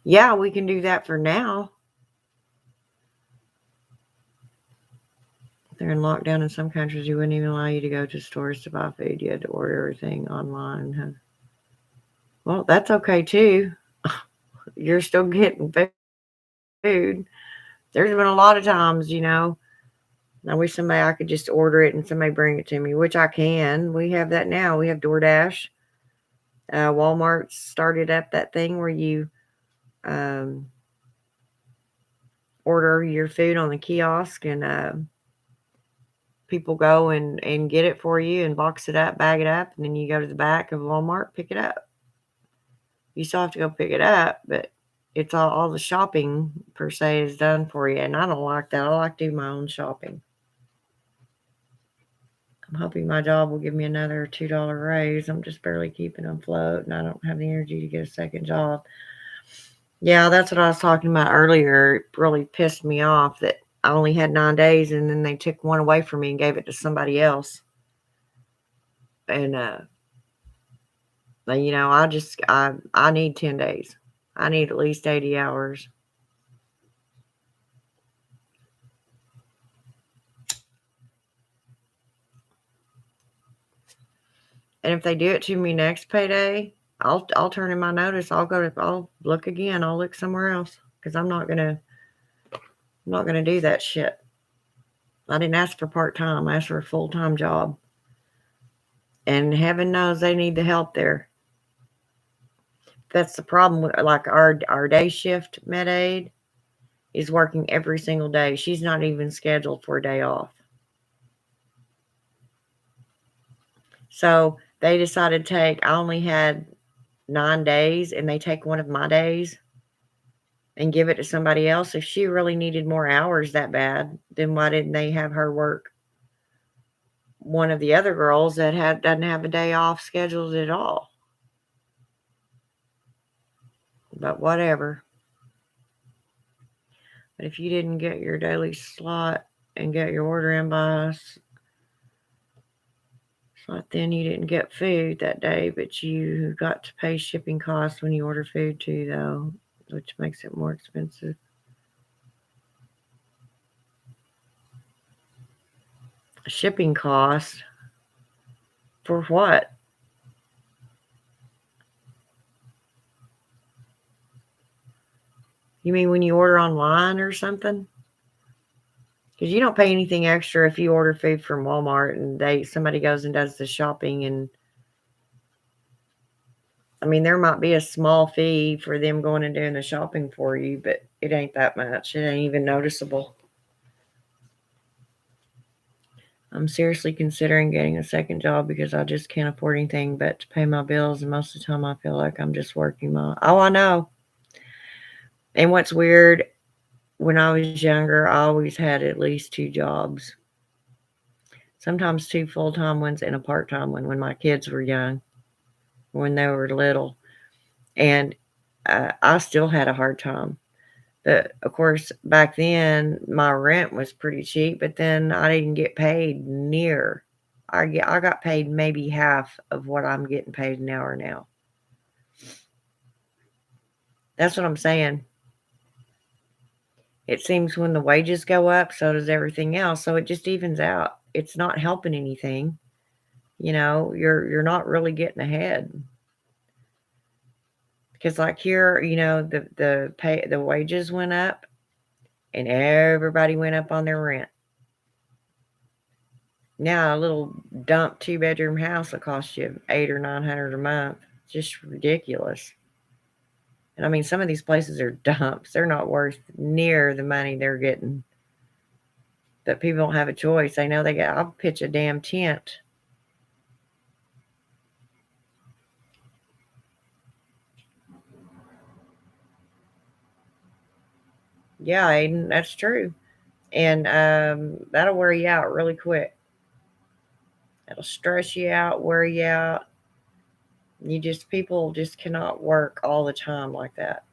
Yeah, we can do that for now. They're in lockdown in some countries. You wouldn't even allow you to go to stores to buy food. You had to order everything online. Well, that's okay too. You're still getting food. There's been a lot of times, I wish I could just order it and somebody bring it to me, which I can. We have that now. We have DoorDash. Walmart started up that thing where you order your food on the kiosk and people go and get it for you and box it up, bag it up, and then you go to the back of Walmart, pick it up. You still have to go pick it up, but it's all the shopping per se is done for you, and I don't like that. I like to do my own shopping. I'm hoping my job will give me another $2 raise. I'm just barely keeping afloat, and I don't have the energy to get a second job. Yeah, that's what I was talking about earlier. It really pissed me off that I only had 9 days, and then they took one away from me and gave it to somebody else. And I need 10 days. I need at least 80 hours. And if they do it to me next payday, I'll turn in my notice. I'll look again. I'll look somewhere else because I'm not gonna do that shit. I didn't ask for part-time. I asked for a full-time job. And heaven knows they need the help there. That's the problem with like our day shift med aid is working every single day. She's not even scheduled for a day off. So they decided I only had 9 days, and they take one of my days and give it to somebody else. If she really needed more hours that bad, then why didn't they have her work one of the other girls that doesn't have a day off scheduled at all? But whatever. But if you didn't get your daily slot and get your order in by slot, then you didn't get food that day, but you got to pay shipping costs when you order food too, though, which makes it more expensive. Shipping cost for what? You mean when you order online or something? Because you don't pay anything extra if you order food from Walmart and somebody goes and does the shopping. And I mean, there might be a small fee for them going and doing the shopping for you, but it ain't that much. It ain't even noticeable. I'm seriously considering getting a second job because I just can't afford anything but to pay my bills, and most of the time I feel like I'm just working I know. And what's weird, when I was younger, I always had at least 2 jobs. Sometimes 2 full-time ones and a part-time one when my kids were young, when they were little. And I still had a hard time. But of course, back then my rent was pretty cheap, but then I didn't get paid near. I got paid maybe half of what I'm getting paid an hour now. That's what I'm saying. It seems when the wages go up, so does everything else. So it just evens out. It's not helping anything. You're not really getting ahead. Because like here, the wages went up and everybody went up on their rent. Now a little dump 2-bedroom house will cost you $800 or $900 a month. Just ridiculous. And I mean, some of these places are dumps. They're not worth near the money they're getting. But people don't have a choice. They know I'll pitch a damn tent. Yeah, Aiden, that's true. And that'll wear you out really quick. It'll stress you out, wear you out. People just cannot work all the time like that.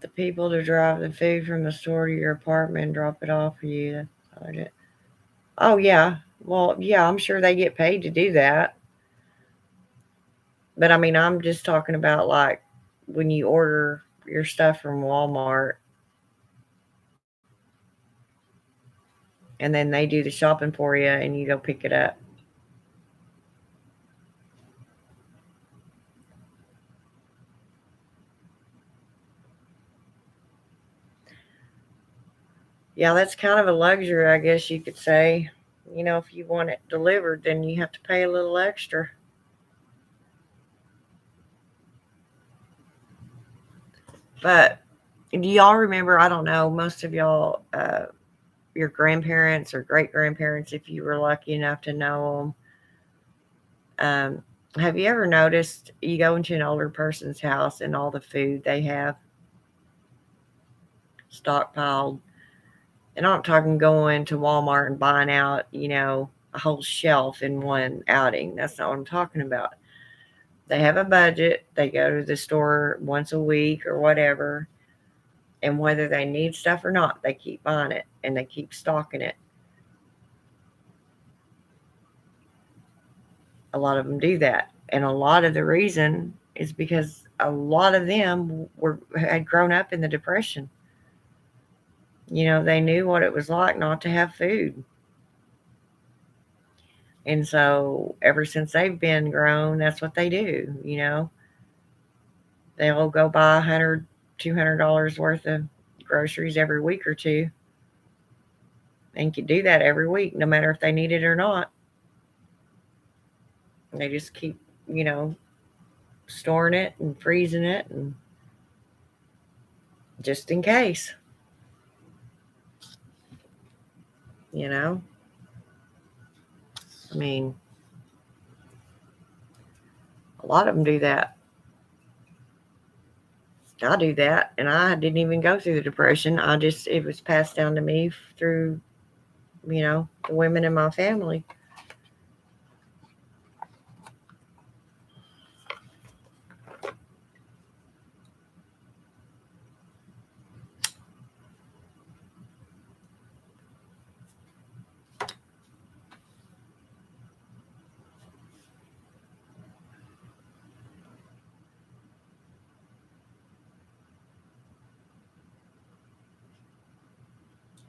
The people to drive the food from the store to your apartment and drop it off for you. Oh, yeah. Well, yeah, I'm sure they get paid to do that. But I mean, I'm just talking about like when you order your stuff from Walmart and then they do the shopping for you and you go pick it up. Yeah, that's kind of a luxury, I guess you could say. If you want it delivered, then you have to pay a little extra. But do y'all remember? I don't know, most of y'all, your grandparents or great grandparents, if you were lucky enough to know them, have you ever noticed you go into an older person's house and all the food they have stockpiled? And I'm not talking going to Walmart and buying out, a whole shelf in one outing. That's not what I'm talking about. They have a budget. They go to the store once a week or whatever. And whether they need stuff or not, they keep buying it and they keep stocking it. A lot of them do that. And a lot of the reason is because a lot of them had grown up in the Depression. They knew what it was like not to have food. And so ever since they've been grown, that's what they do. They'll go buy $100, $200 worth of groceries every week or two and can do that every week, no matter if they need it or not. They just keep, storing it and freezing it and just in case, you know. I mean, a lot of them do that. I do that, and I didn't even go through the Depression. It was passed down to me through, the women in my family.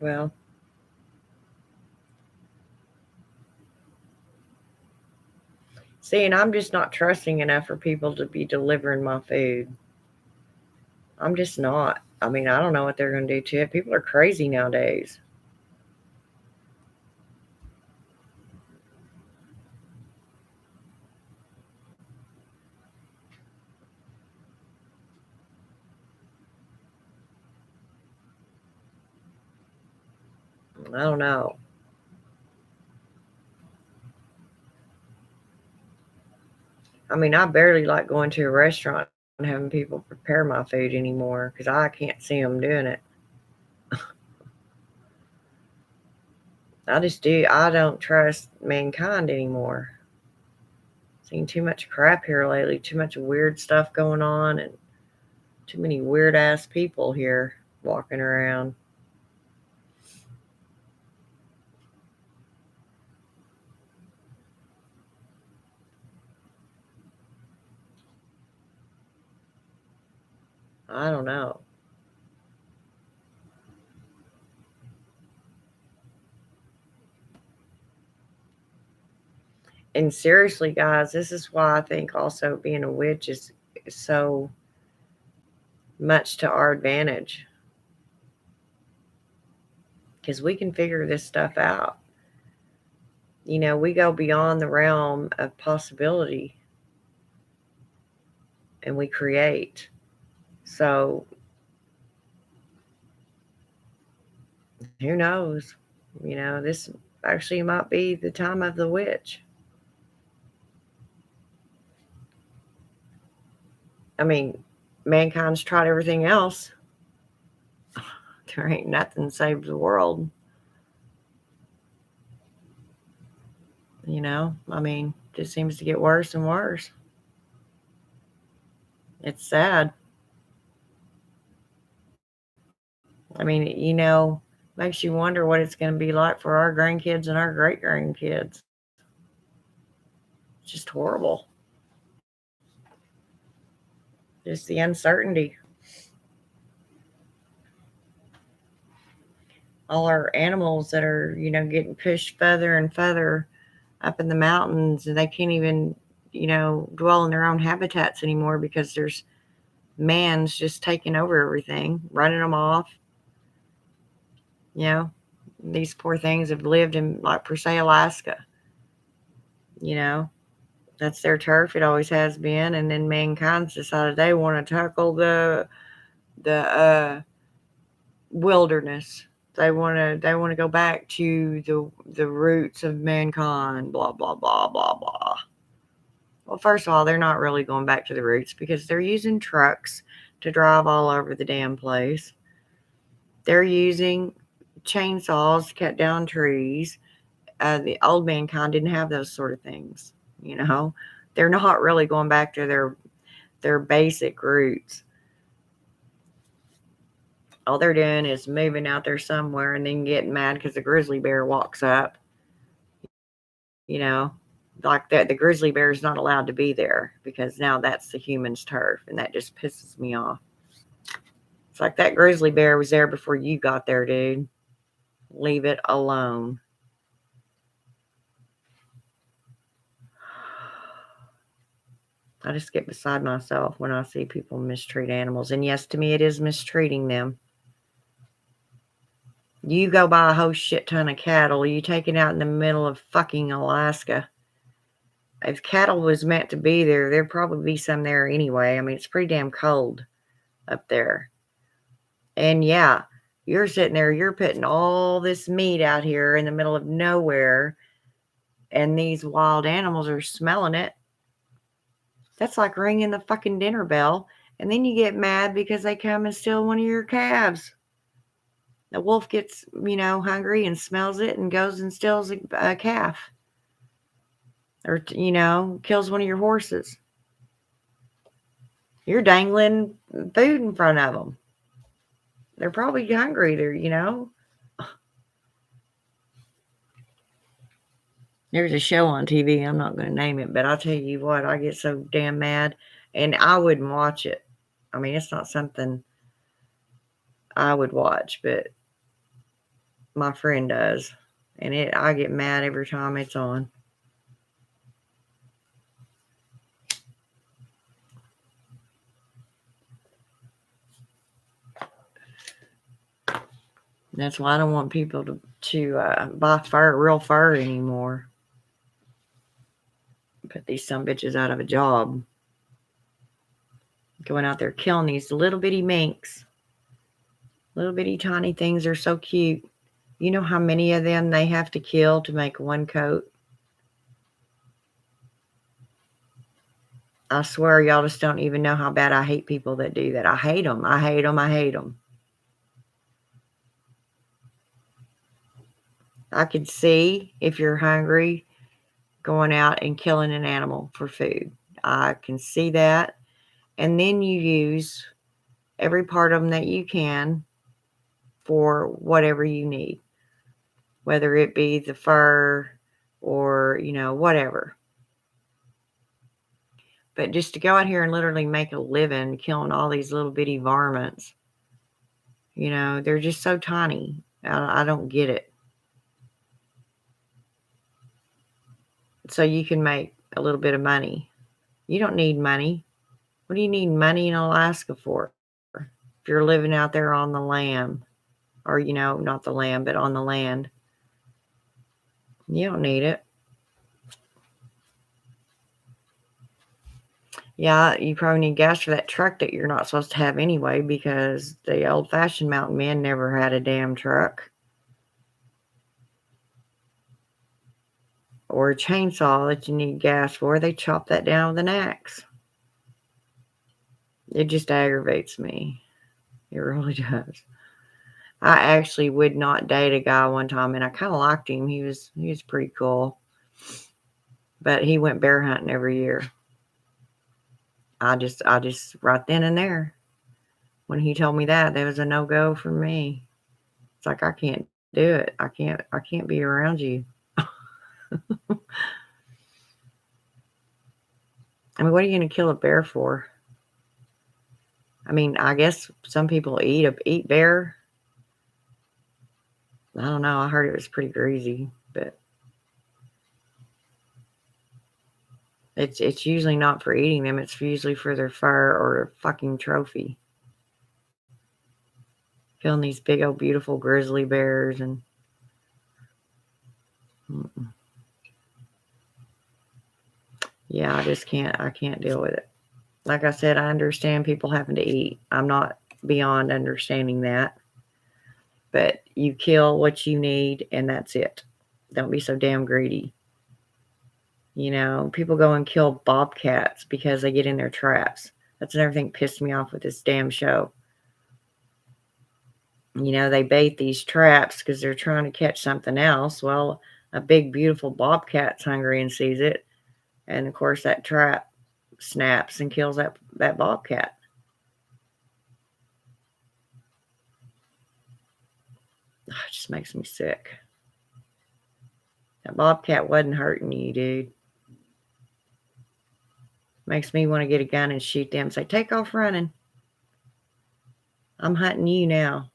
Well, see, and I'm just not trusting enough for people to be delivering my food. I'm just not. I mean, I don't know what they're going to do to it. People are crazy nowadays. I don't know. I mean, I barely like going to a restaurant and having people prepare my food anymore because I can't see them doing it. I just do. I don't trust mankind anymore. Seen too much crap here lately, too much weird stuff going on, and too many weird ass people here walking around. I don't know. And seriously, guys, this is why I think also being a witch is so much to our advantage. Because we can figure this stuff out. You know, we go beyond the realm of possibility and we create. So, who knows? You know, this actually might be the time of the witch. I mean, mankind's tried everything else. There ain't nothing saved the world. You know, I mean, just seems to get worse and worse. It's sad. I mean, you know, makes you wonder what it's going to be like for our grandkids and our great grandkids. It's just horrible. Just the uncertainty. All our animals that are, you know, getting pushed further and further up in the mountains, and they can't even, you know, dwell in their own habitats anymore because there's man's just taking over everything, running them off. You know, these poor things have lived in, like, per se, Alaska. You know, that's their turf. It always has been. And then mankind's decided they want to tackle the wilderness. They want to go back to the roots of mankind. Blah blah blah blah blah. Well, first of all, they're not really going back to the roots because they're using trucks to drive all over the damn place. They're using chainsaws to cut down trees. The old mankind didn't have those sort of things. You know, they're not really going back to their basic roots. All they're doing is moving out there somewhere and then getting mad because the grizzly bear walks up. You know, like that, the grizzly bear is not allowed to be there because now that's the human's turf, and that just pisses me off. It's like that grizzly bear was there before you got there, dude. Leave it alone. I just get beside myself when I see people mistreat animals. And yes, to me, it is mistreating them. You go buy a whole shit ton of cattle, you take it out in the middle of fucking Alaska. If cattle was meant to be there, there'd probably be some there anyway. I mean, it's pretty damn cold up there. And yeah, you're sitting there, you're putting all this meat out here in the middle of nowhere, and these wild animals are smelling it. That's like ringing the fucking dinner bell, and then you get mad because they come and steal one of your calves. The wolf gets, you know, hungry and smells it and goes and steals a calf. Or, you know, kills one of your horses. You're dangling food in front of them. They're probably hungry. They're, you know. There's a show on TV. I'm not going to name it, but I'll tell you what, I get so damn mad. And I wouldn't watch it. I mean, it's not something I would watch, but my friend does. And I get mad every time it's on. That's why I don't want people to buy real fur anymore. Put these sumbitches out of a job. Going out there killing these little bitty minks. Little bitty tiny things are so cute. You know how many of them they have to kill to make one coat? I swear y'all just don't even know how bad I hate people that do that. I hate them. I hate them. I hate them. I could see if you're hungry going out and killing an animal for food. I can see that. And then you use every part of them that you can for whatever you need, whether it be the fur or, you know, whatever. But just to go out here and literally make a living killing all these little bitty varmints, you know, they're just so tiny. I don't get it. so you can make a little bit of money. You don't need money. What do you need money in Alaska for? If you're living out there on the lam, or, not the lamb, but on the land, you don't need it. Yeah, you probably need gas for that truck that you're not supposed to have anyway, because the old-fashioned mountain men never had a damn truck. Or a chainsaw that you need gas for. They chop that down with an axe. It just aggravates me. It really does. I actually would not date a guy one time, and I kind of liked him. He was pretty cool. But he went bear hunting every year. I just right then and there, when he told me that, there was a no-go for me. It's like, I can't do it. I can't be around you. I mean, what are you going to kill a bear for? I mean, I guess some people eat bear. I don't know. I heard it was pretty greasy, but it's usually not for eating them. It's usually for their fur or a fucking trophy. Killing these big old beautiful grizzly bears and yeah, I can't deal with it. Like I said, I understand people having to eat. I'm not beyond understanding that. But you kill what you need and that's it. Don't be so damn greedy. People go and kill bobcats because they get in their traps. That's another thing that pissed me off with this damn show. They bait these traps because they're trying to catch something else. Well, a big, beautiful bobcat's hungry and sees it. And, of course, that trap snaps and kills that bobcat. It just makes me sick. That bobcat wasn't hurting you, dude. Makes me want to get a gun and shoot them and say, take off running. I'm hunting you now.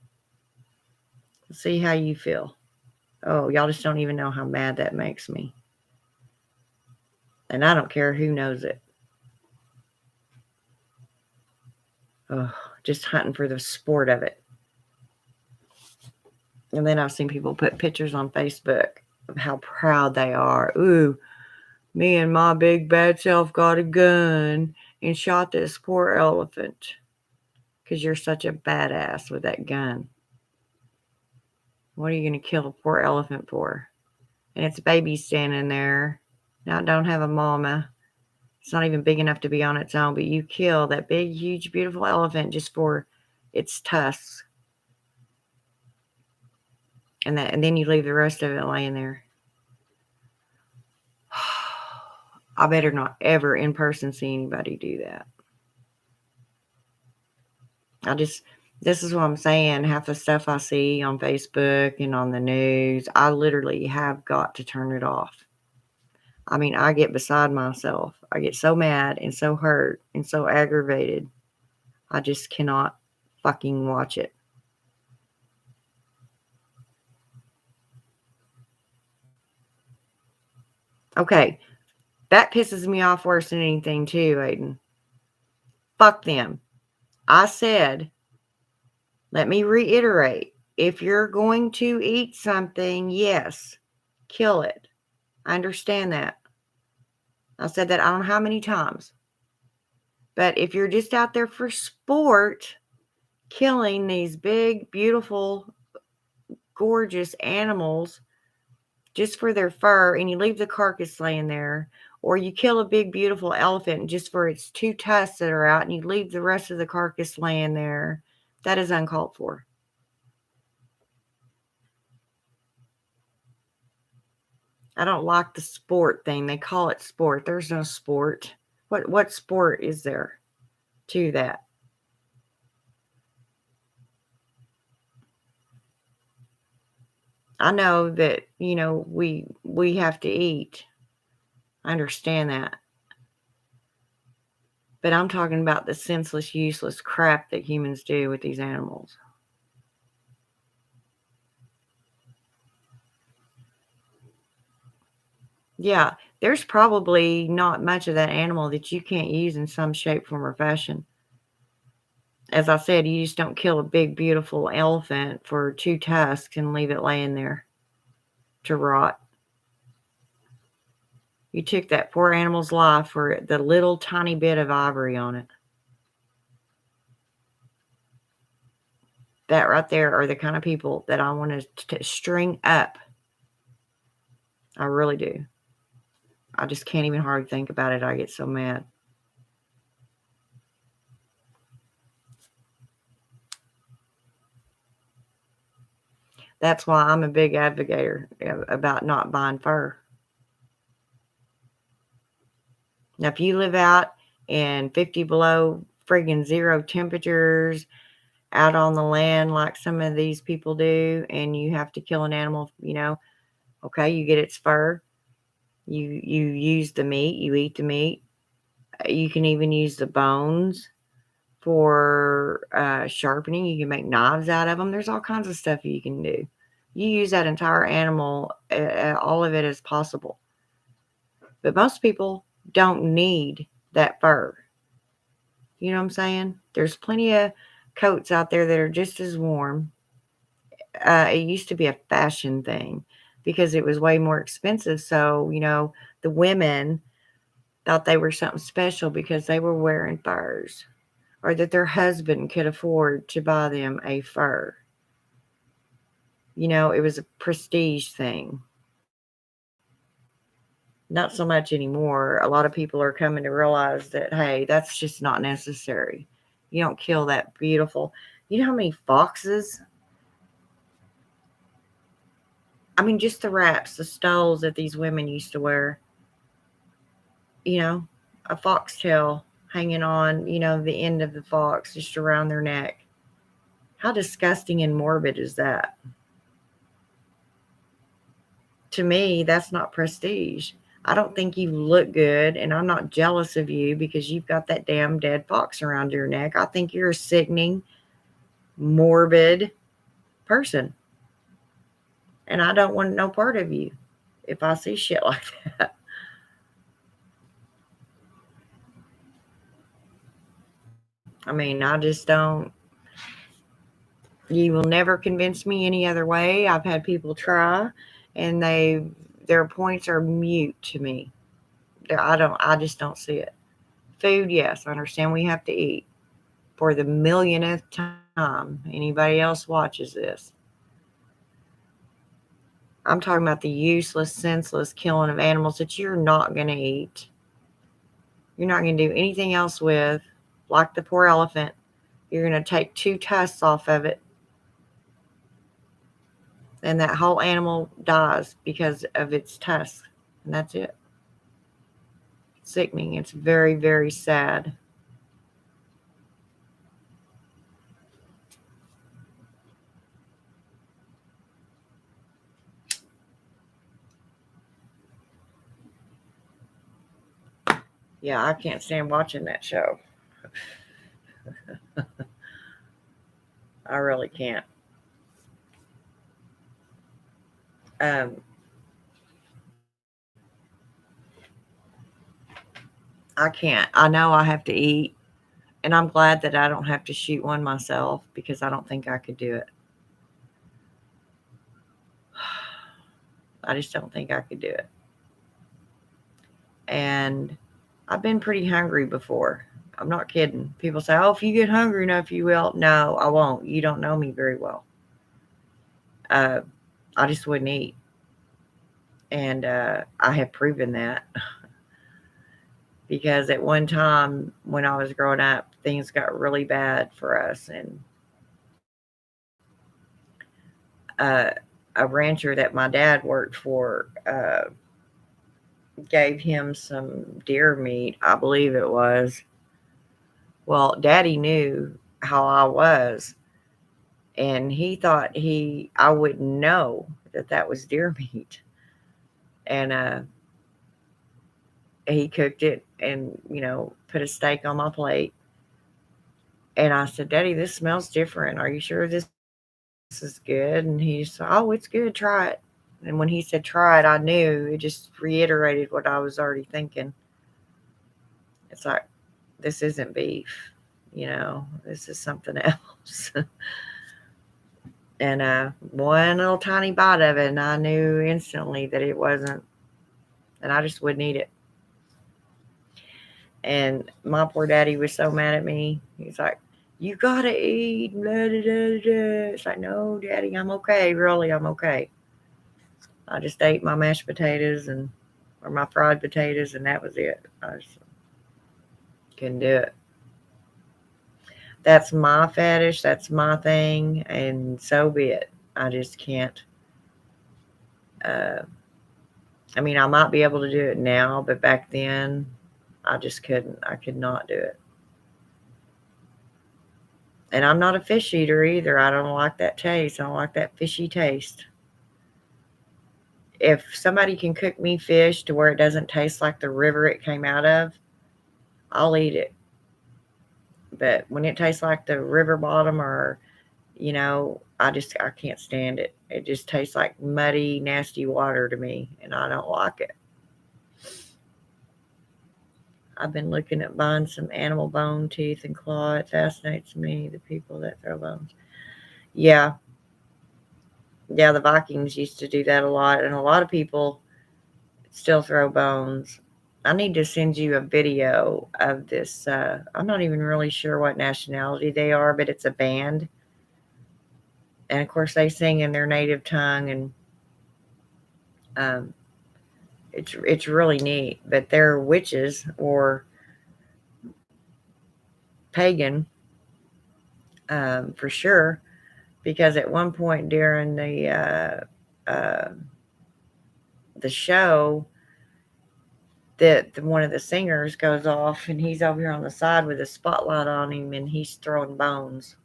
Let's see how you feel. Oh, y'all just don't even know how mad that makes me. And I don't care who knows it. Oh, just hunting for the sport of it. And then I've seen people put pictures on Facebook of how proud they are. Ooh, me and my big bad self got a gun and shot this poor elephant. Because you're such a badass with that gun. What are you going to kill a poor elephant for? And its baby standing there. Now it don't have a mama. It's not even big enough to be on its own. But you kill that big, huge, beautiful elephant just for its tusks. And then you leave the rest of it laying there. I better not ever in person see anybody do that. This is what I'm saying. Half the stuff I see on Facebook and on the news, I literally have got to turn it off. I mean, I get beside myself. I get so mad and so hurt and so aggravated. I just cannot fucking watch it. Okay, that pisses me off worse than anything too, Aiden. Fuck them. I said, let me reiterate, if you're going to eat something, yes, kill it. I understand that. I said that I don't know how many times. But if you're just out there for sport, killing these big, beautiful, gorgeous animals just for their fur, and you leave the carcass laying there, or you kill a big, beautiful elephant just for its two tusks that are out, and you leave the rest of the carcass laying there, that is uncalled for. I don't like the sport thing. They call it sport. There's no sport. What sport is there to that? I know that, we have to eat. I understand that. But I'm talking about the senseless, useless crap that humans do with these animals. Yeah, there's probably not much of that animal that you can't use in some shape, form, or fashion. As I said, you just don't kill a big, beautiful elephant for 2 tusks and leave it laying there to rot. You took that poor animal's life for the little tiny bit of ivory on it. That right there are the kind of people that I want to string up. I really do. I just can't even hardly think about it. I get so mad. That's why I'm a big advocate about not buying fur. Now, if you live out in 50 below friggin' zero temperatures out on the land like some of these people do, and you have to kill an animal, okay, you get its fur, you use the meat, you eat the meat. You can even use the bones for sharpening. You can make knives out of them. There's all kinds of stuff you can do. You use that entire animal, all of it as possible. But most people don't need that fur. You know what I'm saying? There's plenty of coats out there that are just as warm. It used to be a fashion thing because it was way more expensive. So, the women thought they were something special because they were wearing furs or that their husband could afford to buy them a fur. It was a prestige thing. Not so much anymore. A lot of people are coming to realize that, hey, that's just not necessary. You don't kill that beautiful. You know how many foxes? I mean, just the wraps, the stoles that these women used to wear. You know, a foxtail hanging on, the end of the fox just around their neck. How disgusting and morbid is that? To me, that's not prestige. I don't think you look good, and I'm not jealous of you because you've got that damn dead fox around your neck. I think you're a sickening, morbid person, and I don't want no part of you if I see shit like that. I mean, I just don't. You will never convince me any other way. I've had people try, and their points are mute to me. I just don't see it. Food, yes, I understand we have to eat. For the millionth time anybody else watches this. I'm talking about the useless, senseless killing of animals that you're not going to eat. You're not going to do anything else with, like the poor elephant. You're going to take 2 tusks off of it, and that whole animal dies because of its tusks. And that's it. It's sickening. It's very, very sad. Yeah, I can't stand watching that show. I really can't. Um, I can't. I know I have to eat, and I'm glad that I don't have to shoot one myself because I don't think I could do it. I just don't think I could do it. And I've been pretty hungry before. I'm not kidding. People say, oh, if you get hungry enough, you will. No, I won't. You don't know me very well. Uh, I just wouldn't eat. And I have proven that because at one time when I was growing up, things got really bad for us. And uh, a rancher that my dad worked for gave him some deer meat, I believe it was. Well, Daddy knew how I was, and he thought I wouldn't know that that was deer meat. And he cooked it and put a steak on my plate. And I said, Daddy, this smells different. Are you sure this is good? And he said, oh, it's good. Try it. And when he said try it, I knew. It just reiterated what I was already thinking. It's like, this isn't beef, this is something else. And one little tiny bite of it, and I knew instantly that it wasn't, and I just wouldn't eat it. And my poor daddy was so mad at me. He's like, you gotta eat, blah, blah, blah, blah. It's like, no, Daddy, I'm okay. Really, I'm okay. I just ate my mashed potatoes or my fried potatoes, and that was it. I just couldn't do it. That's my fetish. That's my thing, and so be it. I just can't. Uh, I mean, I might be able to do it now, but back then, I just couldn't. I could not do it. And I'm not a fish eater either. I don't like that taste. I don't like that fishy taste. If somebody can cook me fish to where it doesn't taste like the river it came out of, I'll eat it. But when it tastes like the river bottom or, I can't stand it. It just tastes like muddy, nasty water to me, and I don't like it. I've been looking at buying some animal bone, teeth, and claw. It fascinates me, the people that throw bones. Yeah. Yeah, the Vikings used to do that a lot, and a lot of people still throw bones. I need to send you a video of this. I'm not even really sure what nationality they are, but it's a band. And of course, they sing in their native tongue, and um, it's really neat. But they're witches or pagan, for sure, because at one point during the show, that one of the singers goes off, and he's over here on the side with a spotlight on him, and he's throwing bones,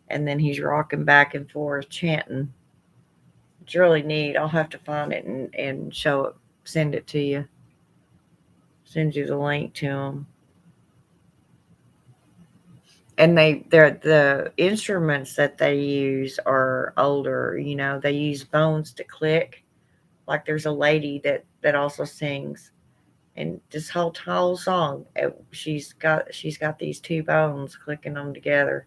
and then he's rocking back and forth chanting. It's really neat. I'll have to find it and show it, send it to you. Send you the link to them. And they're the instruments that they use are older. They use bones to click. Like there's a lady that also sings, and this whole song, she's got these two bones clicking them together,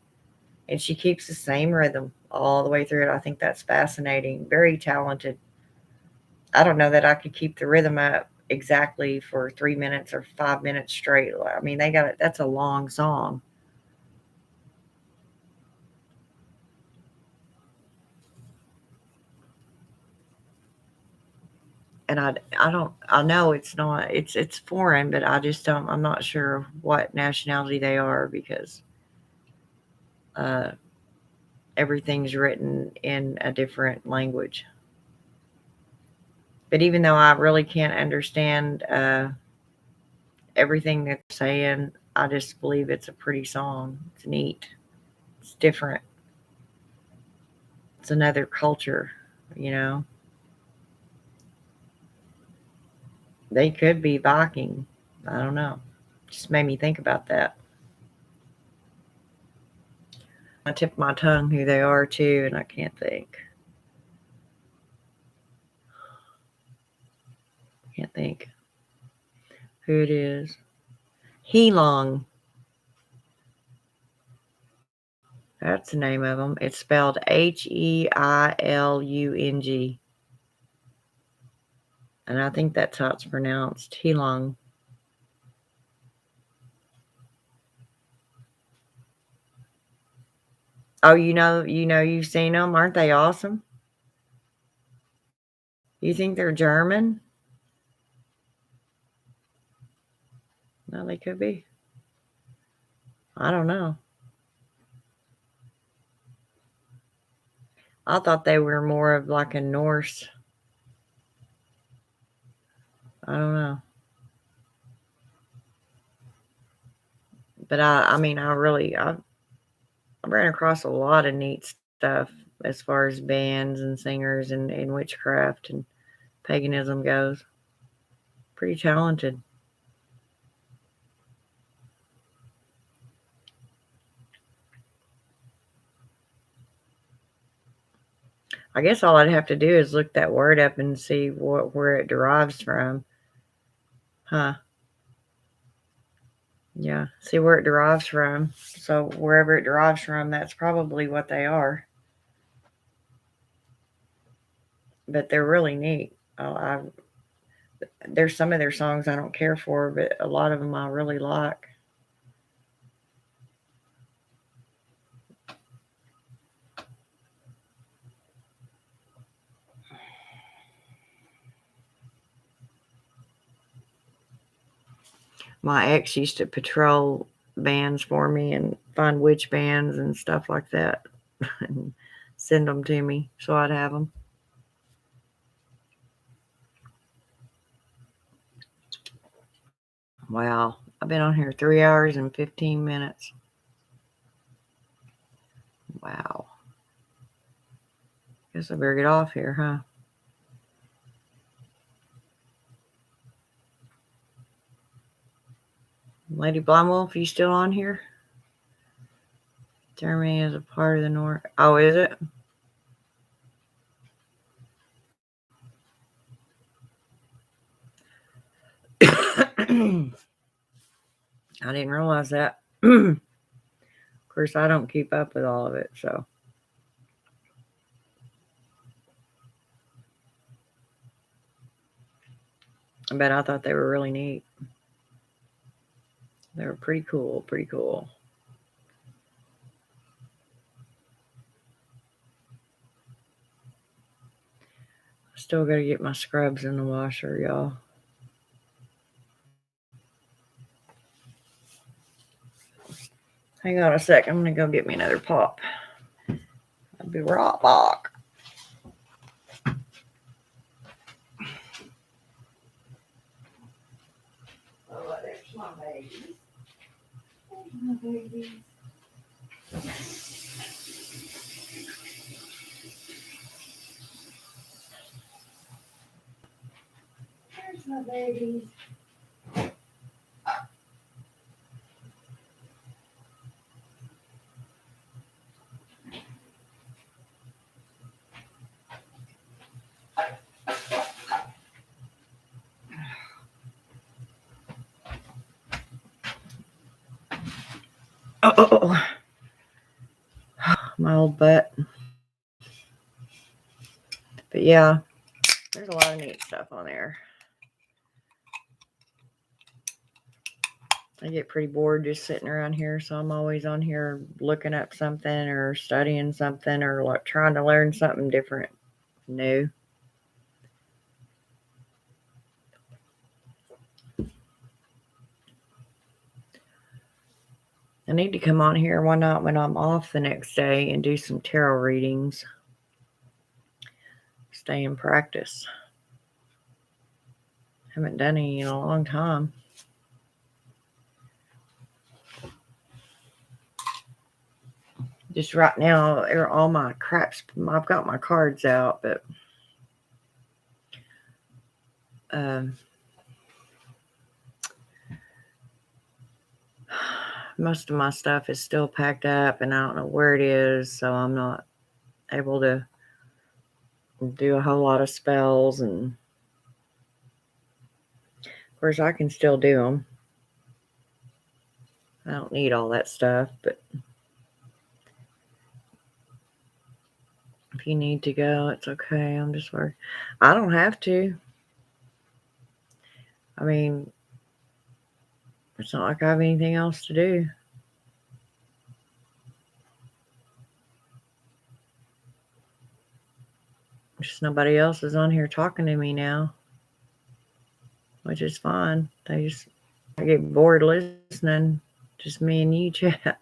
and she keeps the same rhythm all the way through it. I think that's fascinating. Very talented. I don't know that I could keep the rhythm up exactly for 3 minutes or 5 minutes straight. I mean, they got it. That's a long song. And I know it's not, it's foreign, but I'm not sure what nationality they are because uh, everything's written in a different language. But even though I really can't understand everything they're saying, I just believe it's a pretty song. It's neat. It's different. It's another culture, you know. They could be Viking. I don't know. Just made me think about that. I tip my tongue who they are too, and I can't think. Can't think who it is. Heilong. That's the name of them. It's spelled Heilung. And I think that's how it's pronounced. Heilong. Oh, you've seen them. Aren't they awesome? You think they're German? No, they could be. I don't know. I thought they were more of like a Norse. I don't know. But I mean, I ran across a lot of neat stuff as far as bands and singers and witchcraft and paganism goes. Pretty talented. I guess all I'd have to do is look that word up and see where it derives from. Huh. Yeah, see where it derives from. So wherever it derives from, that's probably what they are. But they're really neat. There's some of their songs I don't care for, but a lot of them I really like. My ex used to patrol bands for me and find which bands and stuff like that and send them to me so I'd have them. Wow, I've been on here 3 hours and 15 minutes. Wow. Guess I better get off here, huh? Lady Blind Wolf, you still on here? Germany is a part of the North. Oh, is it? I didn't realize that. Of course, I don't keep up with all of it, so. But I thought they were really neat. They were pretty cool, pretty cool. Still got to get my scrubs in the washer, y'all. Hang on a sec. I'm going to go get me another pop. I'll be right back. Oh, there's my babies. There's my babies. There's my babies. Oh, my old butt. But yeah, there's a lot of neat stuff on there. I get pretty bored just sitting around here, so I'm always on here looking up something or studying something or like trying to learn something different, new. I need to come on here one night when I'm off the next day and do some tarot readings. Stay in practice. Haven't done any in a long time. Just right now, all my craps, I've got my cards out, but most of my stuff is still packed up and I don't know where it is, so I'm not able to do a whole lot of spells. And of course I can still do them. I don't need all that stuff, but if you need to go, it's okay. I'm just worried. I don't have to. I mean, it's not like I have anything else to do. Just nobody else is on here talking to me now, which is fine. I get bored listening. Just me and you chat.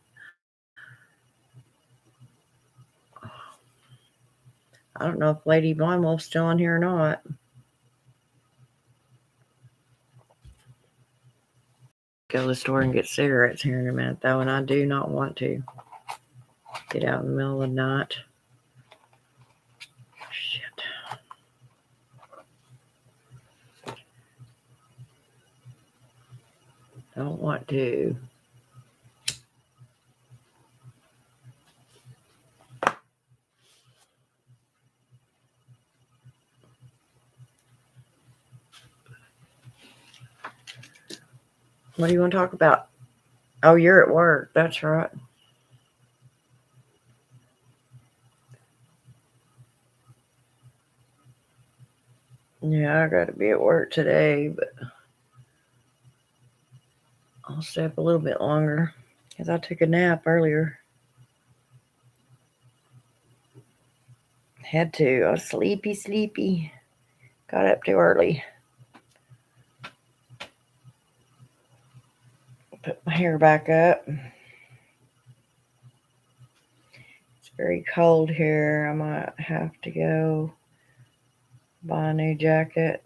I don't know if Lady Blind Wolf's still on here or not. Go to the store and get cigarettes here in a minute, though, and I do not want to get out in the middle of the night. Shit. Don't want to. What do you want to talk about? Oh, you're at work. That's right. Yeah, I got to be at work today, but I'll stay up a little bit longer because I took a nap earlier. Had to. I was sleepy. Got up too early. Put my hair back up. It's very cold here. I might have to go buy a new jacket.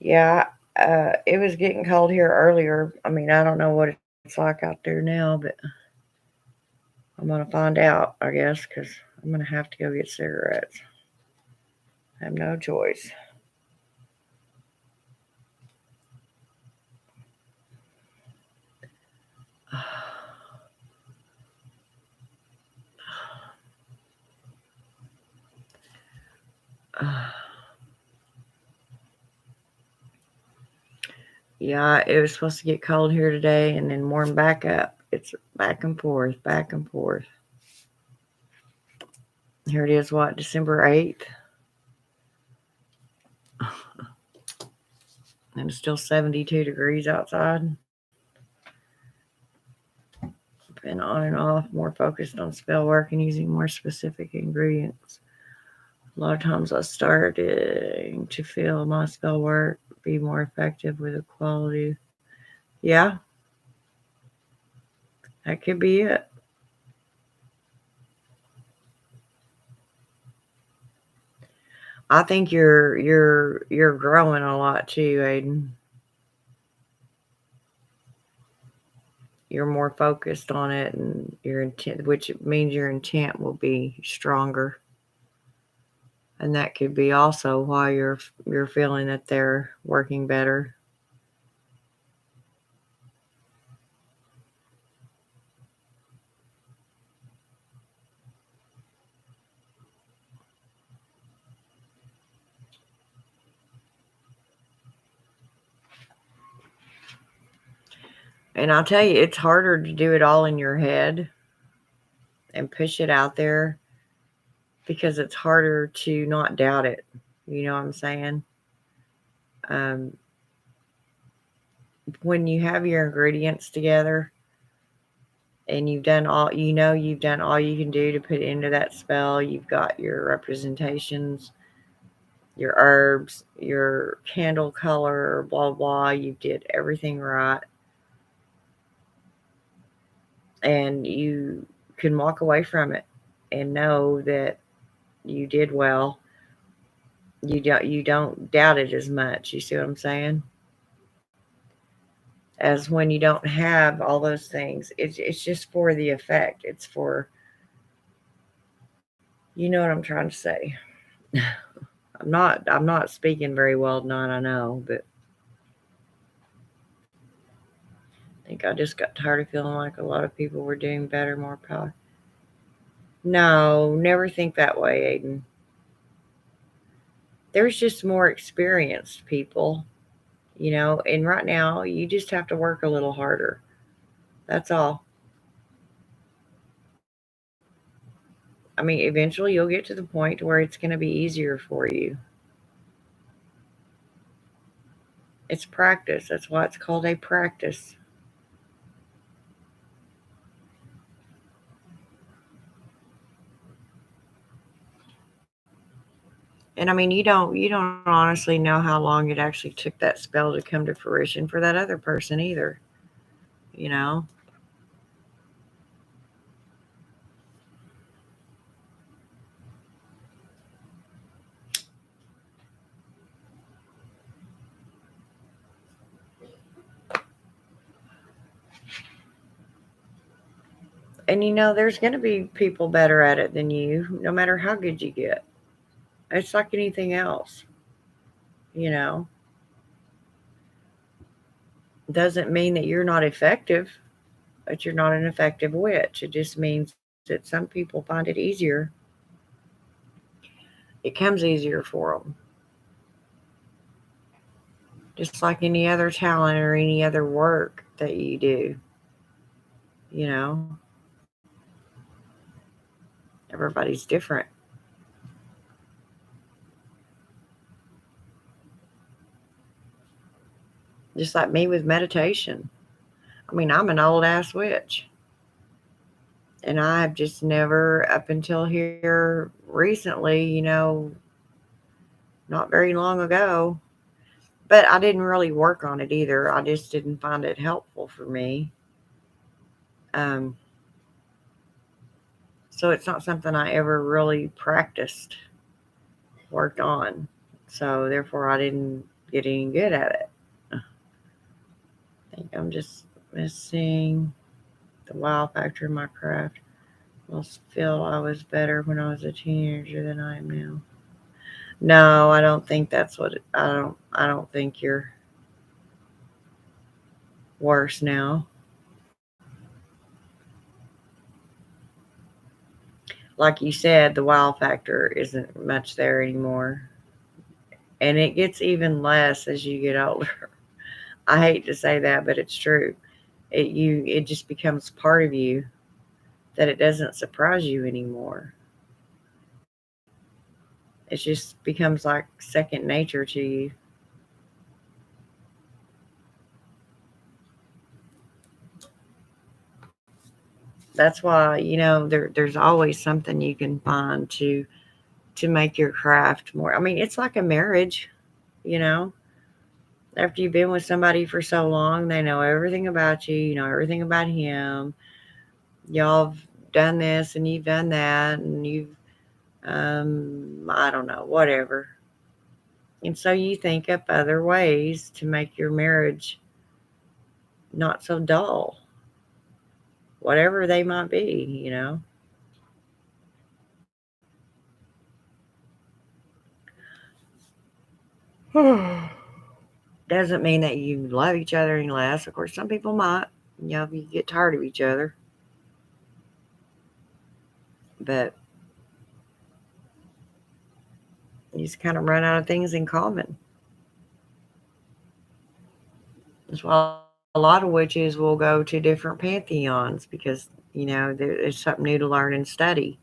Yeah, it was getting cold here earlier. I mean, I don't know what it's like out there now, but I'm going to find out, I guess, because I'm going to have to go get cigarettes. I have no choice. Yeah, it was supposed to get cold here today and then warm back up. It's back and forth, back and forth. Here it is, what, December 8th? And it's still 72 degrees outside. Been on and off, more focused on spell work and using more specific ingredients. A lot of times I started to feel my spell work be more effective with the quality. Yeah, that could be it. I think you're growing a lot too, Aiden. You're more focused on it, and your intent, which means your intent will be stronger. And that could be also why you're feeling that they're working better. And I'll tell you, it's harder to do it all in your head and push it out there because it's harder to not doubt it. You know what I'm saying? Um, when you have your ingredients together and you've done all you can do to put into that spell, you've got your representations, your herbs, your candle color, blah, blah, you did everything right. And you can walk away from it and know that you did well. You don't doubt it as much. You see what I'm saying? As when you don't have all those things. It's just for the effect. It's for, you know what I'm trying to say. I'm not speaking very well tonight, I know, but I think I just got tired of feeling like a lot of people were doing better, more power. No, never think that way, Aiden. There's just more experienced people, and right now you just have to work a little harder. That's all. I mean, eventually you'll get to the point where it's going to be easier for you. It's practice. That's why it's called a practice. And I mean, you don't honestly know how long it actually took that spell to come to fruition for that other person either, you know? And there's going to be people better at it than you, no matter how good you get. It's like anything else, you know? Doesn't mean that you're not effective, but you're not an effective witch. It just means that some people find it easier. It comes easier for them. just like any other talent or any other work that you do. You know, everybody's different. Just like me with meditation. I mean, I'm an old ass witch. And I've just never, up until here recently, not very long ago, but I didn't really work on it either. I just didn't find it helpful for me. Um, so it's not something I ever really practiced, worked on. So therefore, I didn't get any good at it. I think I'm just missing the wow factor in my craft. I feel I was better when I was a teenager than I am now. No, I don't think that's what I don't think you're worse now. Like you said, the wow factor isn't much there anymore. And it gets even less as you get older. I hate to say that, but it's true. It just becomes part of you that it doesn't surprise you anymore. It just becomes like second nature to you. That's why, there's always something you can find to make your craft more. I mean, it's like a marriage, you know. After you've been with somebody for so long, they know everything about you, you know everything about him. Y'all have done this and you've done that, and you've I don't know, whatever. And so you think up other ways to make your marriage not so dull, whatever they might be. Doesn't mean that you love each other any less. Of course, some people might, you get tired of each other. But you just kind of run out of things in common. That's why a lot of witches will go to different pantheons because, there's something new to learn and study.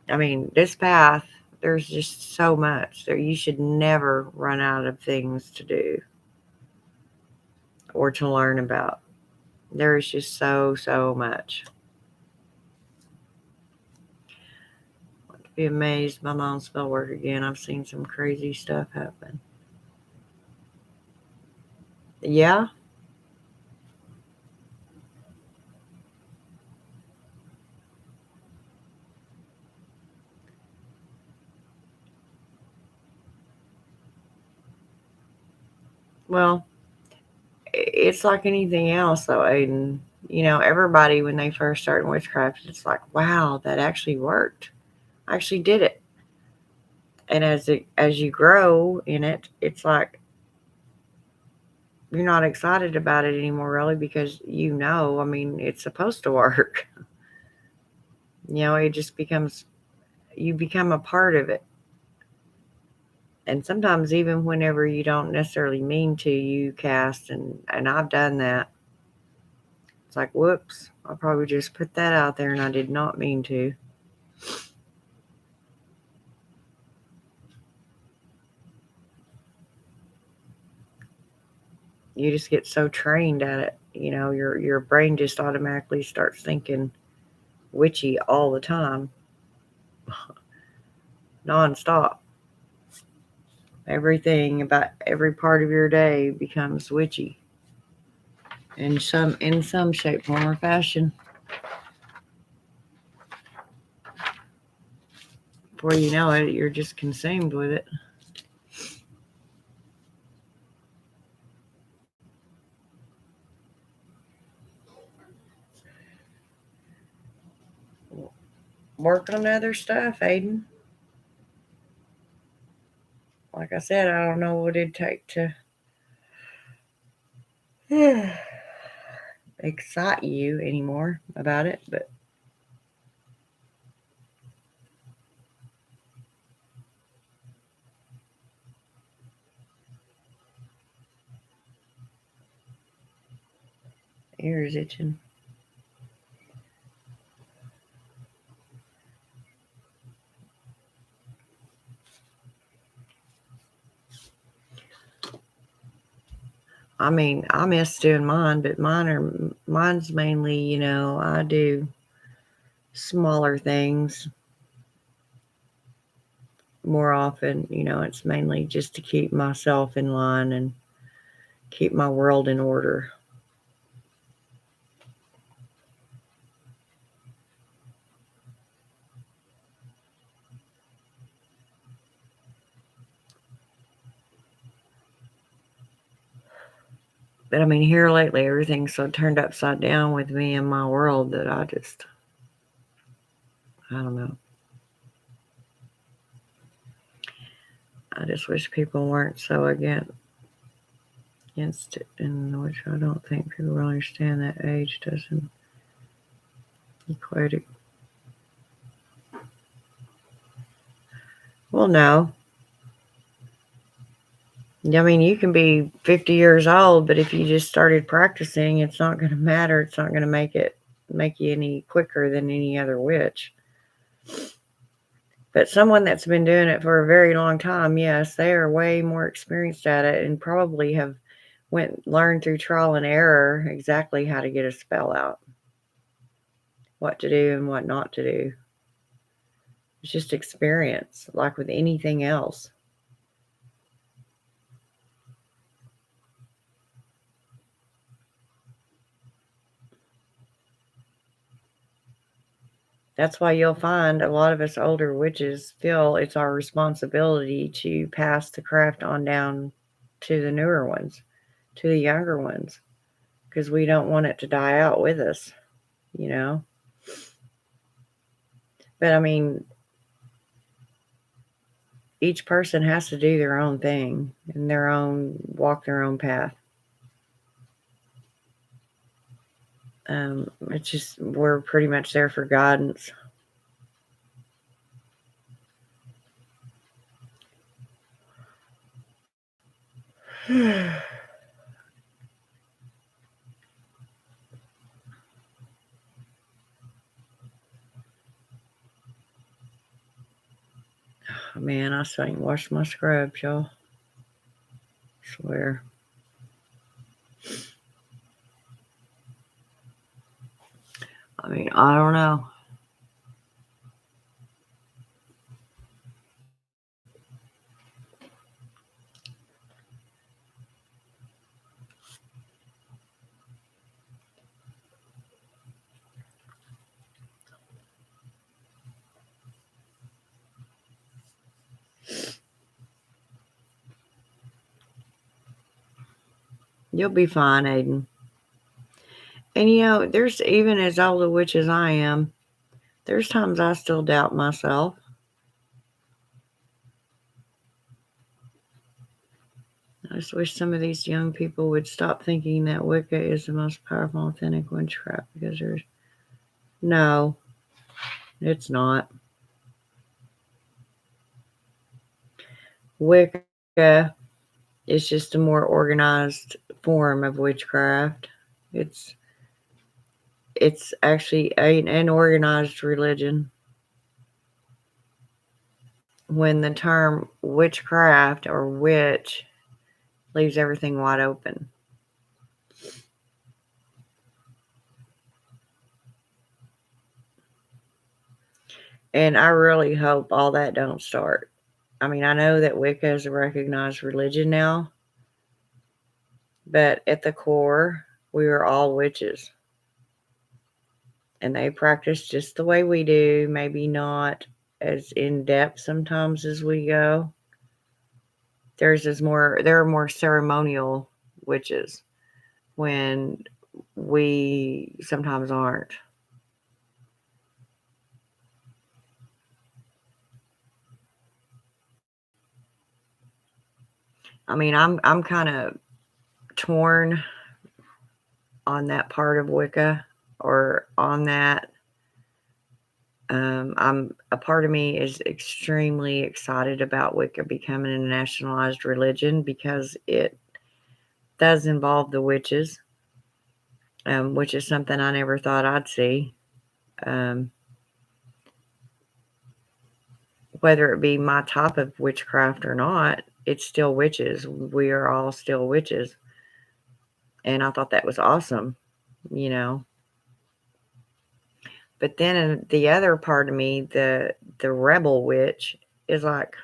I mean, this path, there's just so much there. You should never run out of things to do or to learn about. There is just so much. I'd be amazed my mom's spell work again. I've seen some crazy stuff happen. Yeah. Well, it's like anything else, though, Aiden. Everybody, when they first start in witchcraft, it's like, wow, that actually worked. I actually did it. And as you grow in it, it's like you're not excited about it anymore, really, because I mean, it's supposed to work. It just you become a part of it. And sometimes, even whenever you don't necessarily mean to, you cast, and I've done that. It's like, whoops, I probably just put that out there and I did not mean to. You just get so trained at it. Your brain just automatically starts thinking witchy all the time, nonstop. Everything about every part of your day becomes witchy in some shape, form, or fashion. Before you know it, you're just consumed with it. Work on other stuff, Aiden. Like I said, I don't know what it'd take to excite you anymore about it, but ears itching. I mean, I miss doing mine, but mine's mainly, I do smaller things more often. It's mainly just to keep myself in line and keep my world in order. But I mean, here lately, everything's so turned upside down with me and my world that I don't know. I just wish people weren't so against it, in which I don't think people understand that age doesn't equate it. Well, no. I mean, you can be 50 years old, but if you just started practicing, it's not going to matter. It's not going to make you any quicker than any other witch. But someone that's been doing it for a very long time, yes, they are way more experienced at it and probably have learned through trial and error exactly how to get a spell out, what to do and what not to do. It's just experience, like with anything else. That's why you'll find a lot of us older witches feel it's our responsibility to pass the craft on down to the newer ones, to the younger ones, because we don't want it to die out with us, you know? But I mean, each person has to do their own thing and walk their own path. It's just, we're pretty much there for guidance. Oh, man, I still ain't washed my scrubs, y'all. Swear. I mean, I don't know. You'll be fine, Aiden. And there's even as old a witch as I am, there's times I still doubt myself. I just wish some of these young people would stop thinking that Wicca is the most powerful, authentic witchcraft because no, it's not. Wicca is just a more organized form of witchcraft. It's actually an organized religion. When the term witchcraft or witch leaves everything wide open. And I really hope all that don't start. I mean, I know that Wicca is a recognized religion now, but at the core, we are all witches. And they practice just the way we do, maybe not as in depth sometimes as we go. There are more ceremonial witches when we sometimes aren't. I mean, I'm kind of torn on that part of Wicca or on that. A part of me is extremely excited about Wicca becoming a nationalized religion because it does involve the witches. which is something I never thought I'd see. Whether it be my type of witchcraft or not, it's still witches. We are all still witches. And I thought that was awesome, you know. But then the other part of me, the rebel witch, is like,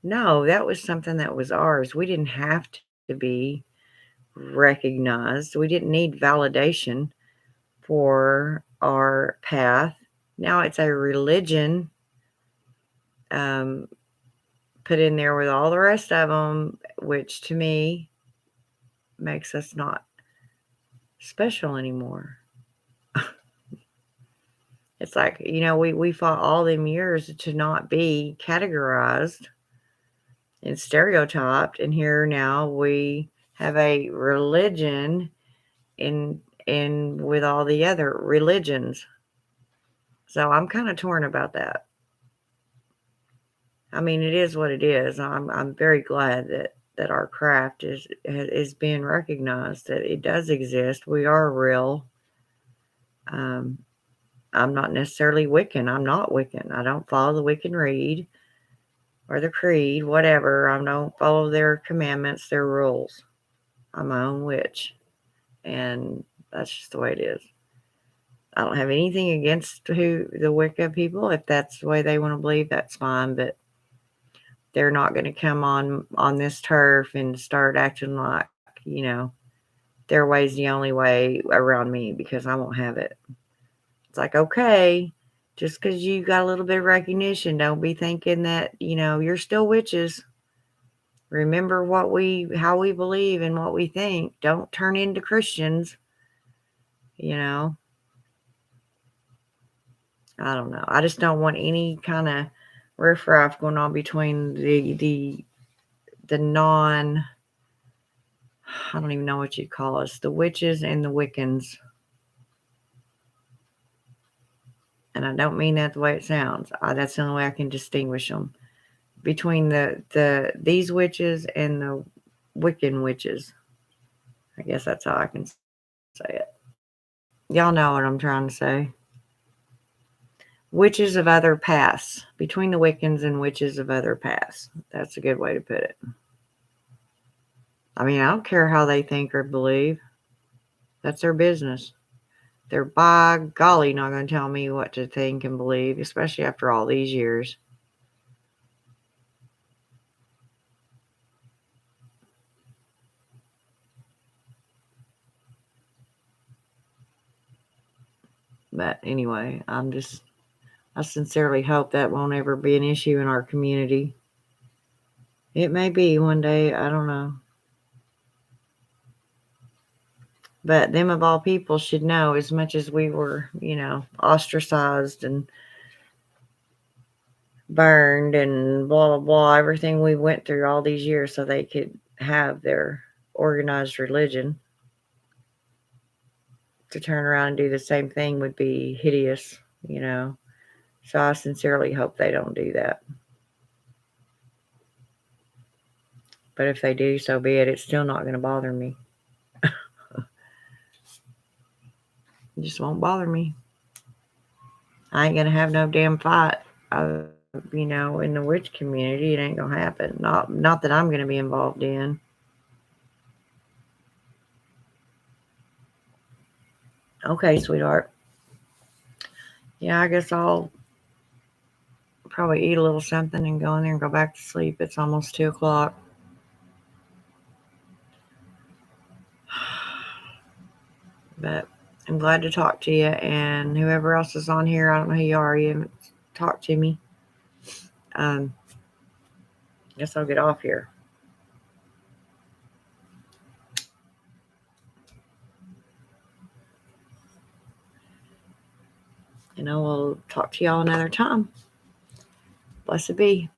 no, that was something that was ours. We didn't have to be recognized. We didn't need validation for our path. Now it's a religion put in there with all the rest of them, which to me makes us not special anymore. It's like, we fought all them years to not be categorized and stereotyped, and here now we have a religion in with all the other religions. So I'm kind of torn about that. I mean, it is what it is. I'm very glad that our craft is being recognized, that it does exist. We are real. I'm not necessarily Wiccan. I'm not Wiccan. I don't follow the Wiccan Rede or the creed, whatever. I don't follow their commandments, their rules. I'm my own witch. And that's just the way it is. I don't have anything against the Wicca people. If that's the way they want to believe, that's fine. But they're not going to come on this turf and start acting like, their way's the only way around me, because I won't have it. It's like, okay, just because you got a little bit of recognition, don't be thinking that, you're still witches. Remember how we believe and what we think. Don't turn into Christians. I don't know. I just don't want any kind of riffraff going on between the non, I don't even know what you'd call us, the witches and the Wiccans. And I don't mean that the way it sounds. That's the only way I can distinguish them. Between these witches and the Wiccan witches. I guess that's how I can say it. Y'all know what I'm trying to say. Witches of other paths. Between the Wiccans and witches of other paths. That's a good way to put it. I mean, I don't care how they think or believe. That's their business. They're by golly not going to tell me what to think and believe, especially after all these years. But anyway, I sincerely hope that won't ever be an issue in our community. It may be one day, I don't know. But them of all people should know, as much as we were, ostracized and burned and blah, blah, blah, everything we went through all these years so they could have their organized religion. To turn around and do the same thing would be hideous, So I sincerely hope they don't do that. But if they do, so be it. It's still not going to bother me. It just won't bother me. I ain't going to have no damn fight, in the witch community. It ain't going to happen. Not that I'm going to be involved in. Okay, sweetheart. Yeah, I guess I'll probably eat a little something and go in there and go back to sleep. It's almost 2 o'clock. But I'm glad to talk to you, and whoever else is on here, I don't know who you are. You haven't talked to me. Guess I'll get off here. And I will talk to y'all another time. Blessed be.